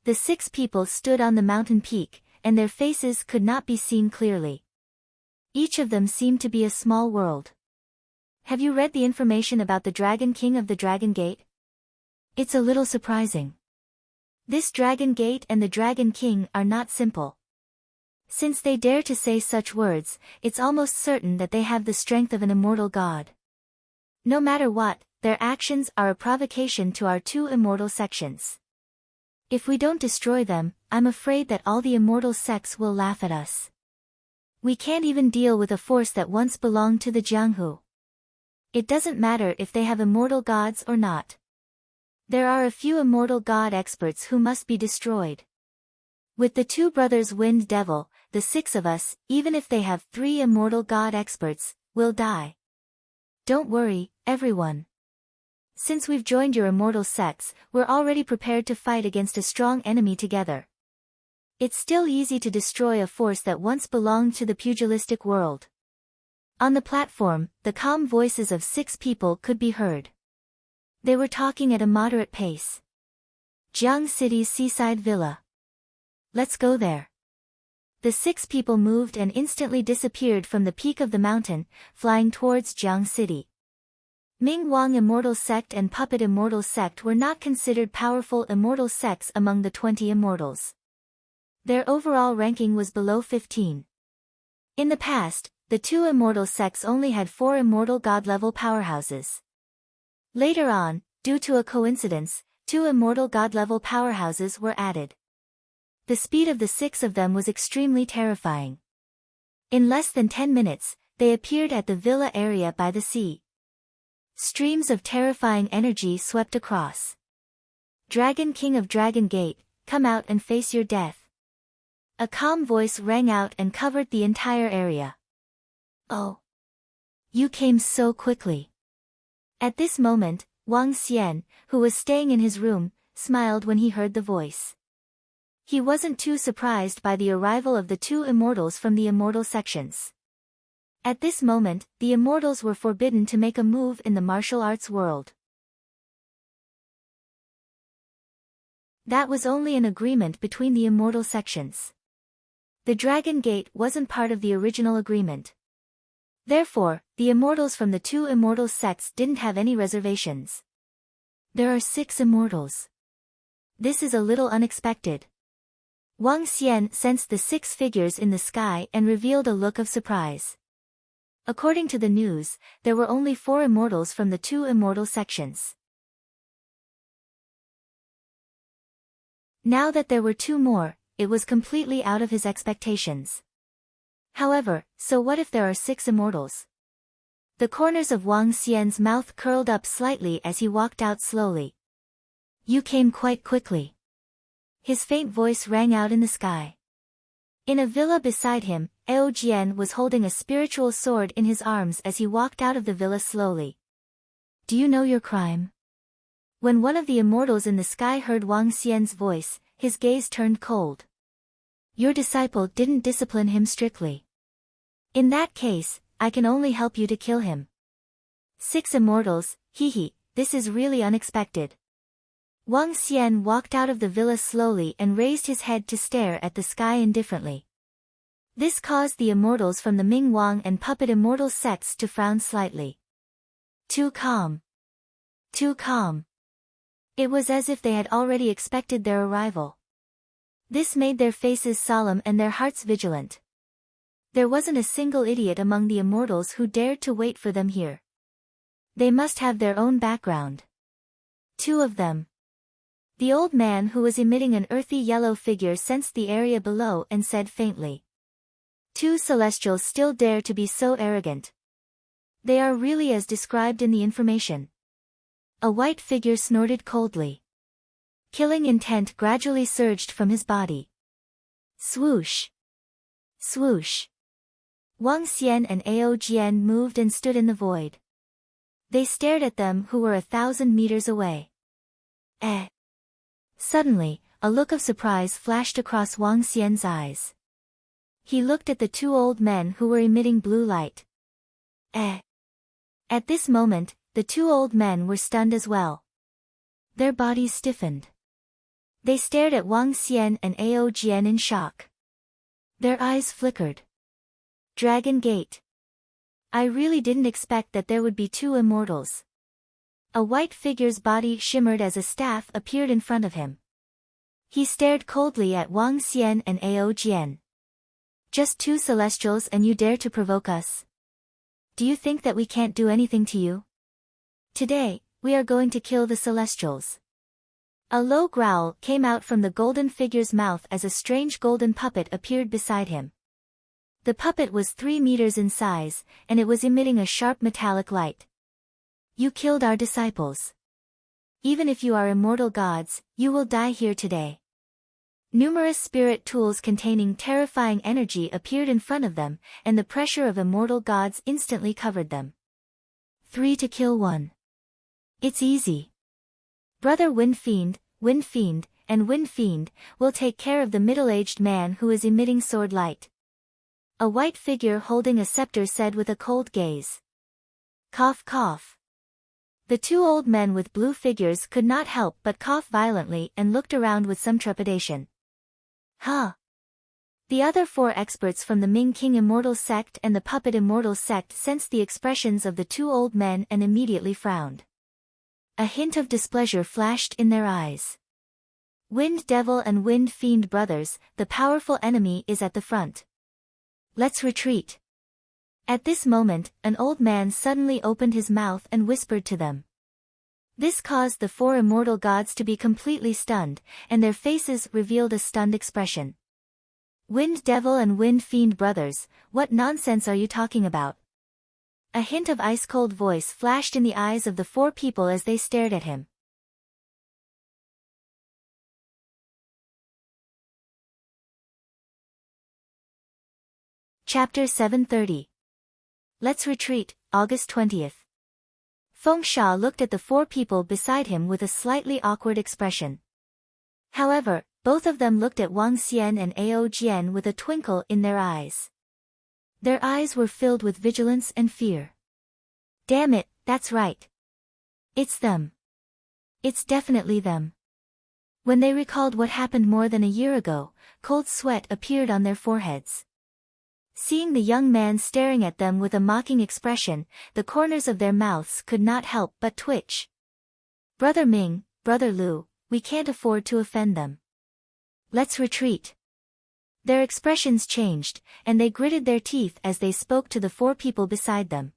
The 6 people stood on the mountain peak, and their faces could not be seen clearly. Each of them seemed to be a small world. Have you read the information about the Dragon King of the Dragon Gate? It's a little surprising. This Dragon Gate and the Dragon King are not simple. Since they dare to say such words, it's almost certain that they have the strength of an immortal god. No matter what, their actions are a provocation to our 2 immortal sections. If we don't destroy them, I'm afraid that all the immortal sects will laugh at us. We can't even deal with a force that once belonged to the Jianghu. It doesn't matter if they have immortal gods or not. There are a few immortal god experts who must be destroyed. With the 2 brothers Wind Devil, the 6 of us, even if they have 3 immortal god experts, will die. Don't worry, everyone. Since we've joined your immortal sects, we're already prepared to fight against a strong enemy together. It's still easy to destroy a force that once belonged to the pugilistic world. On the platform, the calm voices of 6 people could be heard. They were talking at a moderate pace. Jiang City's seaside villa. Let's go there. The 6 people moved and instantly disappeared from the peak of the mountain, flying towards Jiang City. Ming Wang Immortal Sect and Puppet Immortal Sect were not considered powerful immortal sects among the 20 immortals. Their overall ranking was below 15. In the past, the two immortal sects only had 4 immortal god-level powerhouses. Later on, due to a coincidence, 2 immortal god-level powerhouses were added. The speed of the 6 of them was extremely terrifying. In less than 10 minutes, they appeared at the villa area by the sea. Streams of terrifying energy swept across. Dragon King of Dragon Gate, come out and face your death. A calm voice rang out and covered the entire area. Oh. You came so quickly. At this moment, Wang Xian, who was staying in his room, smiled when he heard the voice. He wasn't too surprised by the arrival of the 2 immortals from the immortal sections. At this moment, the immortals were forbidden to make a move in the martial arts world. That was only an agreement between the immortal sections. The Dragon Gate wasn't part of the original agreement. Therefore, the immortals from the 2 immortal sects didn't have any reservations. There are 6 immortals. This is a little unexpected. Wang Xian sensed the 6 figures in the sky and revealed a look of surprise. According to the news, there were only 4 immortals from the 2 immortal sections. Now that there were 2 more, it was completely out of his expectations. However, so what if there are 6 immortals? The corners of Wang Xian's mouth curled up slightly as he walked out slowly. You came quite quickly. His faint voice rang out in the sky. In a villa beside him, Ao Jian was holding a spiritual sword in his arms as he walked out of the villa slowly. Do you know your crime? When one of the immortals in the sky heard Wang Xian's voice, his gaze turned cold. Your disciple didn't discipline him strictly. In that case, I can only help you to kill him. 6 immortals, this is really unexpected. Wang Xian walked out of the villa slowly and raised his head to stare at the sky indifferently. This caused the immortals from the Ming Wang and Puppet Immortal sects to frown slightly. Too calm. Too calm. It was as if they had already expected their arrival. This made their faces solemn and their hearts vigilant. There wasn't a single idiot among the immortals who dared to wait for them here. They must have their own background. 2 of them. The old man who was emitting an earthy yellow figure sensed the area below and said faintly. 2 celestials still dare to be so arrogant. They are really as described in the information. A white figure snorted coldly. Killing intent gradually surged from his body. Swoosh. Swoosh. Wang Xian and Ao Jian moved and stood in the void. They stared at them who were 1,000 meters away. Suddenly, a look of surprise flashed across Wang Xian's eyes. He looked at the 2 old men who were emitting blue light. At this moment, the 2 old men were stunned as well. Their bodies stiffened. They stared at Wang Xian and Ao Jian in shock. Their eyes flickered. Dragon Gate. I really didn't expect that there would be 2 immortals. A white figure's body shimmered as a staff appeared in front of him. He stared coldly at Wang Xian and Ao Jian. Just 2 celestials and you dare to provoke us? Do you think that we can't do anything to you? Today, we are going to kill the celestials. A low growl came out from the golden figure's mouth as a strange golden puppet appeared beside him. The puppet was 3 meters in size, and it was emitting a sharp metallic light. You killed our disciples. Even if you are immortal gods, you will die here today. Numerous spirit tools containing terrifying energy appeared in front of them, and the pressure of immortal gods instantly covered them. 3 to kill 1. It's easy. Brother Wind Fiend, and Wind Fiend will take care of the middle-aged man who is emitting sword light. A white figure holding a scepter said with a cold gaze. Cough cough. The 2 old men with blue figures could not help but cough violently and looked around with some trepidation. Huh. The other 4 experts from the Ming King Immortal Sect and the Puppet Immortal Sect sensed the expressions of the 2 old men and immediately frowned. A hint of displeasure flashed in their eyes. Wind Devil and Wind Fiend brothers, the powerful enemy is at the front. Let's retreat. At this moment, an old man suddenly opened his mouth and whispered to them. This caused the 4 immortal gods to be completely stunned, and their faces revealed a stunned expression. Wind Devil and Wind Fiend brothers, what nonsense are you talking about? A hint of ice-cold voice flashed in the eyes of the 4 people as they stared at him. Chapter 730. Let's retreat, August 20th. Feng Sha looked at the 4 people beside him with a slightly awkward expression. However, both of them looked at Wang Xian and Ao Jian with a twinkle in their eyes. Their eyes were filled with vigilance and fear. Damn it, that's right. It's them. It's definitely them. When they recalled what happened more than a year ago, cold sweat appeared on their foreheads. Seeing the young man staring at them with a mocking expression, the corners of their mouths could not help but twitch. Brother Ming, Brother Lu, we can't afford to offend them. Let's retreat. Their expressions changed, and they gritted their teeth as they spoke to the 4 people beside them.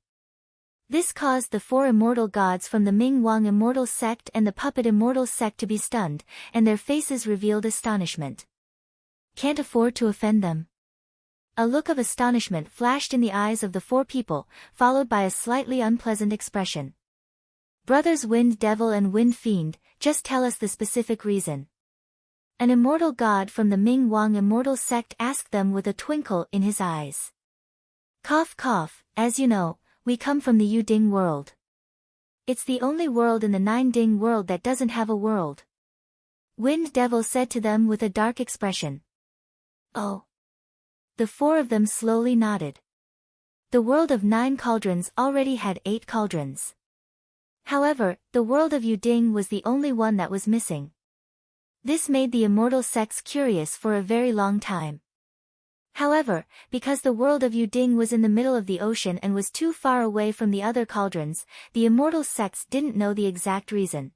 This caused the 4 immortal gods from the Ming Wang Immortal Sect and the Puppet Immortal Sect to be stunned, and their faces revealed astonishment. Can't afford to offend them. A look of astonishment flashed in the eyes of the 4 people, followed by a slightly unpleasant expression. Brothers Wind Devil and Wind Fiend, just tell us the specific reason. An immortal god from the Ming Wang Immortal Sect asked them with a twinkle in his eyes. Cough cough, as you know, we come from the Yu Ding world. It's the only world in the 9 Ding world that doesn't have a world. Wind Devil said to them with a dark expression. Oh. The 4 of them slowly nodded. The world of 9 cauldrons already had 8 cauldrons. However, the world of Yu Ding was the only one that was missing. This made the immortal sects curious for a very long time. However, because the world of Yu Ding was in the middle of the ocean and was too far away from the other cauldrons, the immortal sects didn't know the exact reason.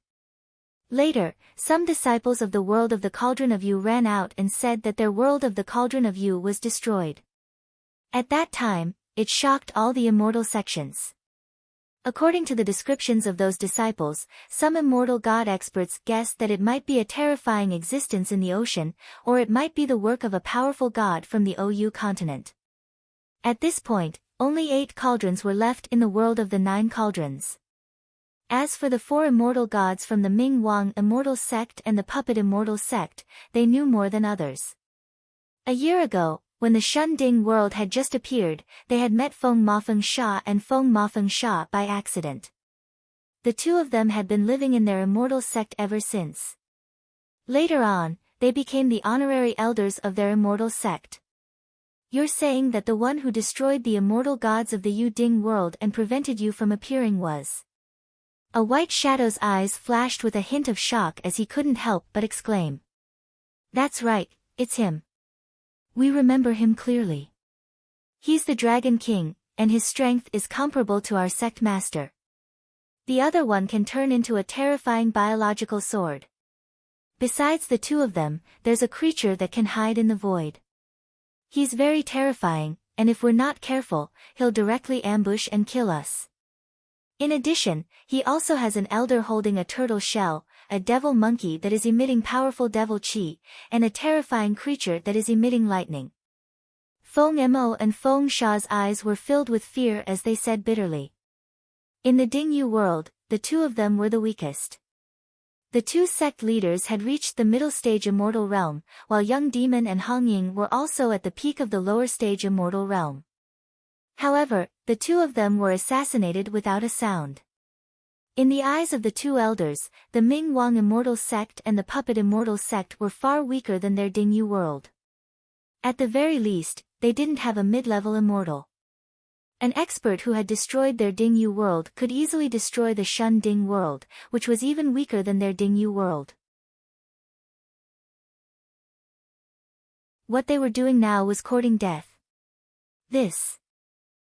Later, some disciples of the world of the Cauldron of Yu ran out and said that their world of the Cauldron of Yu was destroyed. At that time, it shocked all the immortal sections. According to the descriptions of those disciples, some immortal god experts guessed that it might be a terrifying existence in the ocean, or it might be the work of a powerful god from the OU continent. At this point, only 8 cauldrons were left in the world of the 9 cauldrons. As for the 4 immortal gods from the Ming Wang Immortal Sect and the Puppet Immortal Sect, they knew more than others. A year ago, when the Shun Ding world had just appeared, they had met Feng Mafeng Sha and Feng Mafeng Sha by accident. The 2 of them had been living in their immortal sect ever since. Later on, they became the honorary elders of their immortal sect. You're saying that the one who destroyed the immortal gods of the Yu Ding world and prevented you from appearing was... A white shadow's eyes flashed with a hint of shock as he couldn't help but exclaim. That's right, it's him. We remember him clearly. He's the Dragon King, and his strength is comparable to our sect master. The other one can turn into a terrifying biological sword. Besides the 2 of them, there's a creature that can hide in the void. He's very terrifying, and if we're not careful, he'll directly ambush and kill us. In addition, he also has an elder holding a turtle shell, a devil monkey that is emitting powerful devil chi, and a terrifying creature that is emitting lightning. Feng Mo and Feng Sha's eyes were filled with fear as they said bitterly. In the Dingyu world, the 2 of them were the weakest. The 2 sect leaders had reached the middle stage immortal realm, while Young Demon and Hong Ying were also at the peak of the lower stage immortal realm. However, the 2 of them were assassinated without a sound. In the eyes of the 2 elders, the Ming Wang Immortal Sect and the Puppet Immortal Sect were far weaker than their Dingyu world. At the very least, they didn't have a mid-level immortal. An expert who had destroyed their Dingyu world could easily destroy the Shun Ding world, which was even weaker than their Dingyu world. What they were doing now was courting death. This.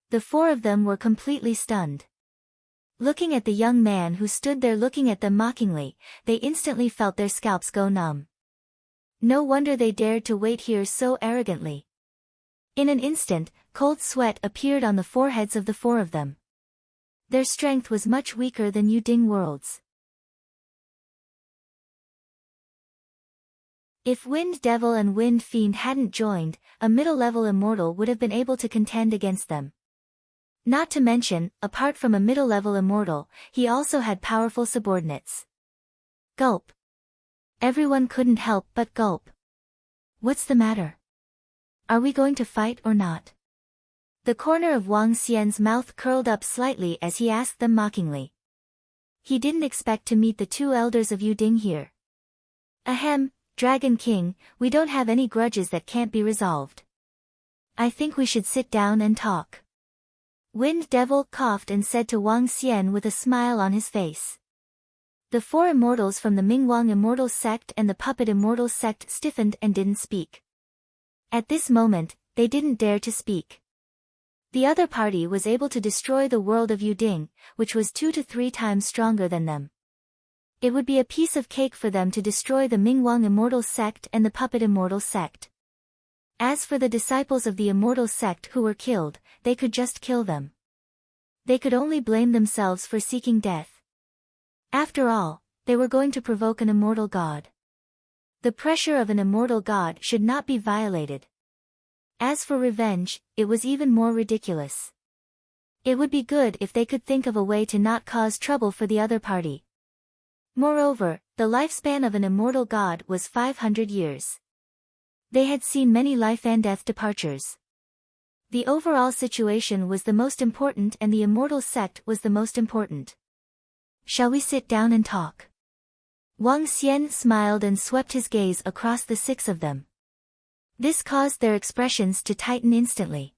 The four of them were completely stunned. Looking at the young man who stood there looking at them mockingly, they instantly felt their scalps go numb. No wonder they dared to wait here so arrogantly. In an instant, cold sweat appeared on the foreheads of the four of them. Their strength was much weaker than Yuding World's. If Wind Devil and Wind Fiend hadn't joined, a middle-level immortal would have been able to contend against them. Not to mention, apart from a middle-level immortal, he also had powerful subordinates. Gulp. Everyone couldn't help but gulp. What's the matter? Are we going to fight or not? The corner of Wang Xian's mouth curled up slightly as he asked them mockingly. He didn't expect to meet the two elders of Yuding here. Ahem, Dragon King, we don't have any grudges that can't be resolved. I think we should sit down and talk. Wind Devil coughed and said to Wang Xian with a smile on his face. The four immortals from the Mingwang Immortal Sect and the Puppet Immortal Sect stiffened and didn't speak. At this moment, they didn't dare to speak. The other party was able to destroy the world of Yuding, which was 2 to 3 times stronger than them. It would be a piece of cake for them to destroy the Mingwang Immortal Sect and the Puppet Immortal Sect. As for the disciples of the Immortal Sect who were killed, they could just kill them. They could only blame themselves for seeking death. After all, they were going to provoke an immortal god. The pressure of an immortal god should not be violated. As for revenge, it was even more ridiculous. It would be good if they could think of a way to not cause trouble for the other party. Moreover, the lifespan of an immortal god was 500 years. They had seen many life and death departures. The overall situation was the most important and the immortal sect was the most important. Shall we sit down and talk? Wang Xian smiled and swept his gaze across the 6 of them. This caused their expressions to tighten instantly.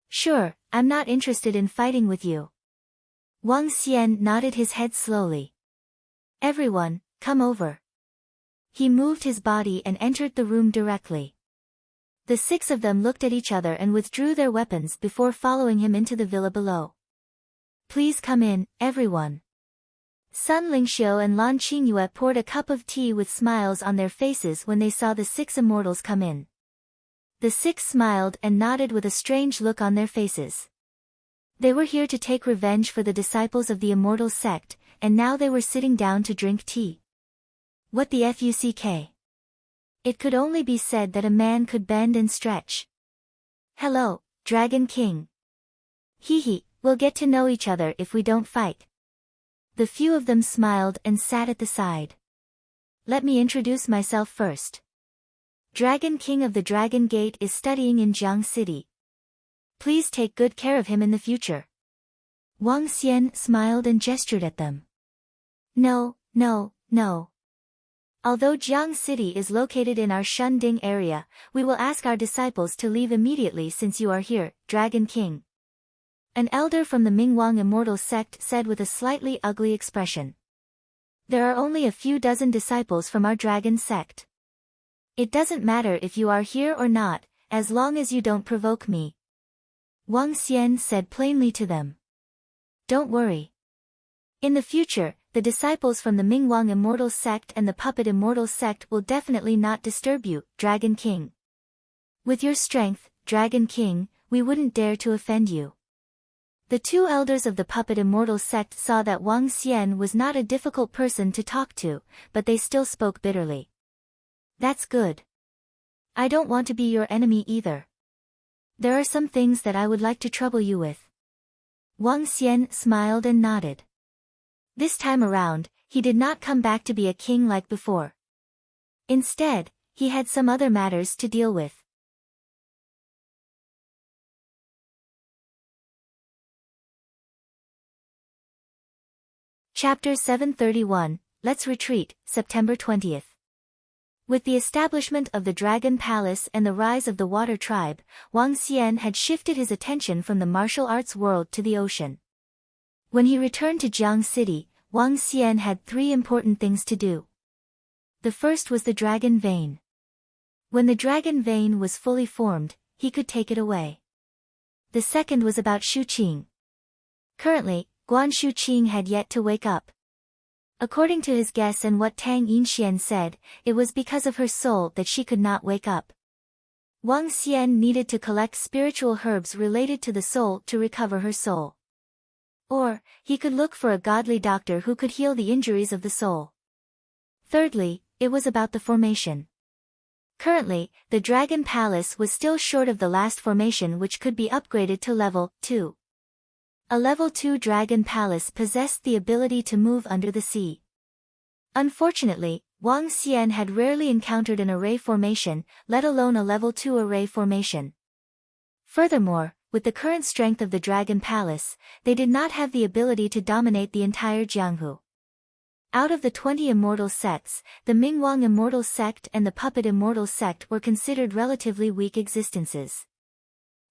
Sure, I'm not interested in fighting with you. Wang Xian nodded his head slowly. Everyone, come over. He moved his body and entered the room directly. The 6 of them looked at each other and withdrew their weapons before following him into the villa below. Please come in, everyone. Sun Lingxiu and Lan Qingyue poured a cup of tea with smiles on their faces when they saw the 6 immortals come in. The 6 smiled and nodded with a strange look on their faces. They were here to take revenge for the disciples of the immortal sect, and now they were sitting down to drink tea. What the fuck? It could only be said that a man could bend and stretch. Hello, Dragon King. Hee, we'll get to know each other if we don't fight. The few of them smiled and sat at the side. Let me introduce myself first. Dragon King of the Dragon Gate is studying in Jiang City. Please take good care of him in the future. Wang Xian smiled and gestured at them. No. Although Jiang City is located in our Shunding area, we will ask our disciples to leave immediately since you are here, Dragon King. An elder from the Mingwang Immortal Sect said with a slightly ugly expression. There are only a few dozen disciples from our dragon sect. It doesn't matter if you are here or not, as long as you don't provoke me. Wang Xian said plainly to them. Don't worry. In the future, the disciples from the Mingwang Immortal Sect and the Puppet Immortal Sect will definitely not disturb you, Dragon King. With your strength, Dragon King, we wouldn't dare to offend you. The 2 elders of the Puppet Immortal Sect saw that Wang Xian was not a difficult person to talk to, but they still spoke bitterly. That's good. I don't want to be your enemy either. There are some things that I would like to trouble you with. Wang Xian smiled and nodded. This time around, he did not come back to be a king like before. Instead, he had some other matters to deal with. Chapter 731, Let's Retreat, September 20th. With the establishment of the Dragon Palace and the rise of the Water Tribe, Wang Xian had shifted his attention from the martial arts world to the ocean. When he returned to Jiang City, Wang Xian had 3 important things to do. The first was the Dragon Vein. When the dragon vein was fully formed, he could take it away. The second was about Shu Qing. Currently, Guan Shu Qing had yet to wake up. According to his guess and what Tang Yinxian said, it was because of her soul that she could not wake up. Wang Xian needed to collect spiritual herbs related to the soul to recover her soul. Or, he could look for a godly doctor who could heal the injuries of the soul. Thirdly, it was about the formation. Currently, the Dragon Palace was still short of the last formation, which could be upgraded to level 2. A level 2 Dragon Palace possessed the ability to move under the sea. Unfortunately, Wang Xian had rarely encountered an array formation, let alone a level 2 array formation. Furthermore, with the current strength of the Dragon Palace, they did not have the ability to dominate the entire Jianghu. Out of the 20 immortal sects, the Mingwang Immortal Sect and the Puppet Immortal Sect were considered relatively weak existences.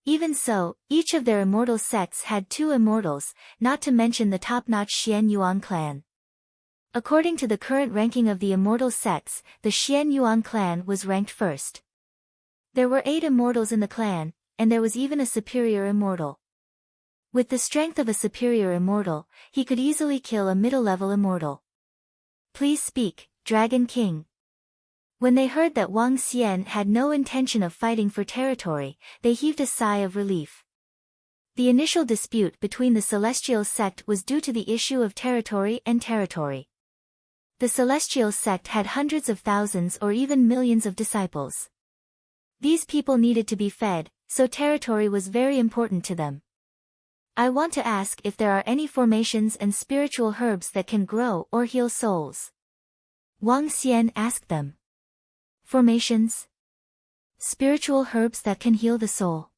Even so, each of their immortal sects had 2 immortals, not to mention the top-notch Xian Yuan clan. According to the current ranking of the immortal sects, the Xian Yuan clan was ranked first. There were 8 immortals in the clan, and there was even a superior immortal. With the strength of a superior immortal, he could easily kill a middle-level immortal. Please speak, Dragon King. When they heard that Wang Xian had no intention of fighting for territory, they heaved a sigh of relief. The initial dispute between the Celestial Sect was due to the issue of territory and territory. The Celestial Sect had hundreds of thousands or even millions of disciples. These people needed to be fed, so territory was very important to them. I want to ask if there are any formations and spiritual herbs that can grow or heal souls. Wang Xian asked them. Formations? Spiritual herbs that can heal the soul.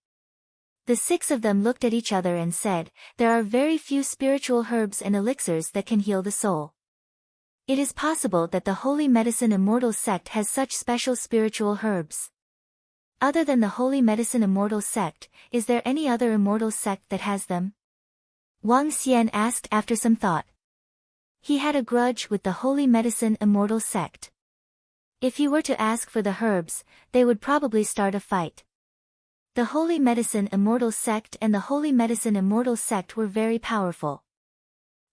The 6 of them looked at each other and said, there are very few spiritual herbs and elixirs that can heal the soul. It is possible that the Holy Medicine Immortal Sect has such special spiritual herbs. Other than the Holy Medicine Immortal Sect, is there any other immortal sect that has them? Wang Xian asked after some thought. He had a grudge with the Holy Medicine Immortal Sect. If he were to ask for the herbs, they would probably start a fight. The Holy Medicine Immortal Sect and the Holy Medicine Immortal Sect were very powerful.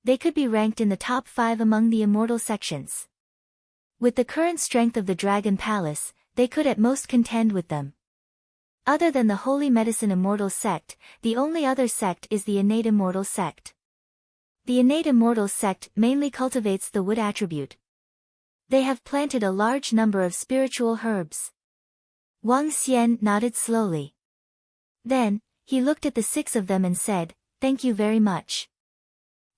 They could be ranked in the top 5 among the immortal sections. With the current strength of the Dragon Palace, they could at most contend with them. Other than the Holy Medicine Immortal Sect, the only other sect is the Innate Immortal Sect. The Innate Immortal Sect mainly cultivates the wood attribute. They have planted a large number of spiritual herbs. Wang Xian nodded slowly. Then, he looked at the 6 of them and said, thank you very much.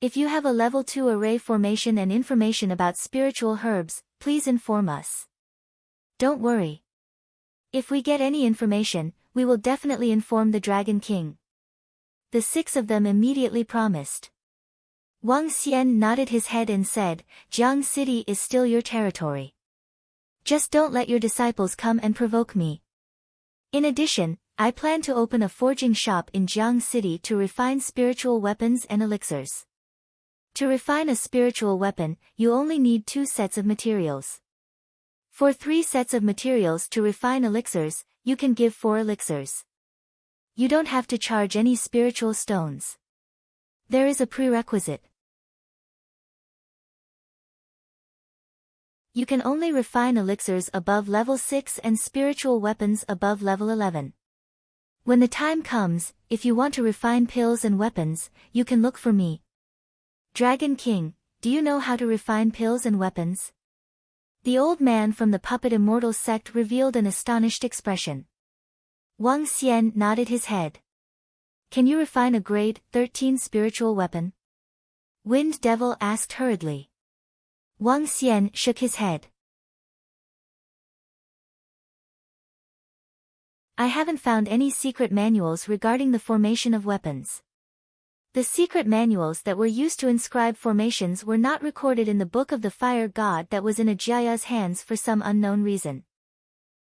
If you have a level 2 array formation and information about spiritual herbs, please inform us. Don't worry. If we get any information, we will definitely inform the Dragon King. The 6 of them immediately promised. Wang Xian nodded his head and said, Jiang City is still your territory. Just don't let your disciples come and provoke me. In addition, I plan to open a forging shop in Jiang City to refine spiritual weapons and elixirs. To refine a spiritual weapon, you only need 2 sets of materials. For 3 sets of materials to refine elixirs, you can give 4 elixirs. You don't have to charge any spiritual stones. There is a prerequisite. You can only refine elixirs above level 6 and spiritual weapons above level 11. When the time comes, if you want to refine pills and weapons, you can look for me. Dragon King, do you know how to refine pills and weapons? The old man from the Puppet Immortal Sect revealed an astonished expression. Wang Xian nodded his head. Can you refine a grade 13 spiritual weapon? Wind Devil asked hurriedly. Wang Xian shook his head. I haven't found any secret manuals regarding the formation of weapons. The secret manuals that were used to inscribe formations were not recorded in the Book of the Fire God that was in Ajaya's hands for some unknown reason.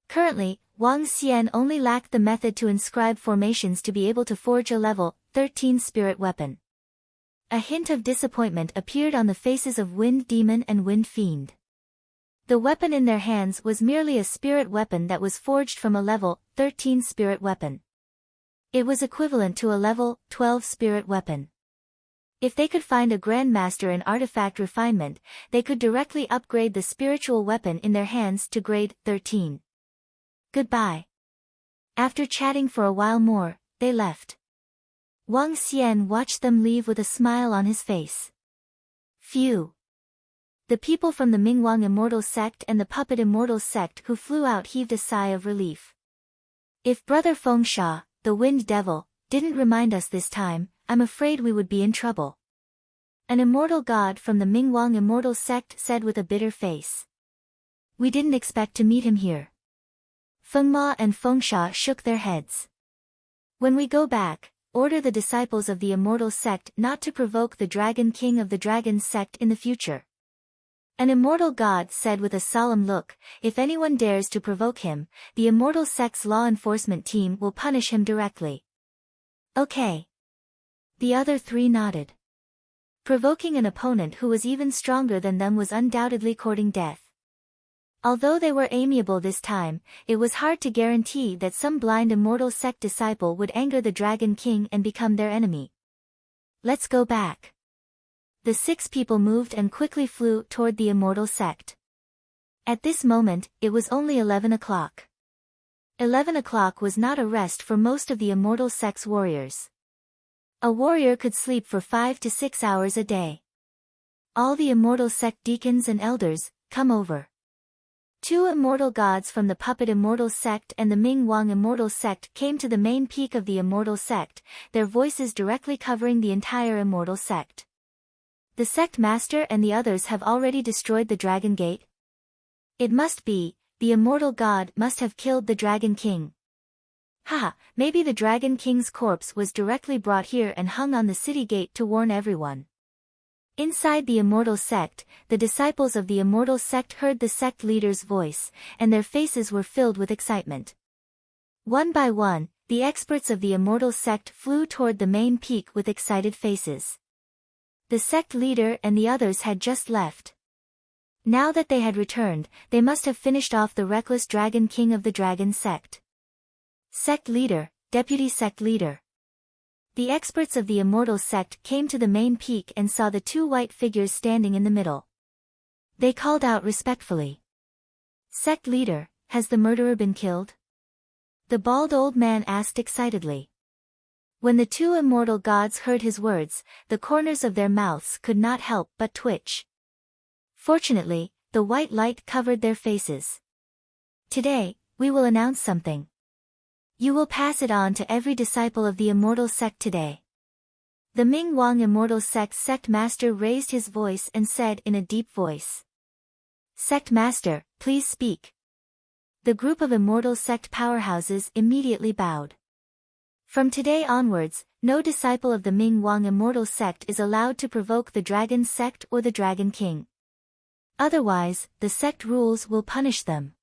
Currently, Wang Xian only lacked the method to inscribe formations to be able to forge a level 13 spirit weapon. A hint of disappointment appeared on the faces of Wind Demon and Wind Fiend. The weapon in their hands was merely a spirit weapon that was forged from a level 13 spirit weapon. It was equivalent to a level 12 spirit weapon. If they could find a grandmaster in artifact refinement, they could directly upgrade the spiritual weapon in their hands to grade 13. Goodbye. After chatting for a while more, they left. Wang Xian watched them leave with a smile on his face. Phew. The people from the Mingwang Immortal Sect and the Puppet Immortal Sect who flew out heaved a sigh of relief. If Brother Fengsha, the Wind Devil, didn't remind us this time, I'm afraid we would be in trouble. An immortal god from the Mingwang Immortal Sect said with a bitter face. We didn't expect to meet him here. Fengma and Fengsha shook their heads. When we go back, order the disciples of the Immortal Sect not to provoke the Dragon King of the Dragon Sect in the future. An immortal god said with a solemn look, if anyone dares to provoke him, the Immortal Sect's law enforcement team will punish him directly. Okay. The other three nodded. Provoking an opponent who was even stronger than them was undoubtedly courting death. Although they were amiable this time, it was hard to guarantee that some blind Immortal Sect disciple would anger the Dragon King and become their enemy. Let's go back. The 6 people moved and quickly flew toward the Immortal Sect. At this moment, it was only 11 o'clock. 11 o'clock was not a rest for most of the Immortal Sect's warriors. A warrior could sleep for 5 to 6 hours a day. All the Immortal Sect deacons and elders, come over. 2 immortal gods from the Puppet Immortal Sect and the Mingwang Immortal Sect came to the main peak of the Immortal Sect, their voices directly covering the entire Immortal Sect. The Sect Master and the others have already destroyed the Dragon Gate? It must be, the Immortal God must have killed the Dragon King. Haha, maybe the Dragon King's corpse was directly brought here and hung on the city gate to warn everyone. Inside the Immortal Sect, the disciples of the Immortal Sect heard the sect leader's voice, and their faces were filled with excitement. One by one, the experts of the Immortal Sect flew toward the main peak with excited faces. The sect leader and the others had just left. Now that they had returned, they must have finished off the reckless Dragon King of the Dragon Sect. Sect Leader, Deputy Sect Leader. The experts of the Immortal Sect came to the main peak and saw the 2 white figures standing in the middle. They called out respectfully. Sect Leader, has the murderer been killed? The bald old man asked excitedly. When the 2 immortal gods heard his words, the corners of their mouths could not help but twitch. Fortunately, the white light covered their faces. Today, we will announce something. You will pass it on to every disciple of the Immortal Sect today. The Mingwang Immortal Sect Sect Master raised his voice and said in a deep voice. Sect Master, please speak. The group of Immortal Sect powerhouses immediately bowed. From today onwards, no disciple of the Mingwang Immortal Sect is allowed to provoke the Dragon Sect or the Dragon King. Otherwise, the sect rules will punish them.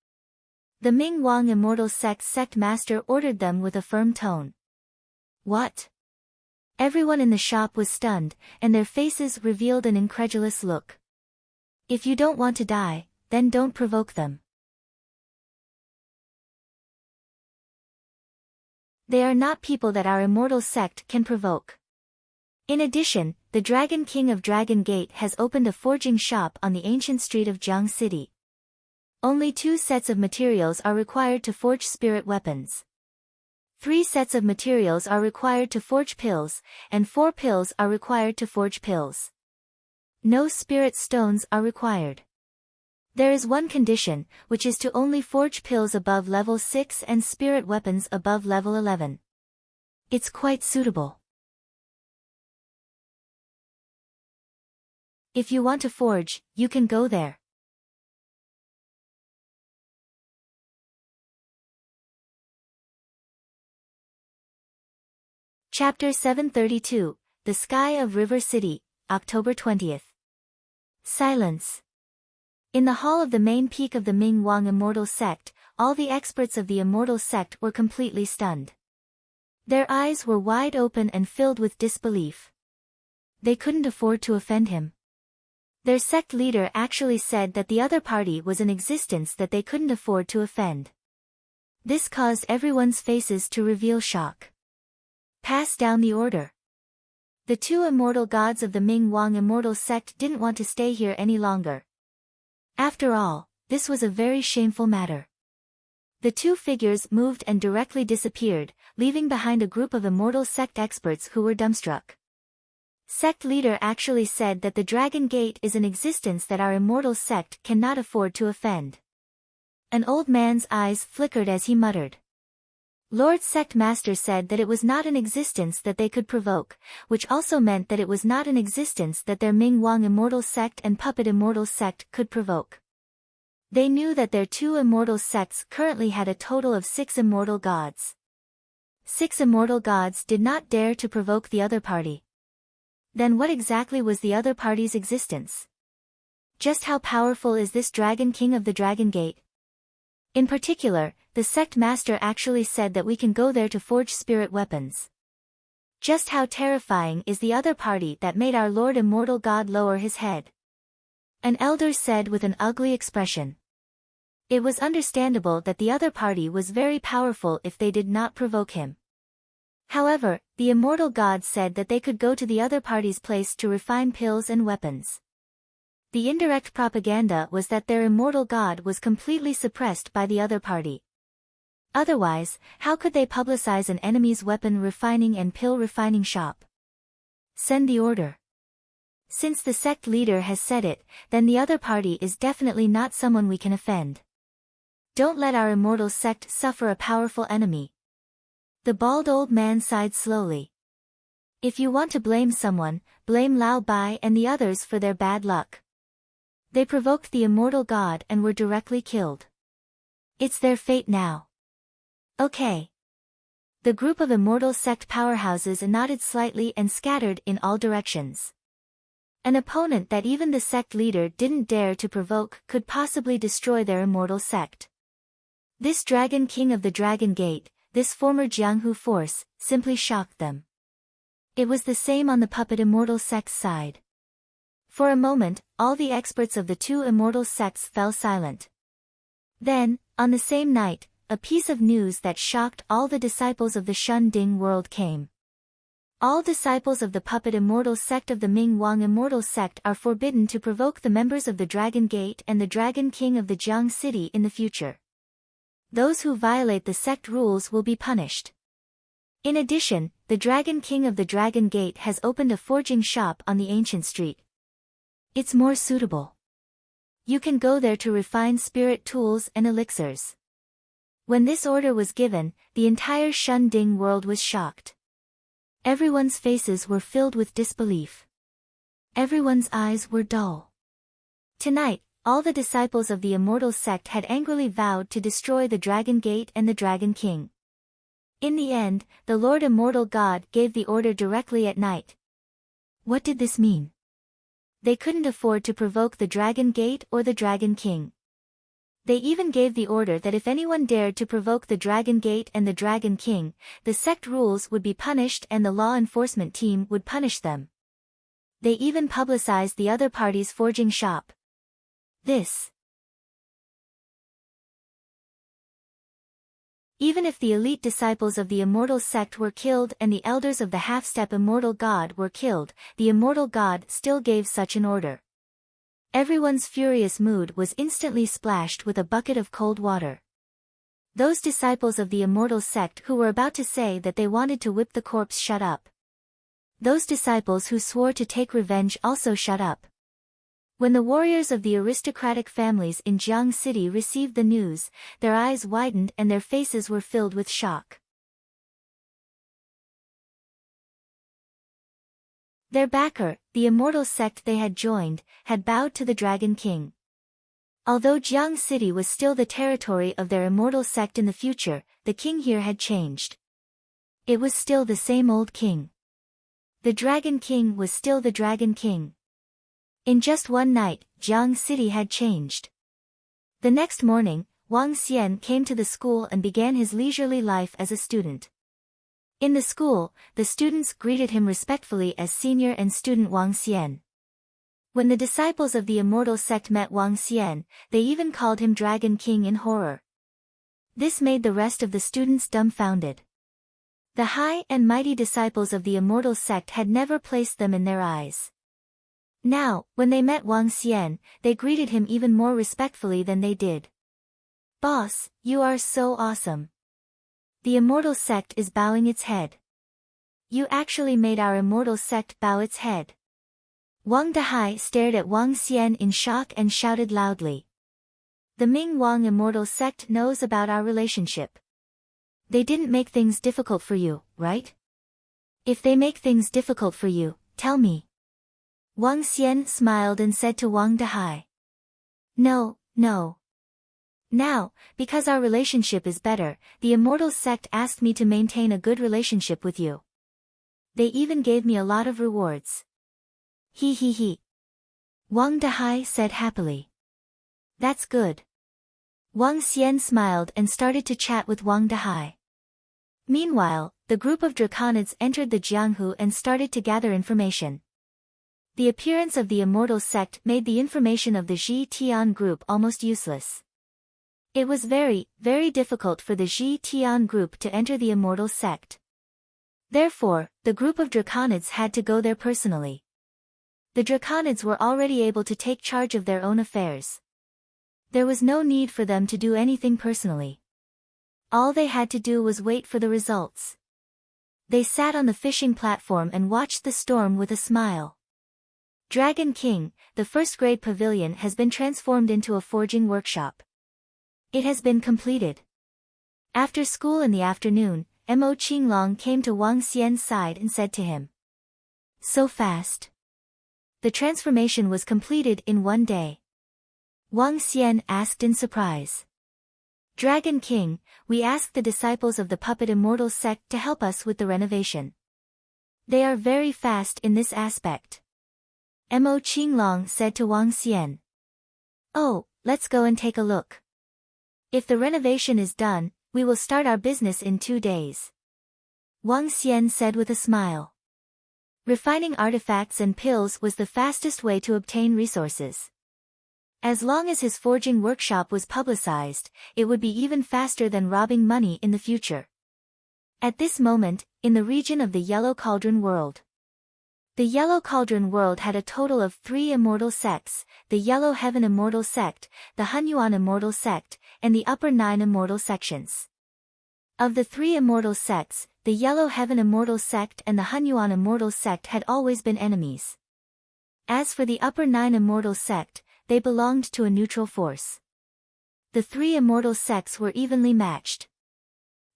The Mingwang Immortal Sect Sect Master ordered them with a firm tone. What? Everyone in the shop was stunned, and their faces revealed an incredulous look. If you don't want to die, then don't provoke them. They are not people that our Immortal Sect can provoke. In addition, the Dragon King of Dragon Gate has opened a forging shop on the ancient street of Jiang City. Only 2 sets of materials are required to forge spirit weapons. 3 sets of materials are required to forge pills, and 4 pills are required to forge pills. No spirit stones are required. There is one condition, which is to only forge pills above level 6 and spirit weapons above level 11. It's quite suitable. If you want to forge, you can go there. Chapter 732, The Sky of River City, October 20th. Silence. In the hall of the main peak of the Mingwang Immortal Sect, all the experts of the Immortal Sect were completely stunned. Their eyes were wide open and filled with disbelief. They couldn't afford to offend him. Their sect leader actually said that the other party was an existence that they couldn't afford to offend. This caused everyone's faces to reveal shock. Pass down the order. The two immortal gods of the Ming Wang immortal sect didn't want to stay here any longer. After all, this was a very shameful matter. The two figures moved and directly disappeared, leaving behind a group of immortal sect experts who were dumbstruck. Sect leader actually said that the Dragon Gate is an existence that our immortal sect cannot afford to offend. An old man's eyes flickered as he muttered. Lord Sect Master said that it was not an existence that they could provoke, which also meant that it was not an existence that their Ming Wang immortal sect and Puppet immortal sect could provoke. They knew that their two immortal sects currently had a total of 6 immortal gods. 6 immortal gods did not dare to provoke the other party. Then what exactly was the other party's existence? Just how powerful is this Dragon King of the Dragon Gate? In particular, the sect master actually said that we can go there to forge spirit weapons. Just how terrifying is the other party that made our Lord Immortal God lower his head? An elder said with an ugly expression. It was understandable that the other party was very powerful if they did not provoke him. However, the immortal god said that they could go to the other party's place to refine pills and weapons. The indirect propaganda was that their immortal god was completely suppressed by the other party. Otherwise, how could they publicize an enemy's weapon refining and pill refining shop? Send the order. Since the sect leader has said it, then the other party is definitely not someone we can offend. Don't let our immortal sect suffer a powerful enemy. The bald old man sighed slowly. If you want to blame someone, blame Lao Bai and the others for their bad luck. They provoked the immortal god and were directly killed. It's their fate now. Okay. The group of immortal sect powerhouses nodded slightly and scattered in all directions. An opponent that even the sect leader didn't dare to provoke could possibly destroy their immortal sect. This Dragon King of the Dragon Gate, this former Jianghu force, simply shocked them. It was the same on the Puppet immortal sect's side. For a moment, all the experts of the two immortal sects fell silent. Then, on the same night, a piece of news that shocked all the disciples of the Shun Ding world came. All disciples of the Puppet immortal sect of the Ming Wang immortal sect are forbidden to provoke the members of the Dragon Gate and the Dragon King of the Jiang City in the future. Those who violate the sect rules will be punished. In addition, the Dragon King of the Dragon Gate has opened a forging shop on the ancient street. It's more suitable. You can go there to refine spirit tools and elixirs. When this order was given, the entire Shun Ding world was shocked. Everyone's faces were filled with disbelief. Everyone's eyes were dull. Tonight, all the disciples of the immortal sect had angrily vowed to destroy the Dragon Gate and the Dragon King. In the end, the Lord Immortal God gave the order directly at night. What did this mean? They couldn't afford to provoke the Dragon Gate or the Dragon King. They even gave the order that if anyone dared to provoke the Dragon Gate and the Dragon King, the sect rules would be punished and the law enforcement team would punish them. They even publicized the other party's forging shop. Even if the elite disciples of the immortal sect were killed and the elders of the half-step immortal god were killed, the immortal god still gave such an order. Everyone's furious mood was instantly splashed with a bucket of cold water. Those disciples of the immortal sect who were about to say that they wanted to whip the corpse shut up. Those disciples who swore to take revenge also shut up. When the warriors of the aristocratic families in Jiang City received the news, their eyes widened and their faces were filled with shock. Their backer, the immortal sect they had joined, had bowed to the Dragon King. Although Jiang City was still the territory of their immortal sect in the future, the king here had changed. It was still the same old king. The Dragon King was still the Dragon King. In just one night, Jiang City had changed. The next morning, Wang Xian came to the school and began his leisurely life as a student. In the school, the students greeted him respectfully as senior and student Wang Xian. When the disciples of the immortal sect met Wang Xian, they even called him Dragon King in horror. This made the rest of the students dumbfounded. The high and mighty disciples of the immortal sect had never placed them in their eyes. Now, when they met Wang Xian, they greeted him even more respectfully than they did. "Boss, you are so awesome. The immortal sect is bowing its head. You actually made our immortal sect bow its head." Wang Dahai stared at Wang Xian in shock and shouted loudly. "The Ming Wang immortal sect knows about our relationship. They didn't make things difficult for you, right? If they make things difficult for you, tell me." Wang Xian smiled and said to Wang Dahai. No. Now, because our relationship is better, the immortal sect asked me to maintain a good relationship with you. They even gave me a lot of rewards." He. Wang Dahai said happily. "That's good." Wang Xian smiled and started to chat with Wang Dahai. Meanwhile, the group of draconids entered the Jianghu and started to gather information. The appearance of the immortal sect made the information of the Zhi Tian group almost useless. It was very, very difficult for the Zhi Tian group to enter the immortal sect. Therefore, the group of draconids had to go there personally. The draconids were already able to take charge of their own affairs. There was no need for them to do anything personally. All they had to do was wait for the results. They sat on the fishing platform and watched the storm with a smile. Dragon King, the first-grade pavilion has been transformed into a forging workshop. It has been completed. After school in the afternoon, Mo Qinglong came to Wang Xian's side and said to him. "So fast." The transformation was completed in one day. Wang Xian asked in surprise. "Dragon King, we asked the disciples of the puppet immortal sect to help us with the renovation. They are very fast in this aspect." Mo Qinglong said to Wang Xian. "Oh, let's go and take a look. If the renovation is done, we will start our business in 2 days." Wang Xian said with a smile. Refining artifacts and pills was the fastest way to obtain resources. As long as his forging workshop was publicized, it would be even faster than robbing money in the future. At this moment, in the region of the Yellow Cauldron World. The Yellow Cauldron World had a total of 3 immortal sects, the Yellow Heaven Immortal Sect, the Hunyuan Immortal Sect, and the Upper 9 Immortal Sections. Of the 3 immortal sects, the Yellow Heaven Immortal Sect and the Hunyuan Immortal Sect had always been enemies. As for the Upper 9 Immortal Sect, they belonged to a neutral force. The 3 immortal sects were evenly matched.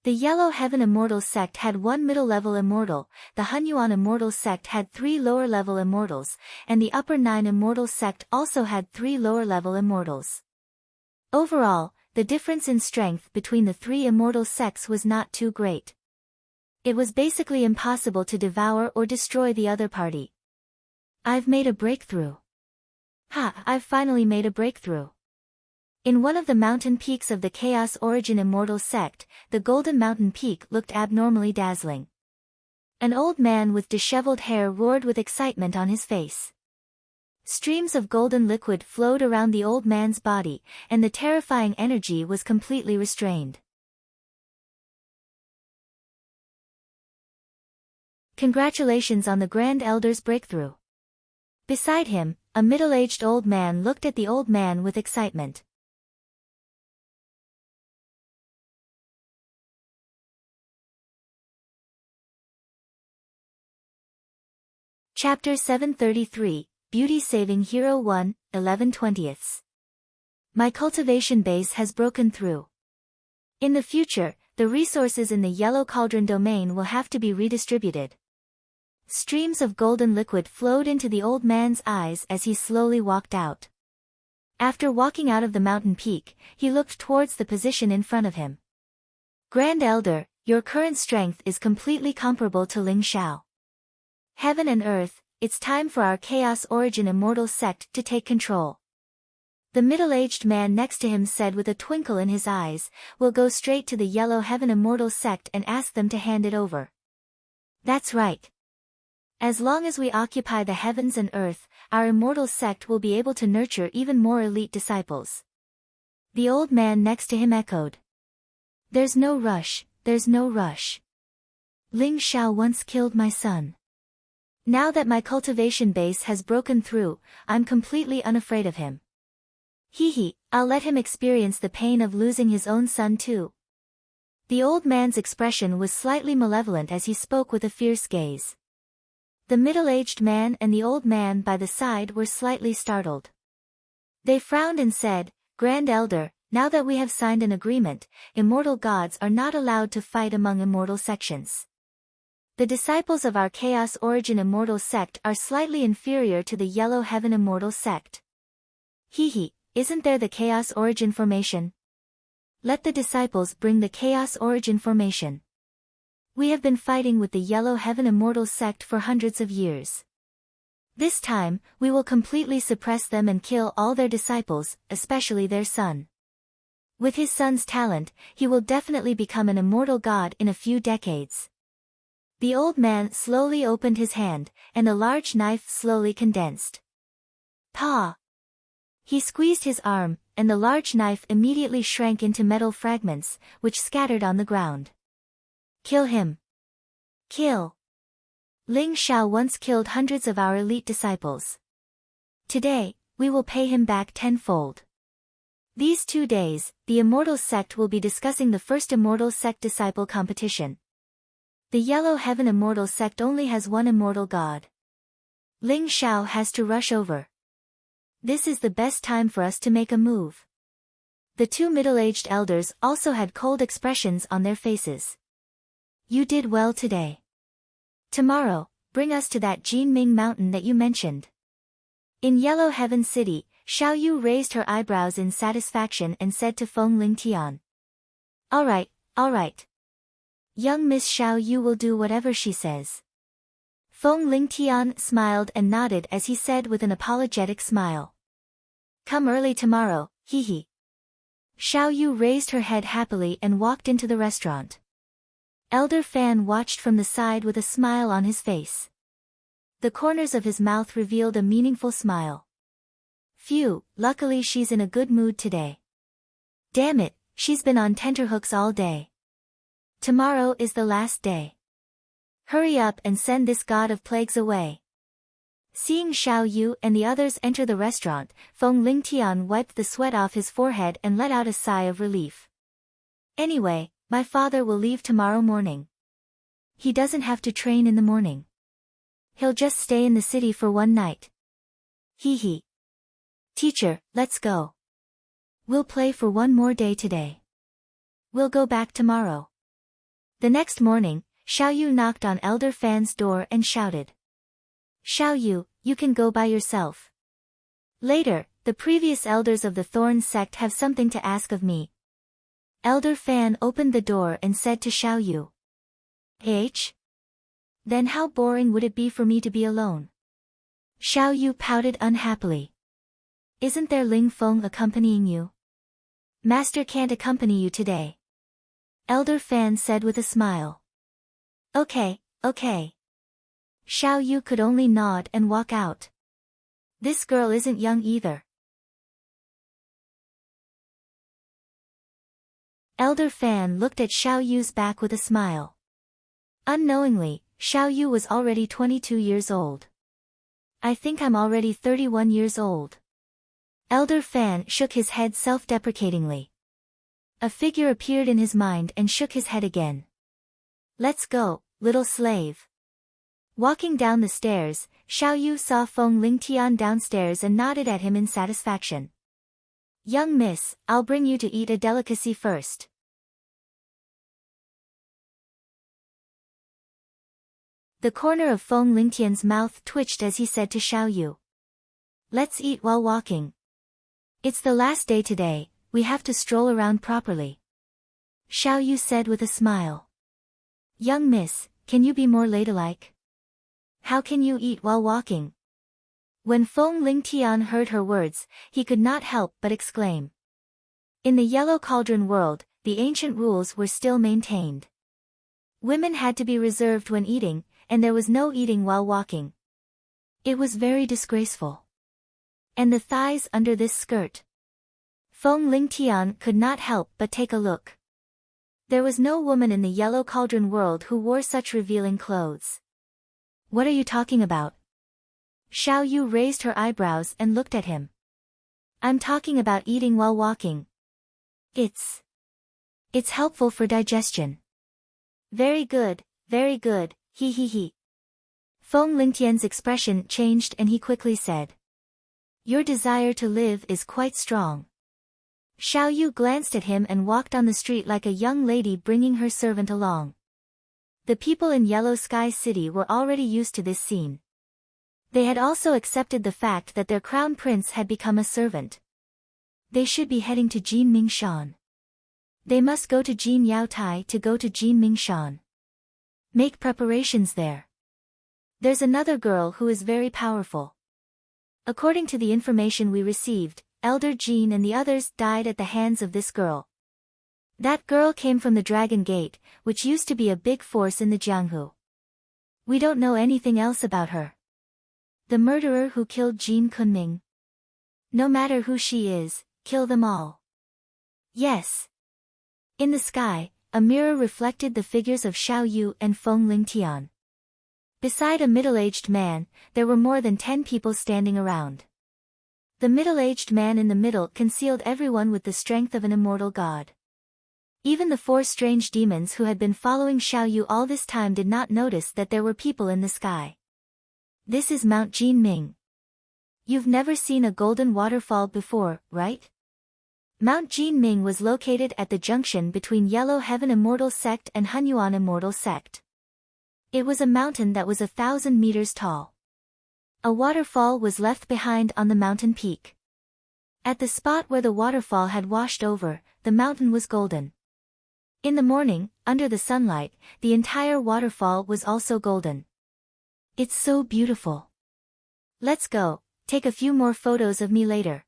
The Yellow Heaven Immortal Sect had 1 middle-level immortal, the Hunyuan Immortal Sect had 3 lower-level immortals, and the Upper 9 Immortal Sect also had 3 lower-level immortals. Overall, the difference in strength between the 3 immortal sects was not too great. It was basically impossible to devour or destroy the other party. "I've made a breakthrough. I've finally made a breakthrough." In one of the mountain peaks of the Chaos Origin Immortal Sect, the Golden Mountain Peak looked abnormally dazzling. An old man with disheveled hair roared with excitement on his face. Streams of golden liquid flowed around the old man's body, and the terrifying energy was completely restrained. Congratulations on the Grand Elder's breakthrough. Beside him, a middle-aged old man looked at the old man with excitement. Chapter 733, Beauty Saving Hero 1, 11/20. My cultivation base has broken through. In the future, the resources in the Yellow Cauldron domain will have to be redistributed. Streams of golden liquid flowed into the old man's eyes as he slowly walked out. After walking out of the mountain peak, he looked towards the position in front of him. Grand Elder, your current strength is completely comparable to Ling Xiao. Heaven and earth, it's time for our Chaos Origin Immortal Sect to take control. The middle-aged man next to him said with a twinkle in his eyes, "We'll go straight to the Yellow Heaven Immortal Sect and ask them to hand it over." That's right. As long as we occupy the heavens and earth, our immortal sect will be able to nurture even more elite disciples. The old man next to him echoed. There's no rush, there's no rush. Ling Xiao once killed my son. Now that my cultivation base has broken through, I'm completely unafraid of him. Hee, I'll let him experience the pain of losing his own son too. The old man's expression was slightly malevolent as he spoke with a fierce gaze. The middle-aged man and the old man by the side were slightly startled. They frowned and said, Grand Elder, now that we have signed an agreement, immortal gods are not allowed to fight among immortal sections. The disciples of our Chaos Origin Immortal Sect are slightly inferior to the Yellow Heaven Immortal Sect. Hee, isn't there the Chaos Origin formation? Let the disciples bring the Chaos Origin formation. We have been fighting with the Yellow Heaven Immortal Sect for hundreds of years. This time, we will completely suppress them and kill all their disciples, especially their son. With his son's talent, he will definitely become an immortal god in a few decades. The old man slowly opened his hand, and a large knife slowly condensed. Pa! He squeezed his arm, and the large knife immediately shrank into metal fragments, which scattered on the ground. Kill him. Kill. Ling Xiao once killed hundreds of our elite disciples. Today, we will pay him back tenfold. These 2 days, the Immortal Sect will be discussing the first Immortal Sect disciple competition. The Yellow Heaven Immortal Sect only has one immortal god. Ling Xiao has to rush over. This is the best time for us to make a move. The 2 middle-aged elders also had cold expressions on their faces. You did well today. Tomorrow, bring us to that Jinming mountain that you mentioned. In Yellow Heaven City, Xiao Yu raised her eyebrows in satisfaction and said to Feng Lingtian. All right. Young Miss Xiao Yu will do whatever she says. Feng Lingtian smiled and nodded as he said with an apologetic smile. Come early tomorrow, hee. Xiao Yu raised her head happily and walked into the restaurant. Elder Fan watched from the side with a smile on his face. The corners of his mouth revealed a meaningful smile. Phew, luckily she's in a good mood today. Damn it, she's been on tenterhooks all day. Tomorrow is the last day. Hurry up and send this god of plagues away. Seeing Xiao Yu and the others enter the restaurant, Feng Lingtian wiped the sweat off his forehead and let out a sigh of relief. Anyway, my father will leave tomorrow morning. He doesn't have to train in the morning. He'll just stay in the city for one night. Hee. Teacher, let's go. We'll play for one more day today. We'll go back tomorrow. The next morning, Xiao Yu knocked on Elder Fan's door and shouted. Xiao Yu, you can go by yourself. Later, the previous elders of the Thorn sect have something to ask of me. Elder Fan opened the door and said to Xiao Yu. Then how boring would it be for me to be alone? Xiao Yu pouted unhappily. Isn't there Ling Feng accompanying you? Master can't accompany you today. Elder Fan said with a smile. Okay. Xiao Yu could only nod and walk out. This girl isn't young either. Elder Fan looked at Xiao Yu's back with a smile. Unknowingly, Xiao Yu was already 22 years old. I think I'm already 31 years old. Elder Fan shook his head self-deprecatingly. A figure appeared in his mind and shook his head again. Let's go, little slave. Walking down the stairs, Xiao Yu saw Feng Lingtian downstairs and nodded at him in satisfaction. Young miss, I'll bring you to eat a delicacy first. The corner of Feng Lingtian's mouth twitched as he said to Xiao Yu. Let's eat while walking. It's the last day today, we have to stroll around properly. Xiao Yu said with a smile. Young miss, can you be more ladylike? How can you eat while walking? When Feng Lingtian heard her words, he could not help but exclaim. In the Yellow Cauldron world, the ancient rules were still maintained. Women had to be reserved when eating, and there was no eating while walking. It was very disgraceful. And the thighs under this skirt. Feng Lingtian could not help but take a look. There was no woman in the Yellow Cauldron world who wore such revealing clothes. What are you talking about? Xiao Yu raised her eyebrows and looked at him. I'm talking about eating while walking. It's helpful for digestion. Very good, he he. Feng Lingtian's expression changed and he quickly said. Your desire to live is quite strong. Xiao Yu glanced at him and walked on the street like a young lady bringing her servant along. The people in Yellow Sky City were already used to this scene. They had also accepted the fact that their crown prince had become a servant. They should be heading to Jin Mingshan. They must go to Jin Yaotai to go to Jin Mingshan. Make preparations there. There's another girl who is very powerful. According to the information we received, Elder Jin and the others died at the hands of this girl. That girl came from the Dragon Gate, which used to be a big force in the Jianghu. We don't know anything else about her. The murderer who killed Jin Kunming. No matter who she is, kill them all. Yes. In the sky, a mirror reflected the figures of Xiao Yu and Feng Lingtian. Beside a middle-aged man, there were more than 10 people standing around. The middle-aged man in the middle concealed everyone with the strength of an immortal god. Even the 4 strange demons who had been following Xiao Yu all this time did not notice that there were people in the sky. This is Mount Jinming. You've never seen a golden waterfall before, right? Mount Jinming was located at the junction between Yellow Heaven Immortal Sect and Hunyuan Immortal Sect. It was a mountain that was 1,000 meters tall. A waterfall was left behind on the mountain peak. At the spot where the waterfall had washed over, the mountain was golden. In the morning, under the sunlight, the entire waterfall was also golden. It's so beautiful. Let's go, take a few more photos of me later.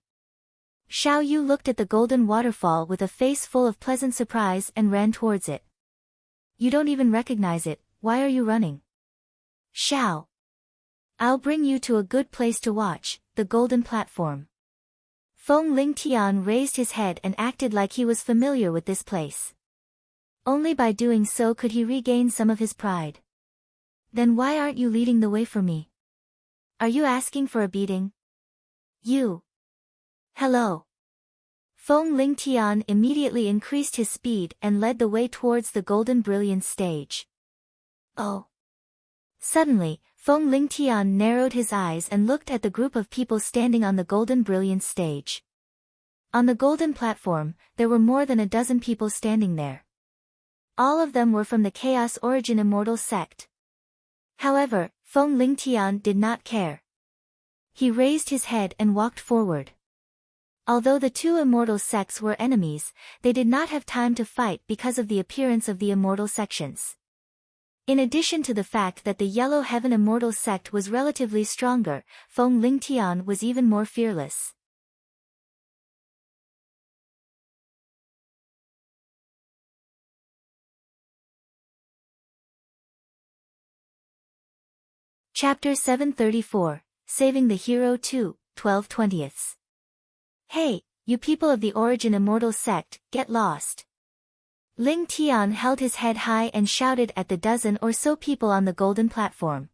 Xiao Yu looked at the golden waterfall with a face full of pleasant surprise and ran towards it. You don't even recognize it, why are you running? Xiao. I'll bring you to a good place to watch, the golden platform. Feng Lingtian raised his head and acted like he was familiar with this place. Only by doing so could he regain some of his pride. Then why aren't you leading the way for me? Are you asking for a beating? You. Hello. Feng Lingtian immediately increased his speed and led the way towards the golden brilliance stage. Oh. Suddenly, Feng Lingtian narrowed his eyes and looked at the group of people standing on the golden brilliance stage. On the golden platform, there were more than a dozen people standing there. All of them were from the Chaos Origin Immortal Sect. However, Feng Lingtian did not care. He raised his head and walked forward. Although the 2 immortal sects were enemies, they did not have time to fight because of the appearance of the immortal sections. In addition to the fact that the Yellow Heaven Immortal Sect was relatively stronger, Feng Lingtian was even more fearless. Chapter 734, Saving the Hero 2, 12/20. Hey, you people of the Origin Immortal Sect, get lost. Ling Tian held his head high and shouted at the dozen or so people on the golden platform.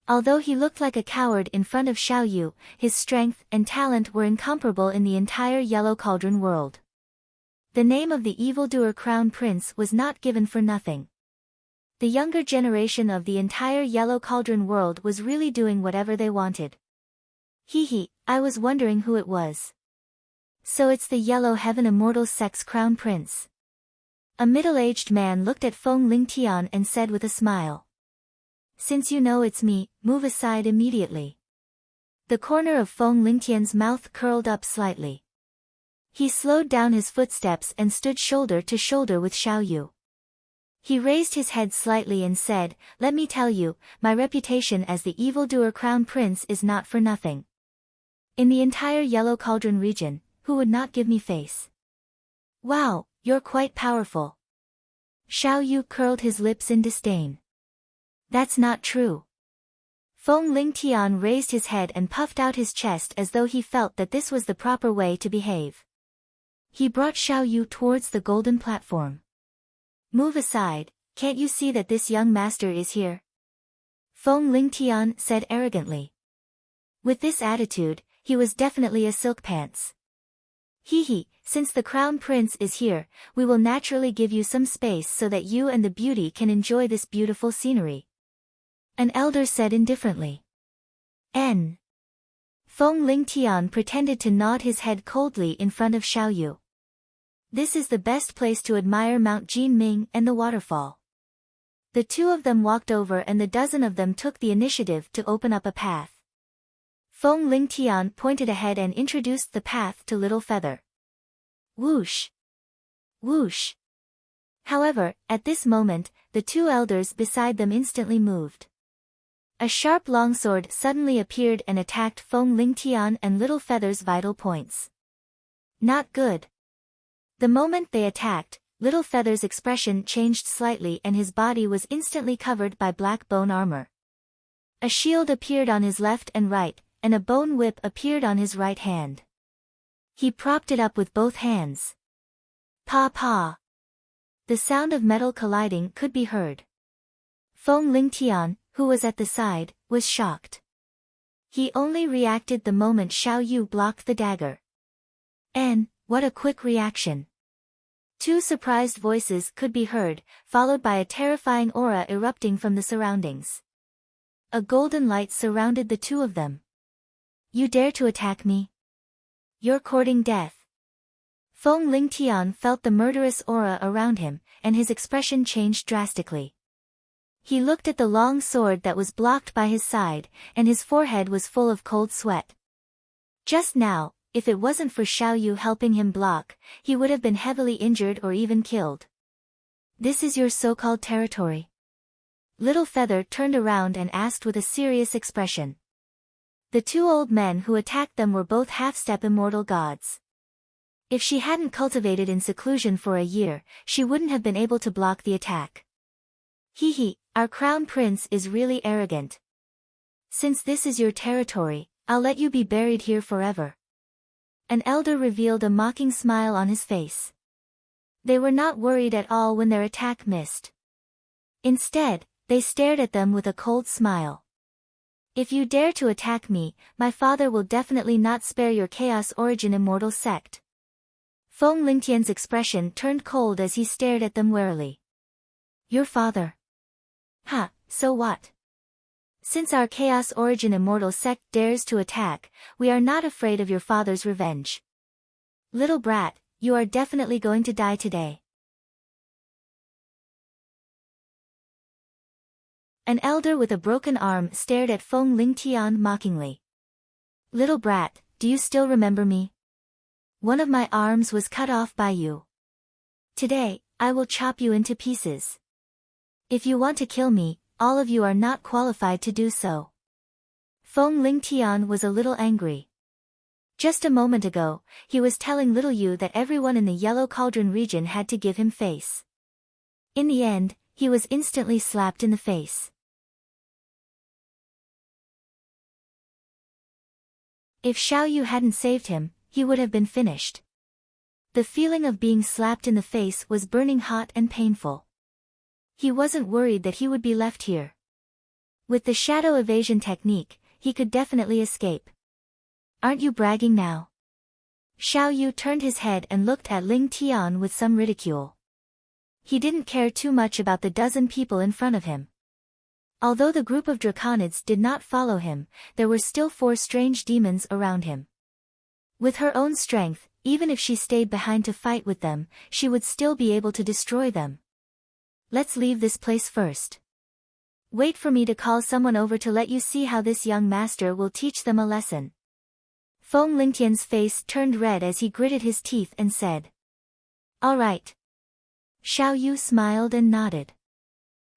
Although he looked like a coward in front of Xiao Yu, his strength and talent were incomparable in the entire Yellow Cauldron world. The name of the evildoer Crown Prince was not given for nothing. The younger generation of the entire Yellow Cauldron world was really doing whatever they wanted. Hee, I was wondering who it was. So it's the Yellow Heaven Immortal Sect's Crown Prince. A middle-aged man looked at Feng Lingtian and said with a smile. Since you know it's me, move aside immediately. The corner of Feng Lingtian's mouth curled up slightly. He slowed down his footsteps and stood shoulder to shoulder with Xiao Yu. He raised his head slightly and said, "Let me tell you, my reputation as the evildoer Crown Prince is not for nothing. In the entire Yellow Cauldron region, who would not give me face? Wow, you're quite powerful." Xiao Yu curled his lips in disdain. That's not true. Feng Lingtian raised his head and puffed out his chest as though he felt that this was the proper way to behave. He brought Xiao Yu towards the golden platform. Move aside, can't you see that this young master is here? Feng Lingtian said arrogantly. With this attitude, he was definitely a silk pants. Hee, since the crown prince is here, we will naturally give you some space so that you and the beauty can enjoy this beautiful scenery. An elder said indifferently. N. Feng Lingtian pretended to nod his head coldly in front of Xiao Yu. This is the best place to admire Mount Jinming and the waterfall. The two of them walked over and the dozen of them took the initiative to open up a path. Feng Lingtian pointed ahead and introduced the path to Little Feather. Whoosh! Whoosh! However, at this moment, the two elders beside them instantly moved. A sharp longsword suddenly appeared and attacked Feng Lingtian and Little Feather's vital points. Not good. The moment they attacked, Little Feather's expression changed slightly and his body was instantly covered by black bone armor. A shield appeared on his left and right, and a bone whip appeared on his right hand. He propped it up with both hands. Pa! The sound of metal colliding could be heard. Feng Lingtian, who was at the side, was shocked. He only reacted the moment Xiao Yu blocked the dagger. And, what a quick reaction. Two surprised voices could be heard, followed by a terrifying aura erupting from the surroundings. A golden light surrounded the two of them. You dare to attack me? You're courting death. Feng Lingtian felt the murderous aura around him, and his expression changed drastically. He looked at the long sword that was blocked by his side, and his forehead was full of cold sweat. Just now, if it wasn't for Xiao Yu helping him block, he would have been heavily injured or even killed. This is your so-called territory? Little Feather turned around and asked with a serious expression. The two old men who attacked them were both half-step immortal gods. If she hadn't cultivated in seclusion for a year, she wouldn't have been able to block the attack. Hee, our crown prince is really arrogant. Since this is your territory, I'll let you be buried here forever. An elder revealed a mocking smile on his face. They were not worried at all when their attack missed. Instead, they stared at them with a cold smile. If you dare to attack me, my father will definitely not spare your Chaos Origin immortal sect. Feng Lingtian's expression turned cold as he stared at them warily. Your father? Ha, so what? Since our Chaos Origin immortal sect dares to attack, we are not afraid of your father's revenge. Little brat, you are definitely going to die today. An elder with a broken arm stared at Feng Lingtian mockingly. Little brat, do you still remember me? One of my arms was cut off by you. Today, I will chop you into pieces. If you want to kill me, all of you are not qualified to do so. Feng Lingtian was a little angry. Just a moment ago, he was telling Little Yu that everyone in the Yellow Cauldron region had to give him face. In the end, he was instantly slapped in the face. If Xiao Yu hadn't saved him, he would have been finished. The feeling of being slapped in the face was burning hot and painful. He wasn't worried that he would be left here. With the shadow evasion technique, he could definitely escape. Aren't you bragging now? Xiao Yu turned his head and looked at Ling Tian with some ridicule. He didn't care too much about the dozen people in front of him. Although the group of draconids did not follow him, there were still 4 strange demons around him. With her own strength, even if she stayed behind to fight with them, she would still be able to destroy them. Let's leave this place first. Wait for me to call someone over to let you see how this young master will teach them a lesson. Feng Lingtian's face turned red as he gritted his teeth and said. All right. Xiao Yu smiled and nodded.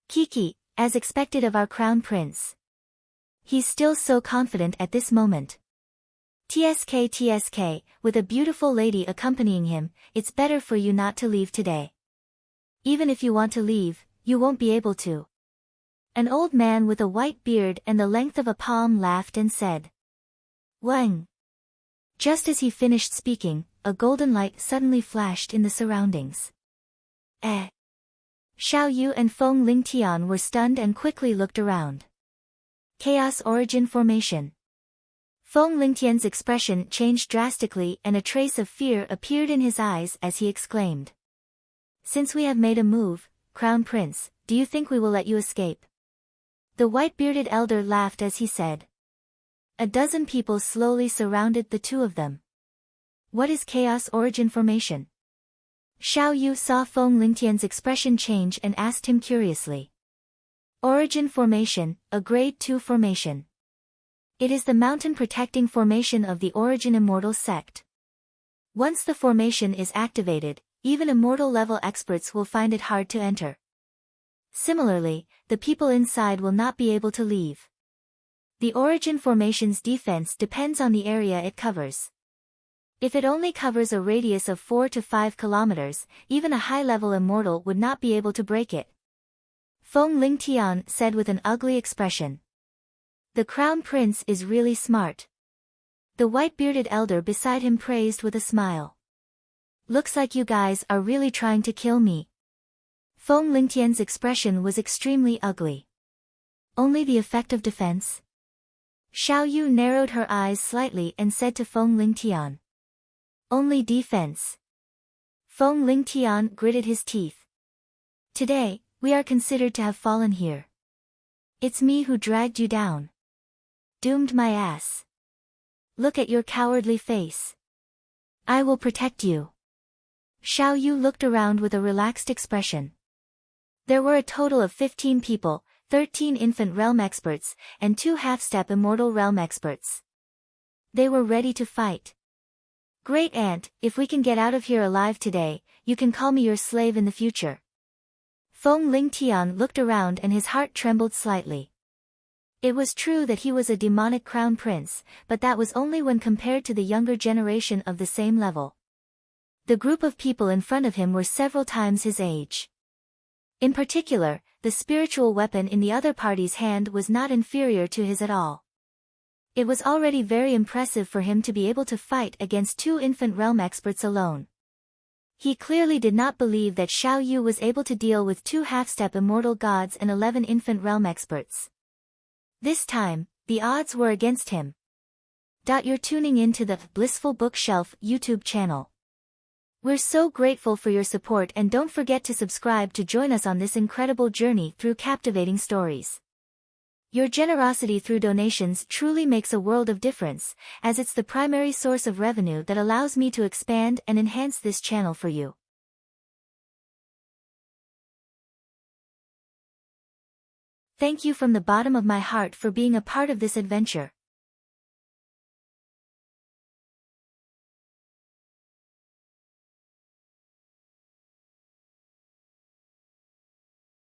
Kiki, as expected of our crown prince. He's still so confident at this moment. TSK, with a beautiful lady accompanying him, it's better for you not to leave today. Even if you want to leave, you won't be able to. An old man with a white beard and the length of a palm laughed and said, "Wang." Just as he finished speaking, a golden light suddenly flashed in the surroundings. Eh. Xiao Yu and Feng Lingtian were stunned and quickly looked around. Chaos Origin Formation. Feng Lingtian's expression changed drastically and a trace of fear appeared in his eyes as he exclaimed. "Since we have made a move, Crown Prince, do you think we will let you escape?" The white-bearded elder laughed as he said. A dozen people slowly surrounded the two of them. What is Chaos Origin Formation? Xiao Yu saw Feng Lingtian's expression change and asked him curiously. Origin Formation, a Grade 2 formation. It is the mountain-protecting formation of the Origin Immortal sect. Once the formation is activated, even immortal-level experts will find it hard to enter. Similarly, the people inside will not be able to leave. The Origin Formation's defense depends on the area it covers. If it only covers a radius of 4 to 5 kilometers, even a high-level immortal would not be able to break it. Feng Lingtian said with an ugly expression. The Crown Prince is really smart. The white-bearded elder beside him praised with a smile. Looks like you guys are really trying to kill me. Feng Lingtian's expression was extremely ugly. Only the effect of defense? Xiao Yu narrowed her eyes slightly and said to Feng Lingtian. Only defense. Feng Lingtian gritted his teeth. Today, we are considered to have fallen here. It's me who dragged you down. Doomed my ass. Look at your cowardly face. I will protect you. Xiao Yu looked around with a relaxed expression. There were a total of 15 people, 13 infant realm experts, and 2 half-step immortal realm experts. They were ready to fight. Great Aunt, if we can get out of here alive today, you can call me your slave in the future. Feng Lingtian looked around and his heart trembled slightly. It was true that he was a demonic crown prince, but that was only when compared to the younger generation of the same level. The group of people in front of him were several times his age. In particular, the spiritual weapon in the other party's hand was not inferior to his at all. It was already very impressive for him to be able to fight against 2 infant realm experts alone. He clearly did not believe that Xiao Yu was able to deal with 2 half-step immortal gods and 11 infant realm experts. This time, the odds were against him. You're tuning in to the Blissful Bookshelf YouTube channel. We're so grateful for your support and don't forget to subscribe to join us on this incredible journey through captivating stories. Your generosity through donations truly makes a world of difference, as it's the primary source of revenue that allows me to expand and enhance this channel for you. Thank you from the bottom of my heart for being a part of this adventure.